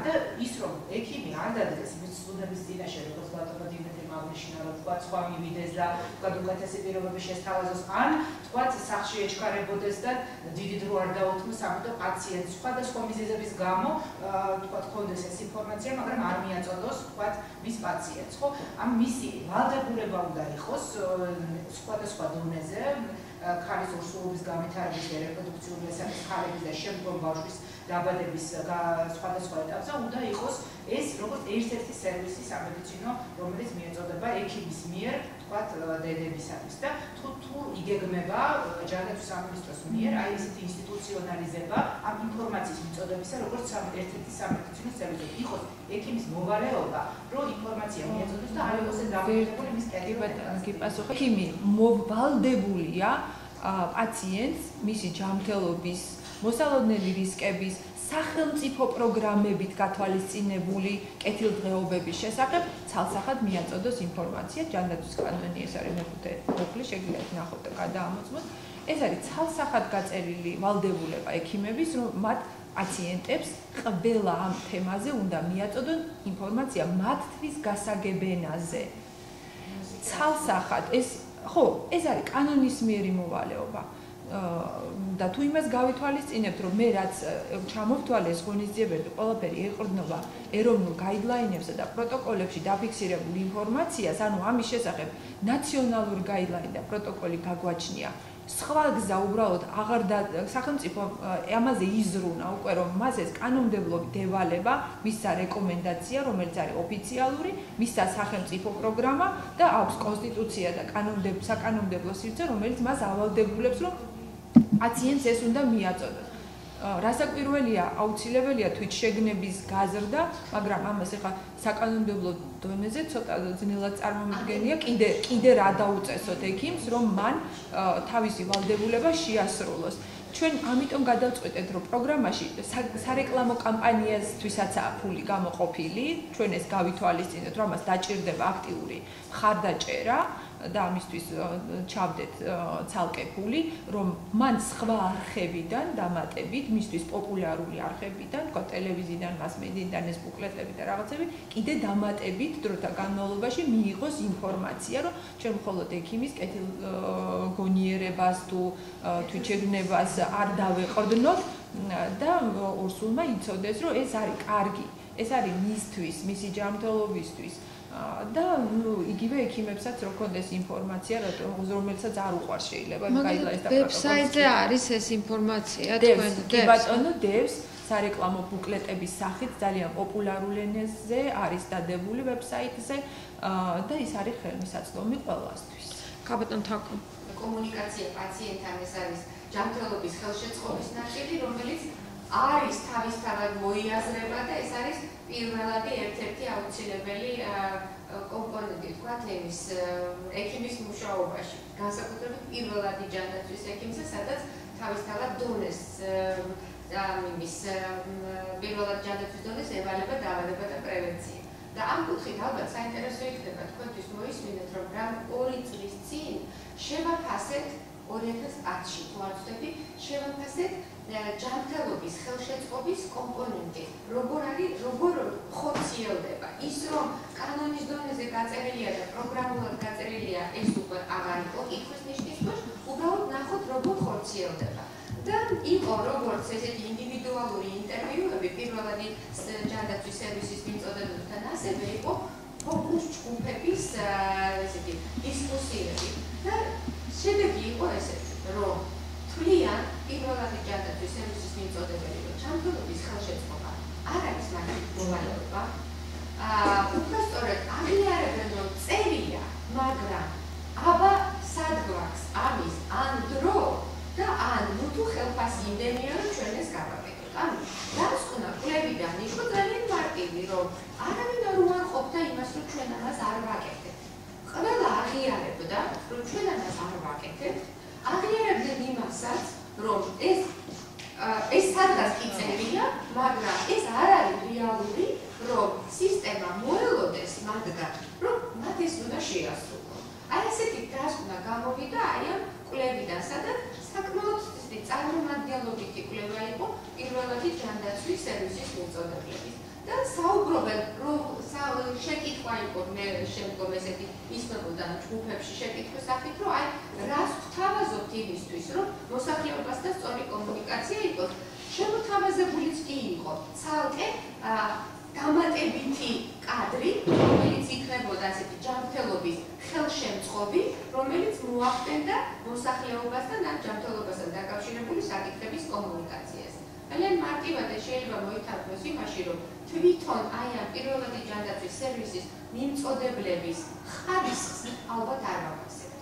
და ის რომ ექიმი არ დადგეს მიცდების წინაშე, როგორც ბატონო დიმიტრი აღნიშნა, რომ თქვა სხვა მივიდეს და თქვა უკეთესი პირობები შესთავაზოს, ან თქვა სახლში ეჩქარებოდეს და დიდი დრო არ დაუთმოს ამიტომ პაციენტს სხვადასხვა მიზეზების გამო თქვა ქონდეს ეს ინფორმაცია, მაგრამ არ მიაწოდოს თქვა მის პაციენტს, ხო? ამ მისი ვალდებულება უნდა იყოს სხვადასხვა დონეზე, ქალის ორსულობის განვითარების და რეპროდუქციული ესაკის ქალების და შემდგომ ბავშვის დაბადების სხვადასხვა ეტაპზე უნდა იყოს ეს როგორც ერთ-ერთი სერვისი სამედიცინო, რომელიც მიეწოდება ექიმის მიერ, თქვათ, დედებისათვის და თუ იგეგმება ჯანდაცვის სამინისტროს მიერ აი ესეთი ინსტიტუციონალიზება ამ ინფორმაციის მიწოდებისა, როგორც ერთ-ერთი სამედიცინო სერვისი იყოს ექიმის მოვალეობა, რომ ინფორმაცია მიეწოდეს და არ იყოს დამოკიდებული მის გიპასუხე. ექიმი მოვალდებულია პაციენტს მისი ჯანმრთელობის, მოსალოდნელი რისკების, სახელმწიფო პროგრამებით გათვალისწინებული კეთილდღეობების შესახებ ცალსახად მიაწოდოს ინფორმაცია. ჯანდაცვის კანონი ეს არის მეხუთე მოხლი, შეგიძლიათ ნახოთ და გადაამოწმოთ. ეს არის ცალსახად გაწერილი ვალდებულება ექიმების, რომ მათ პაციენტებს ყველა ამ თემაზე უნდა მიაწოდონ ინფორმაცია მათთვის გასაგებენაზე. ცალსახად ეს არის კანონისმიერი მოვალეობა. და თუ იმას გავითვალისწინებთ, რომ მე რაც ჩამოვთვალეს ღონისძიებები, ყველაფერი ეყრდნობა ეროვნულ გაიდლაინებსა და პროტოკოლებში დაფიქსირებულ ინფორმაციას, ანუ ამის შესახებ ნაციონალური გაიდლაინი და პროტოკოლი გაგვაჩნია. სხვა გზა უბრალოდ აღარ სახელმწიფო ამაზე იზრუნა უკვე, რომ მას ეს კანონმდებლობით ევალება, მისცა რეკომენდაცია, რომელიც არის ოფიციალური, მისცა სახელმწიფო პროგრამა და აქვს კონსტიტუცია და საკანონმდებლო სივრცე, რომელიც მას ავალდებულებს, რომ პაციენტს ეს უნდა მიაწოდოს. რასაკვირველია, აუცილებელია თვითშეგნების გაზრდა, მაგრამ ამას ახლა საკანონმდებლო დონეზე ცოტა ძნელად წარმომიდგენია, კიდე რა დაუწესოთ ექიმს, რომ მან თავისი ვალდებულება შეასრულოს. ჩვენ ამიტომ გადავწყვეტეთ, რომ პროგრამაში სარეკლამო კამპანიასთვისაცაა ფული გამოყოფილი, ჩვენ ეს გავითვალისწინეთ, რომ ამას დაჭირდება აქტიური მხარდაჭერა და ამისთვის ჩავდეთ ცალკე ფული, რომ მან სხვა არხებიდან დამატებით, მისთვის პოპულარული არხებიდან, თქვა ტელევიზიიდან, მასმედიიდან ეს ბუკლეტები და რაღაცები, კიდე დამატებით დროთა განმავლობაში მიიღოს ინფორმაცია, რომ ჩვენ მხოლოდ ექიმის კეთილგონიერებას თუ თვითშეგნებას არ დავეყრდნოთ და ორსულმა იცოდეს, რომ ეს არის კარგი, ეს არის მისთვის, მისი ჯანმრთელობისთვის. და იგივე ექიმებსაც რო ქონდეს ინფორმაცია, რომელსაც არ უყვარს შეიძლება გაიდლაინს და პროტოკოლს. ვებსაიტზე არის ეს ინფორმაცია თქვენ კი ბატონო, დევს სარეკლამო ბუკლეტების სახით ძალიან პოპულარულ ენაზე არის დადებული ვებსაიტზე და ის არის ხელმისაწვდომი ყველასთვის. კაპიტან თაკო. კომუნიკაცია პაციენტთან ეს არის ჯანმრთელობის ხელშეწყობის ნაწილი, რომელიც არის თავისთავად მოიაზრება და ეს არის პირველადი ერთ-ერთი აუცილებელი კომპონენტი, თქვათ, იმის ექიმის მუშაობაში. განსაკუთრებით პირველადი ჯანდაცვის ექიმზე, სადაც თავისთავად დონეს იმის პირველად ჯანდაცვის დონეს ევალება დაავადება და პრევენცია. და ამ კუთხით ალბათ საინტერესო იქნება თქვენთვის მოისმინეთ, რომ რამ 2 წლის წინ შევაფასეთ 2010-ში თუ არ ვცდები, შევაფასეთ ჯანმრთელობის ხელშეწყობის კომპონენტი, როგორ ხორციელდება. ის რომ კანონის დონეზე გაწერილია და პროგრამულად გაწერილია, ეს უკვე აღარ იყო კითხვის ნიშნის ქვეშ, უბრალოდ ნახოთ როგორ ხორციელდება. და იყო როგორც ესეთი ინდივიდუალური ინტერვიუები პირველადი ჯანდაცვის სერვისის მიმწოდებლებთან, ასევე იყო ფოკუს ჯგუფების ესეთი დისკუსიები. და შედეგი იყო ესეთი, რომ თვლიან პირველადი ჯანდაცვის სერვისის მიმწოდებელი, რომ ჯანმრთელობის ხელშეწყობა არ არის მათი მოვალეობა. უბრალოდ აღიარებენ, რომ წერია, მაგრამ აბა სად გვაქვს ამის ან დრო და ან თუ ხელფასი იმდენია, რომ ჩვენ ეს გავაკეთოთ. ანუ რაც ხნა კვლევიდან იყო ძალიან მარტივი, რომ არავინ არ უარყოფდა იმას, რომ ჩვენ ამას არ ვაკეთებთ. ყველა აღიარებდა, რომ ჩვენ ამას არ ვაკეთებთ. აღიარებდნენ იმასაც, რომ ეს სადღაც კი წერია, მაგრამ ეს არ არის რეალური, რომ სისტემა მოელოდეს მათგან, რომ მათ ეს უნდა შეასრულონ. აი ესეთი დასკვნა გამოვიდა აი ამ კვლევიდან, სადაც საკმაოდ წარმომადგენლობითი კვლევა იყო პირველადი ჯანდაცვის სერვისის მიმწოდებლების. და საუბრობენ, რომ შეკითხვა იყო მე შემდგომ ესეთი ისმებოდა ჯგუფებში შეკითხვის სახით, რომ აი რას გვთავაზობთ იმისთვის, რომ მოსახლეობასთან სწორი კომუნიკაცია იყოს. შემოთავაზებულიც კი იყო ცალკე დამატებითი კადრი, რომელიც იქნებოდა ასეთი ჯანმრთელობის ხელშემწყობი, რომელიც მოახდენდა მოსახლეობასთან ან ჯანმრთელობასთან დაკავშირებული საკითხების კომუნიკაციას. ძალიან ალტერნატივად შეიძლება მოითარგმნოს იმაში, რომ თვითონ აი ამ პირველადი ჯანდაცვის სერვისის მიმწოდებლების ხარისხს ალბათ არ ვაფასებთ.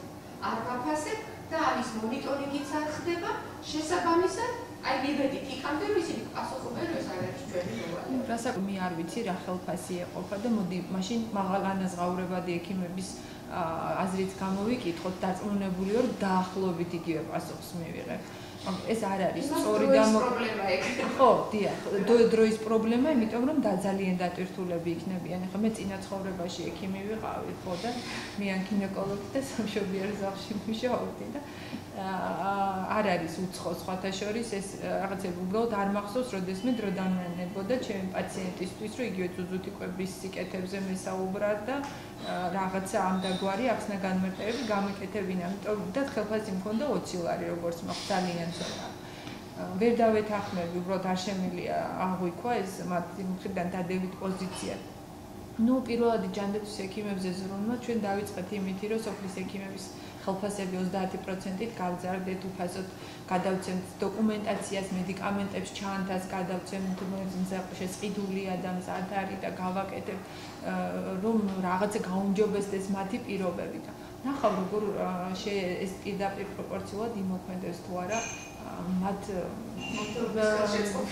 არ ვაფასებთ და ამის მონიტორინგიც არ ხდება შესაბამისად აი მივედით იქამდე რომ ისინი პასუხობენ რომ ეს არ არის ჩვენი მოვალე. რასაკ მე არ ვიცი რა ხელფასი ეყოფა და მოდი მაშინ მაღალანაზღაურებადი ექიმების აზრით გამოვიკითხოთ დაწუნებული ვარ დაახლოებით იგივე პასუხს მივიღებ. ეს არ არის სწორი პრობლემა ეგ. ხო, დიახ, დროის პრობლემა, იმიტომ რომ ძალიან დატვირთულები იქნებიან. ახლა მე წინა ცხოვრებაში ექიმი ვიყავი, ხო და მე ან გინეკოლოგი და სამშობიარ ზავში მუშაობდი და არ არის უცხო სხვათა შორის ეს რაღაცები უბრალოდ არ მახსოვს, როდესმე დრო დამანებოდა ჩემი პაციენტისთვის, რომ იგივე ძუძუთიკვების სიკეთებზე მესაუბრა და რაღაცა ამდაგვარი ახსნა განმარტებები გამეკეთებინა. ამიტომ და ხელფასი მქონდა 20 ლარი, როგორც მაქვს ძალიან ცოტა. ვერ დავეთანხმები, უბრალოდ არ შემიძლია აღვიქვა ეს მათი მხრიდან დადებით პოზიცია. ნუ პირველადი ჯანდაცვის ექიმებზე ზრუნვა ჩვენ დავიწყეთ იმითი, რომ სოფლის ექიმების ხელფასები 30%-ით გავზარდეთ, უფასოდ გადავცემთ დოკუმენტაციას, მედიკამენტებს ჩაანთას გადავცემთ, შეწყიდული ადამიანს ადარი და გავაკეთებთ, რომ რაღაცა გაუმჯობესდეს მათი პირობები და ნახავ როგორ ეს პირდაპირ პროპორციულად იმოქმედებს თუ არა მათ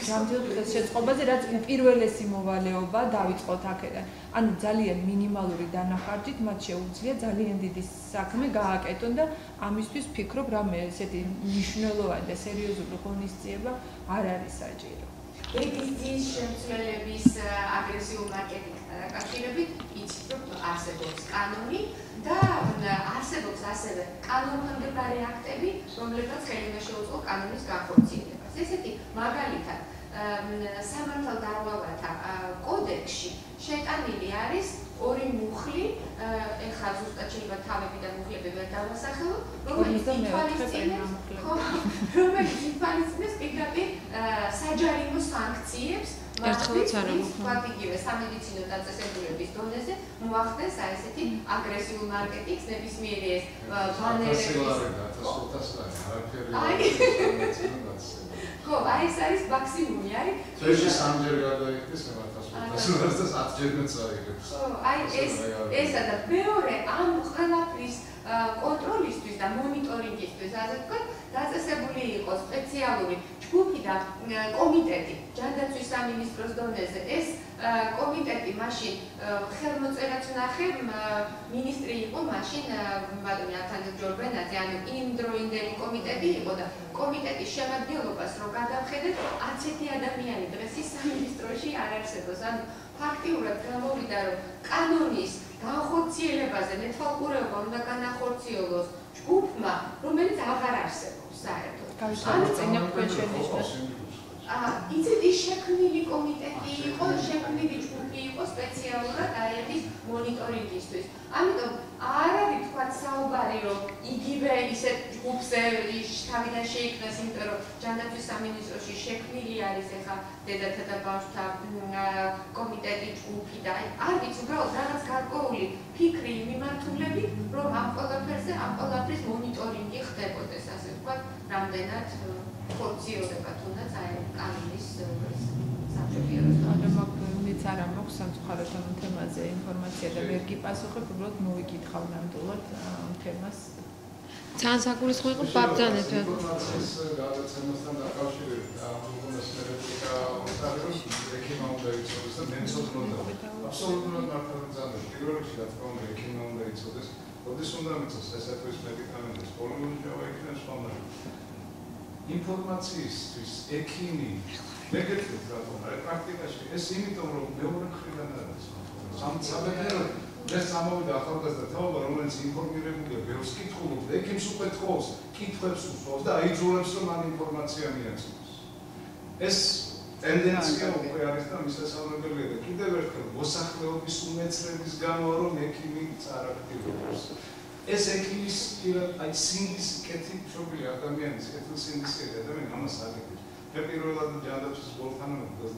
ჯანდაცვის შეწყობაზე, რაც უპირველესი მოვალეობა დავიწყოთ აქედან. ანუ ძალიან მინიმალური დანახარჯით მათ შეუძლია ძალიან დიდი საქმე გააკეთონ და ამისთვის ვფიქრობ, რამე ესეთი მნიშვნელოვანი და სერიოზული ღონისძიება არ არის საჭირო. ეგის შემცველების აგრესიულ მარკეტინგთან დაკავშირებით იცით, რომ არსებობს კანონი და არსებობს ასევე კანონმდებლარი აქტები, რომლებიც ხელი უნდა შეუწყო კანონის განხორციელებას. ესეთი მაგალითად სამართალდამცველთა კოდექსში შეტანილი არის ორი მუხლი, ეხლა ზუსტად შეიძლება თავებიდან მუხლები ვერ დავასახელოთ, რომელიც ითვალისწინებს პირდაპირ საჯარიმო სანქციებს მათთვის, ვთქვათ იგივე სამედიცინო დაწესებულების დონეზე მოახდენს აი ესეთი აგრესიულ მარკეტინგს, ნებისმიერი ეს ხო, აი ეს არის მაქსიმუმი, არის. წელში 3 ჯერ გადაიხდეს ამათას და 10 ჯერმე წაიღებს. ხო, აი ესა და მეორე ამ ყველაფრის კონტროლისთვის და მონიტორინგისთვის, ასე ვთქვათ, დაწესებული იყო სპეციალური ჯგუფი და კომიტეტი ჯანდაცვის სამინისტროს დონეზე. ეს კომიტეტი მაშინ ხელმოწერაც ვნახე, მინისტრი იყო მაშინ ბატონი ათანასე ჯორბენაძე, ანუ იმდროინდელი კომიტეტი იყო და კომიტეტის შემადგენლობას რო გადავხედეთ, 10 ადამიანი დღეს ის სამინისტროში არ არსებობს. ანუ ფაქტიურად გამოვიდა, რომ კანონის განხორციელებაზე მეთვალყურეობა უნდა განახორციელოს ჯგუფმა, რომელიც აღარ არსებობს საერთოდ. გავიშალეთ პროფესიონალებს. იცით, ის შექმნილი კომიტეტი იყო, შექმნილი ჯგუფი იყო სპეციალურად აი ამის მონიტორინგისთვის. ამიტომ არ არის თქვათ საუბარი, რომ იგივე ისეთ ჯგუფზე თავიდან შეიქმნას, იმიტომ რომ ჯანდაცვის სამინისტროში შექმნილი არის ეხლა დედათა და ბავშვთა კომიტეტი ჯგუფი და არ ვიცი, უბრალოდ რაღაც გარკვეული ფიქრი მიმართულებით, რომ ამ ყველაფერზე, ამ ყველაფრის მონიტორინგი ხდებოდეს, ასე ვთქვათ, რამდენად ხორციელდება თუნდაც აი კანონის სამშობიაროს მეც არ მაქვს სამწუხაროდ ამ თემაზე ინფორმაცია და ვერ გიპასუხებ, უბრალოდ მოვიკითხავ ნამდვილად ამ თემას. ძალიან საგულისხმო იყო ბაბძანეთ. ეს გადაცემასთან დაკავშირებით უნივერსიტეტიკა უსახელოს ექიმა უნდა იცოდეს და მენცოდნოდა. აბსოლუტურად მართლაც პირველ რიგში რა თქმა უნდა ექიმა უნდა იცოდეს, როდის უნდა მიცოს ესეთის მედიკამენტის პოლიმორფია იქნება სხვა ინფორმაციისთვის ექიმი მეგეთით რატომ არის პრაქტიკაში ეს იმიტომ რომ მეორე მხრიდან არის სამწაბედერო ეს ამოვიდა ახალგაზრდა თაობა რომელიც ინფორმირებულია ბევრს კითხულობს ექიმს უკვე თხოვს კითხვებს უსვავს და აიძულებს რომ ამ ინფორმაცია მიაწოდოს ეს ტენდენცია უკვე არის და მისასალმებელია და კიდევ ერთხელ მოსახლეობის უმეცრების გამო რომ ექიმი წარაქტირებს ეს ექიმის აი სინდის კეთი მშობილი ადამიანის კეთილსინდისკეთი ადამიანი ამას აგებს. მე პირველად ჯანდაცვის ბოლთანობას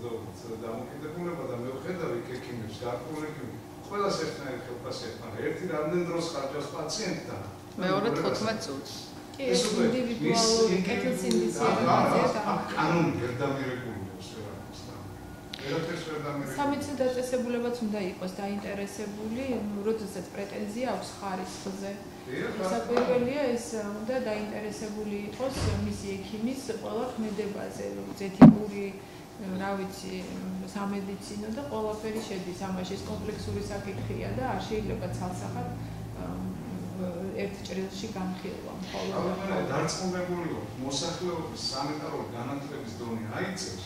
დამოკიდებულება და მე ვხედავ იქ ექიმებს, გარკვეული ექიმები, ყველას ერთნაირი ხელფასი ეხმარა. ერთი რამდენ დროს ხარჯავს პაციენტთან? მეორე 14 წუთს. ეს ინდივიდუალური კეთილსინდისიერებაა. კანონი ვერ დამირეკულებს რა. ერთერს ვერ დამირეკულებს. სამეცნიერო დაწესებულებაც უნდა იყოს დაინტერესებული, როდესაც პრეტენზია აქვს ხარისხზე. საკუთრებელია ეს უნდა დაინტერესებული იყოს მისი ექიმის ყველა ქმედებაზე, ეთიკური, რა ვიცი, სამედიცინო და ყველაფერი შედის ამაში, ეს კომპლექსური საკითხია და არ შეიძლება ცალსახად ერთ ჭრილში განხილვა. დარწმუნებული ვარ, მოსახლეობის სანიტარული განათლების დონე აიწევს,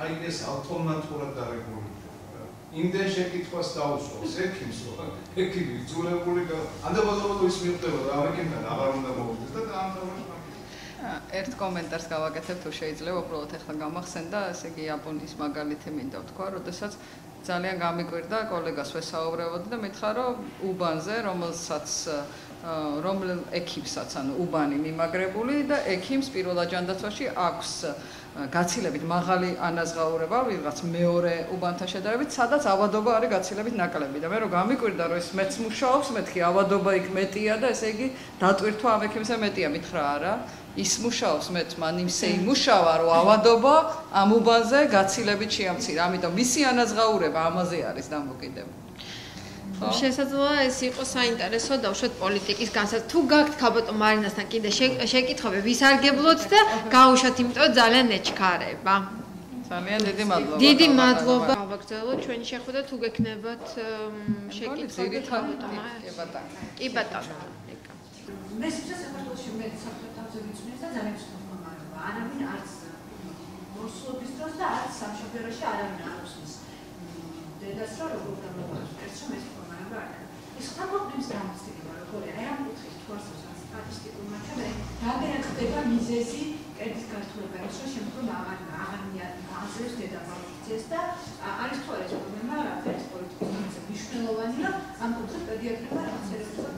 აი ეს ავტომატურად დარეგულირდება. იმდენ შეკითხვას დაუსვავს ექიმს, რომ ექიმი იძულებული ანდაბადობად ის მიხვდება და ამ ექიმთან აღარ უნდა მოვიდეს და დაამთავრებს. ერთ კომენტარს გავაკეთებ თუ შეიძლება, უბრალოდ ახლა გამახსენდა, ესე იგი იაპონიის მაგალითი მინდა ვთქვა, როდესაც ძალიან გამიკვირდა კოლეგას ვესაუბრებოდი და მითხრა, რომ უბანზე, რომელსაც რომელ ექიმსაც, ანუ უბანი მიმაგრებული და ექიმს პირველ აჯანდაცვაში აქვს გაცილებით მაღალი ანაზღაურება ვიღაც მეორე უბანთან შედარებით, სადაც ავადობა არის გაცილებით ნაკლები და მე რომ გამიკვირდა, რომ ეს მეც მუშაობს, მეთქი ავადობა იქ მეტია და ესე იგი დატვირთვა ამ ექიმზე მეტია, მითხრა არა, ის მუშაობს, მეც მან იმსე იმუშავა, რომ ავადობა ამ უბანზე გაცილებით შეამცირა, ამიტომ მისი ანაზღაურება ამაზე არის დამოკიდებული. შესაძლოა ეს იყოს საინტერესო დავუშვათ პოლიტიკის განსაზღვრება. თუ გაქვთ ქაბატო მარინასთან კიდე შეკითხვები, ვისარგებლოთ და გავუშვათ, იმიტომ ძალიან ეჩქარება. ძალიან დიდი მადლობა. დიდი მადლობა. გავაგრძელოთ ჩვენი შეხვედრა, თუ გექნებათ შეკითხვები ქაბატო. კი ბატონო. მე სიცოცხლე საქართველოში მე საფრთხეებზე ვიცნობ და ძალიან ვსწავლობ. არავინ არც მოსულობის დროს და არც სამშობლოში არავინ არ უსმის. დედას რა როგორ გამოგვაქვს ეს რომ ეს პროგრამა არ არის. ის ხმობრივს გამოცდილება როგორია? აი ამ კუთხით თუ არსებობს სტატისტიკურ მაჩვენებელი, რამდენად ხდება მიზეზი კერძის გართულება, ის რომ შემდგომ აღარ აღზევს დედაბალოთეს და არის თუ არის პრობლემა რაღაც პოლიტიკის მნიშვნელოვანი რომ ამ კუთხით პედიატრებმა რაღაც ერთხელ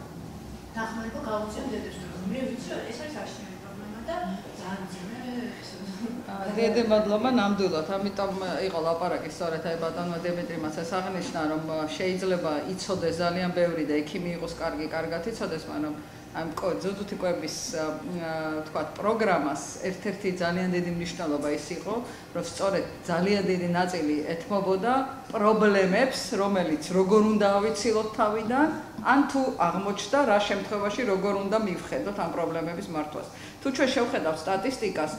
დახმარება გაუწიონ დედებს. მე ვიცი რომ ეს არის აშლილი პრობლემა და ძალიან ძნელი დიდი მადლობა ნამდვილად, ამიტომ იყო ლაპარაკი სწორედ აი ბატონმა დემეტრიმაც ეს აღნიშნა, რომ შეიძლება იცოდეს ძალიან ბევრი და ექიმი იყოს კარგი, კარგად იცოდეს, მაგრამ ამ ძუძუთი კვების თქვათ პროგრამას ერთ-ერთი ძალიან დიდი მნიშვნელობა ის იყო, რომ სწორედ ძალიან დიდი ნაწილი ეთმობოდა პრობლემებს, რომელიც როგორ უნდა ავიცილოთ თავიდან, ან თუ აღმოჩნდა რა შემთხვევაში როგორ უნდა მივხედოთ ამ პრობლემების მართვას. თუ ჩვენ შევხედავთ სტატისტიკას,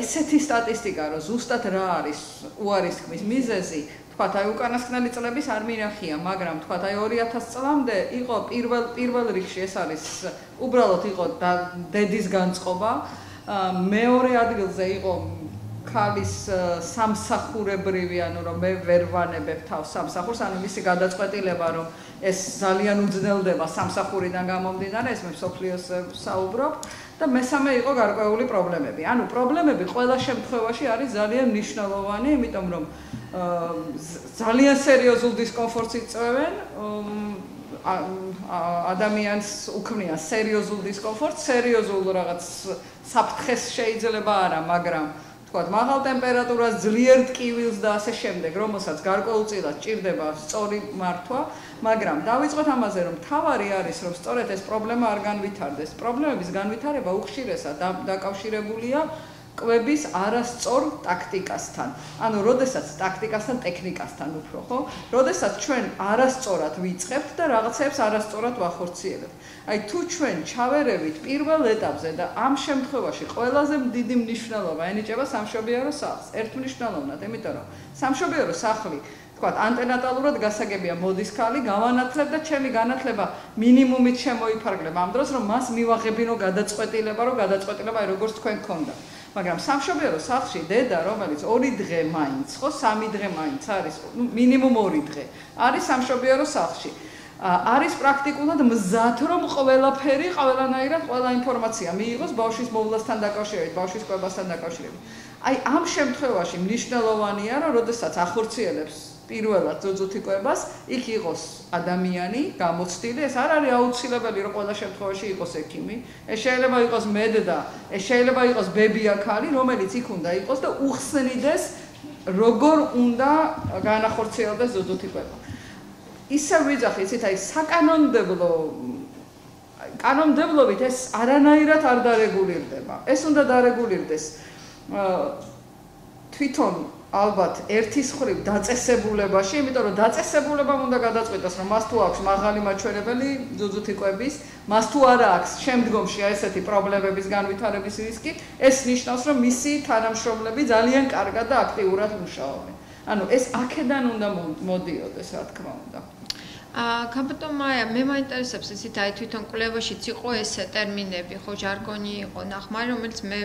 ესეთი სტატისტიკა, რომ ზუსტად რა არის უარისქმის მიზეზი, თქვათ აი უკანასკნელი წლების არ მინახია, მაგრამ თქვათ აი 2000 წლამდე იყო პირველ რიგში ეს არის უბრალოდ იყო დედის განწყობა, მეორე ადგილზე იყო ქალის სამსახურებრივი, ანუ რომ მე ვერ ვანებებ თავს სამსახურს, ანუ მისი გადაწყვეტილება, რომ ეს ძალიან უძნელდება სამსახურიდან გამომდინარე, ეს მე მსოფლიოს საუბრობ. და მესამე იყო გარკვეული პრობლემები. ანუ პრობლემები ყველა შემთხვევაში არის ძალიან მნიშვნელოვანი, იმიტომ რომ ძალიან სერიოზულ დისკომფორტს იწვევენ, ადამიანს უქმნიან სერიოზულ დისკომფორტს, სერიოზულ რაღაც საფრთხეს შეიძლება არა, მაგრამ თქვათ მაღალ ტემპერატურას, ძლიერ ტკივილს და ასე შემდეგ, რომელსაც გარკვეულწილად ჭირდება სწორი მართვა, მაგრამ დავიწყოთ ამაზე, რომ თავარი არის, რომ სწორედ ეს პრობლემა არ განვითარდეს. პრობლემების განვითარება უხშირესად დაკავშირებულია კვების არასწორ ტაქტიკასთან. ანუ, როდესაც ტაქტიკასთან, ტექნიკასთან უფრო, ხო? როდესაც ჩვენ არასწორად ვიწყებთ და რაღაცებს არასწორად ვახორციელებთ. აი, თუ ჩვენ ჩავერევით პირველ ეტაპზე და ამ შემთხვევაში ყველაზე დიდი მნიშვნელობა ენიჭება სამშობიარო სახლს. ერთმნიშვნელოვნად, იმიტომ რომ სამშობიარო სახლი თქვათ ანტენატალურად გასაგებია მოდის ქალი, გავანათლებ და ჩემი განათლება მინიმუმით შემოიფარგლებ ამ დროს, რომ მას მივაღებინო გადაწყვეტილება, რომ გადაწყვეტილება აი როგორც თქვენ გქონდა. მაგრამ სამშობიარო სახლში დედა, რომელიც 2 დღე მაინც, ხო, 3 დღე მაინც არის, მინიმუმ 2 დღე არის სამშობიარო სახლში. არის პრაქტიკულად მზად, რომ ყველაფერი, ყველანაირად ყველა ინფორმაცია მიიღოს ბავშვის მოვლასთან დაკავშირებით, ბავშვის კვებასთან დაკავშირებით. აი ამ შემთხვევაში მნიშვნელოვანია, რომ როდესაც ახორციელებს პირველად ძუძუთი კვებას, იქ იყოს ადამიანი გამოცდილი, ეს არ არის აუცილებელი, რომ ყველა შემთხვევაში იყოს ექიმი. ეს შეიძლება იყოს მედდა, ეს შეიძლება იყოს ბებია ქალი, რომელიც იქ უნდა იყოს და უხსნიდეს, როგორ უნდა განახორციელდეს ძუძუთი კვება. ისე ვიძახი, იცით, აი საკანონმდებლო კანონმდებლობით ეს არანაირად არ დარეგულირდება. ეს უნდა დარეგულირდეს თვითონ ალბათ ერთის ხრივ დაწესებულებაში, იმიტომ რომ დაწესებულებამ უნდა გადაწყვიტოს, რომ მას თუ აქვს მაღალი მაჩვენებელი ძუძუთი კვების, მას თუ არა აქვს შემდგომში ესეთი პრობლემების განვითარების რისკი, ეს ნიშნავს, რომ მისი თანამშრომლები ძალიან კარგად და აქტიურად მუშაობენ. ანუ ეს აქედან უნდა მოდიოდეს, რა თქმა უნდა. კაპიტან მაია, მე მაინტერესებს ისიც აი თვითონ კვლევაშიც იყო ეს ტერმინები, ხო ჟარგონი იყო ნახმარი, რომელიც მე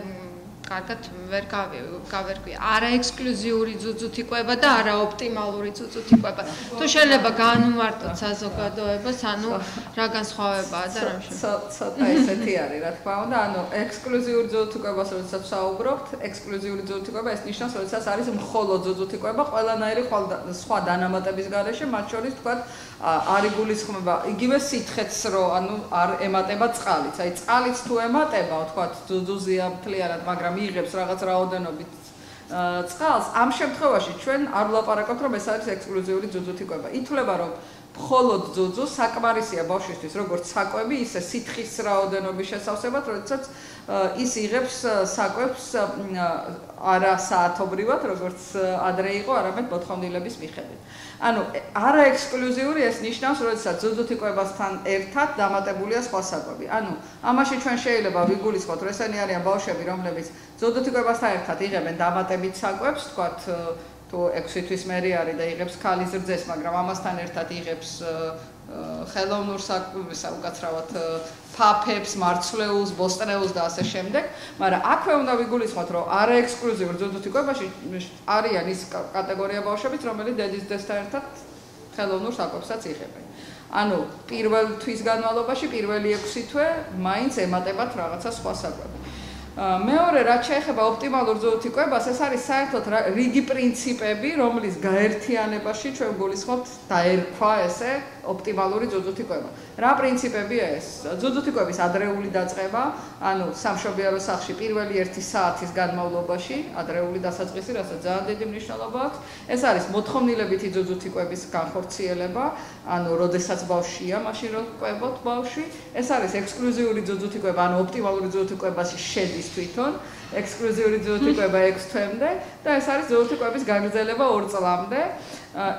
კარგად ვერ გავერკვია. არა ექსკლუზიური ძუძუთი კვება და არა ოპტიმალური ძუძუთი კვება. თუ შეიძლება განვმარტოთ საზოგადოებას, ანუ რა განსხვავებაა და რა შეიძლება. ცოტა ესეთი არის, რა თქმა უნდა, ანუ ექსკლუზიური ძუძუთი კვებას როდესაც ვსაუბრობთ, ექსკლუზიური ძუძუთი კვება ეს ნიშნავს, როდესაც არის მხოლოდ ძუძუთი კვება, ყველანაირი სხვა დანამატების გარეშე, მათ შორის თქვათ არ იგულისხმება იგივე სითხეც, რომ ანუ არ ემატება წყალიც. აი წყალიც თუ ემატება, თქვათ ძუძუზია მთლიანად, მაგრამ იღებს რაღაც რაოდენობით წყალს, ამ შემთხვევაში ჩვენ არ ვლაპარაკობთ, რომ ეს არის ექსკლუზიური ძუძუთი კვება. ითვლება, რომ მხოლოდ ძუძუ საკმარისია ბავშვისთვის, როგორც საკვები, ისე სითხის რაოდენობის შესავსებად, როდესაც ის იღებს საკვებს არა საათობრივად, როგორც ადრე იყო, არამედ მოთხოვნილების მიხედვით. ანუ არა ექსკლუზიური ეს ნიშნავს, როდესაც ძუძუთი კვებასთან ერთად დამატებულია სხვა საკვები. ანუ ამაში ჩვენ შეიძლება ვიგულისხმოთ, რომ ესენი არიან ბავშვები, რომლებიც ძუძუთი კვებასთან ერთად იღებენ დამატებით საკვებს, თქვათ თუ 6 თვის მერი არის და იღებს ქალის რძეს, მაგრამ ამასთან ერთად იღებს ხელოვნურ საკვებსა, უკაცრავად ფაფებს, მარცვლეულს, ბოსტნეულს და ასე შემდეგ, მაგრამ აქვე უნდა ვიგულისხმოთ, რომ არა ექსკლუზიურ ძუძუთი კვებაში არიან ის კატეგორია ბავშვებიც, რომელიც დედის ძესთან ერთად ხელოვნურ საკვებსაც იღებენ. ანუ პირველ თვის განმავლობაში, პირველი 6 თვე მაინც ემატებათ რაღაცა სხვა საკვები. მეორე, რაც შეეხება ოპტიმალურ ძუძუთი კვებას, ეს არის საერთოდ რიგი პრინციპები, რომლის გაერთიანებაში ჩვენ გულისხმობთ დაერქვა ესე ოპტიმალური ძუძუთი კვება. რა პრინციპებია ეს? ძუძუთი კვების ადრეული დაწყება, ანუ სამშობიარო სახლში პირველი 1 საათის განმავლობაში, ადრეული დასაწყისი, რასაც ძალიან დიდი მნიშვნელობა აქვს. ეს არის მოთხოვნილებითი ძუძუთი კვების განხორციელება, ანუ როდესაც ბავშვია, მაშინ რო კვებოთ ბავშვი. ეს არის ექსკლუზიური ძუძუთი კვება, ანუ ოპტიმალური ძუძუთი კვებაში შედის თვითონ ექსკლუზიური ძუძუთი კვება 6 თვემდე და ეს არის ძუძუთი კვების გაგრძელება 2 წლამდე.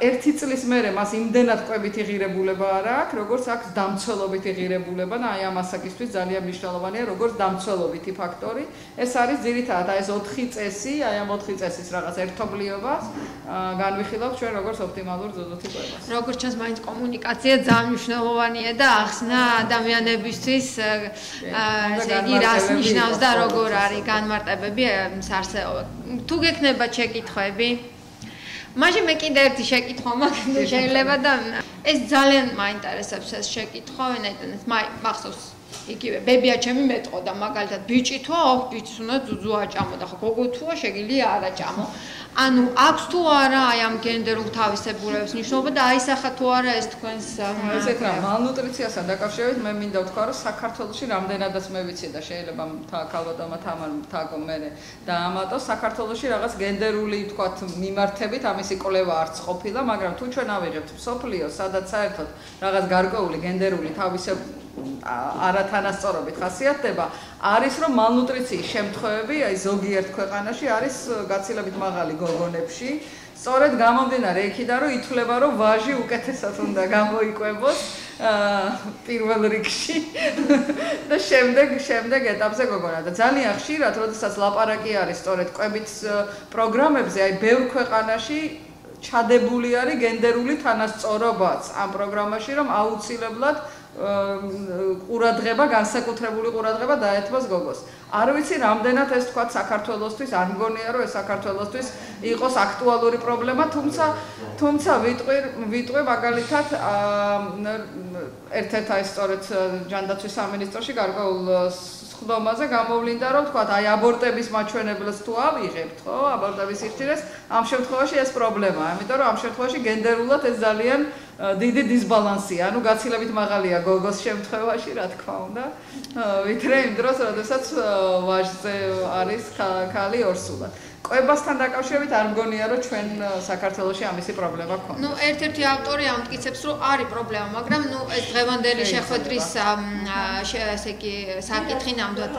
1 წლის მერე მას იმდენად კვებით იღირებულება არ აქვს, როგორც აქვს დამცველობითი ღირებულება და აი ამ ასაკისთვის ძალიან მნიშვნელოვანია, როგორც დამცველობითი ფაქტორი. ეს არის ძირითადად აი ეს 4 წესი, აი ამ 4 წესის რაღაც ერთობლიობას განვიხილავთ ჩვენ როგორც ოპტიმალურ ძუძუთი კვებას. როგორც ჩანს, მაინც კომუნიკაცია ძალიან მნიშვნელოვანია და ახსნა ადამიანებისთვის ესე იგი რას ნიშნავს და როგორ არის განმარტებები არსებობა. თუ გექნება შეკითხვები, მაშინ მე კიდე ერთი შეკითხვა მაქვს, შეიძლება და ეს ძალიან მაინტერესებს ეს შეკითხვა, ვინაიდან მახსოვს იგივე ბებია ჩემი მეტყოდა მაგალითად ბიჭი თუა, ოხ ბიჭს უნდა ძუძუ აჭამო და ხო გოგო თუა შეგიძლია არ აჭამო. ანუ აქვს თუ არა აი ამ გენდერულ თავისებურების მნიშვნელობა და აისახა თუ არა ეს თქვენს ესეთ რა მალნუტრიციასთან დაკავშირებით მე მინდა ვთქვა რომ საქართველოში რამდენადაც მე ვიცი და შეიძლება ქალბატონმა თამარ თაგო მე დაამატო საქართველოში რაღაც გენდერული ვთქვათ მიმართებით ამისი კვლევა არც ყოფილა მაგრამ თუ ჩვენ ავიღებთ მსოფლიოს სადაც საერთოდ რაღაც გარკვეული გენდერული თავისებურება არათანასწორობით ხასიათდება არის რომ მალნუტრიციის შემთხვევები აი ზოგიერთ ქვეყანაში არის გაცილებით მაღალი გოგონებში სწორედ გამომდინარე იქიდან რომ ითვლება რომ ვაჟი უკეთესად უნდა გამოიკვებოს პირველ რიგში და შემდეგ ეტაპზე გოგონა და ძალიან ხშირად როდესაც ლაპარაკი არის სწორედ კვებით პროგრამებზე აი ბევრ ქვეყანაში ჩადებული არის გენდერული თანასწორობაც ამ პროგრამაში რომ აუცილებლად ყურადღება, განსაკუთრებული ყურადღება დაეთმოს გოგოს. არ ვიცი რამდენად ეს თქვა საქართველოსთვის, არ მგონია რომ ეს საქართველოსთვის იყოს აქტუალური პრობლემა, თუმცა ვიტყვი მაგალითად ერთ-ერთ აი სწორედ ჯანდაცვის სამინისტროში გარკვეულ ხდომაზე გამოვლინდა რომ თქვა აი აბორტების მაჩვენებელს თუ ავიღებთ, ხო, აბორტების სიხშირეს, ამ შემთხვევაში ეს პრობლემაა, იმიტომ რომ ამ შემთხვევაში გენდერულად ეს ძალიან დიდი დისბალანსია, ანუ გაცილებით მაღალია გოგოს შემთხვევაში, რა თქმა უნდა, ვიდრე იმ დროს, როდესაც ვაჟზე არის ქალი ორსულად. კვებასთან დაკავშირებით არ მგონია რომ ჩვენ საქართველოში ამისი პრობლემა გქონდეს. ნუ ერთ-ერთი ავტორი ამტკიცებს რომ არის პრობლემა, მაგრამ ნუ ეს დღევანდელი შეხვედრის ესე იგი საკითხი ნამდვილად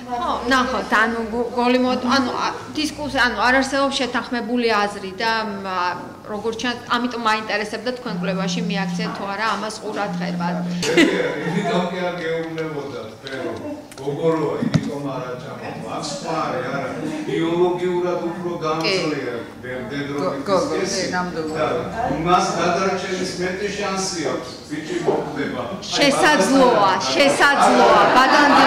ხო, ნახოთ, ანუ გოლიმოდ, ანუ დისკუსია, ანუ არ არსებობს შეთანხმებული აზრი და როგორც ჩანს, ამიტომ მაინტერესებდა თქვენ კვლევაში მიაქცეთ თუ არა ამას ყურადღებად. იმიტომ კი არ გეუბნებოდათ, ფერო. გოგოროა, იმიტომ არ აჭამოთ. აქ სხვა არა, ბიოლოგიურად უფრო გამძლეა დედრობის ეს. მას გადარჩენის მეტი შანსი აქვს. ბიჭი მოხდება. შესაძლოა, ბატონო.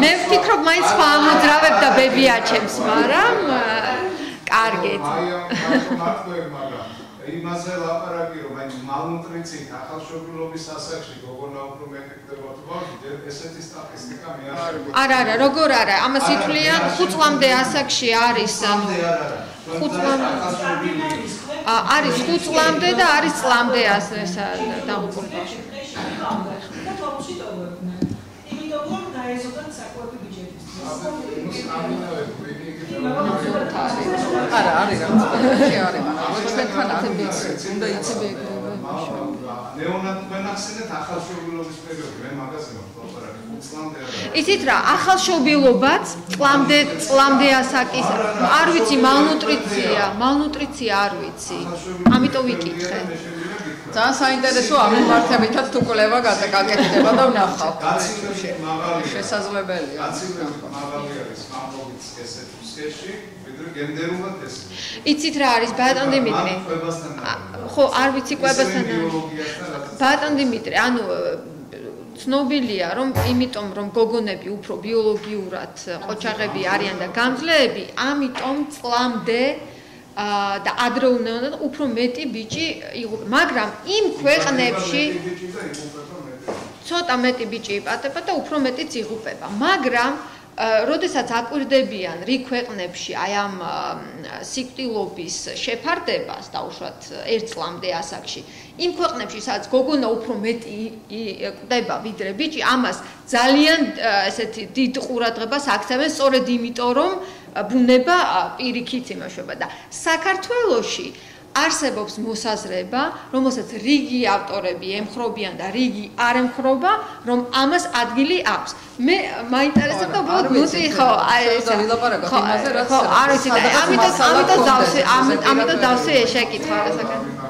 მე ვფიქრობ, მაინც სხვა ამოძრავებდა ბებიაჩემს, მაგრამ კარგით. იმაზე ლაპარაკი რომ აი მალნუტრიციით ახალშობილობის ასაკში გოგონა უფრო მეტი ხდება თუ ბავშვი ესეთი სტატისტიკა მე არ არა, როგორ არა, ამას ითვლიან 5 წლამდე ასაკში არის ანუ 5 წლამდე არის 5 წლამდე და არის წლამდე ესა დაღუპული ბავშვი. და თვალში დავუყურებდნენ. იმიტომ რომ დაეზოდათ საკვები ბიჭების. არა, არის რაღაც არის, მაგრამ ჩვენთან არ უნდა იცოდე. ნეონატ მენახსენეთ ახალშობილობის პერიოდი, მე მაგაზე ვაპარაკე 5 წლამდე არა. იცით რა, ახალშობილობაც წლამდე ასაკის, არ ვიცი, მალნუტრიცია არ ვიცი. ამიტომ ვიკითხე. ძალიან საინტერესო ამემართებითაც თუ კვლევა გაკეთდება და ვნახავთ. შესაძლებელია. გაცილებით მაღალი არის ამბობიც ესეთ სქესში, ვიდრე გენდერულად ეს. იცით რა არის ბატონ დიმიტრი? ხო, არ ვიცი კვებასთან. ბატონ დიმიტრი, ანუ ცნობილია რომ იმიტომ რომ გოგონები უფრო ბიოლოგიურად ყოჩაღები არიან და გამძლეები, ამიტომ წლამდე და ადრეუნდან უფრო მეტი ბიჭი იღუპება, მაგრამ იმ ქვეყნებში ცოტა მეტი ბიჭი იპატება და უფრო მეტიც იღუპება, მაგრამ როდესაც აკვირდებიან რიგ ქვეყნებში აი ამ სიკვდილობის შეფარდებას დაუშვათ 1 წლამდე ასაკში, იმ ქვეყნებში სადაც გოგონა უფრო მეტი კვდება ვიდრე ბიჭი, ამას ძალიან ესეთი დიდ ყურადღებას აქცევენ სწორედ იმიტომ რომ ბუნება პირიქით იმაშობა და საქართველოში არსებობს მოსაზრება, რომელსაც რიგი ავტორები ემხრობიან და რიგი არ ემხრობა, რომ ამას ადგილი აქვს. მე მაინტერესებდა უბრალოდ ნუტი ხო, აი ეს ვილაპარაკოთ იმაზე, რაც ამიტომ დავსვი შეკითხვა საკითხი.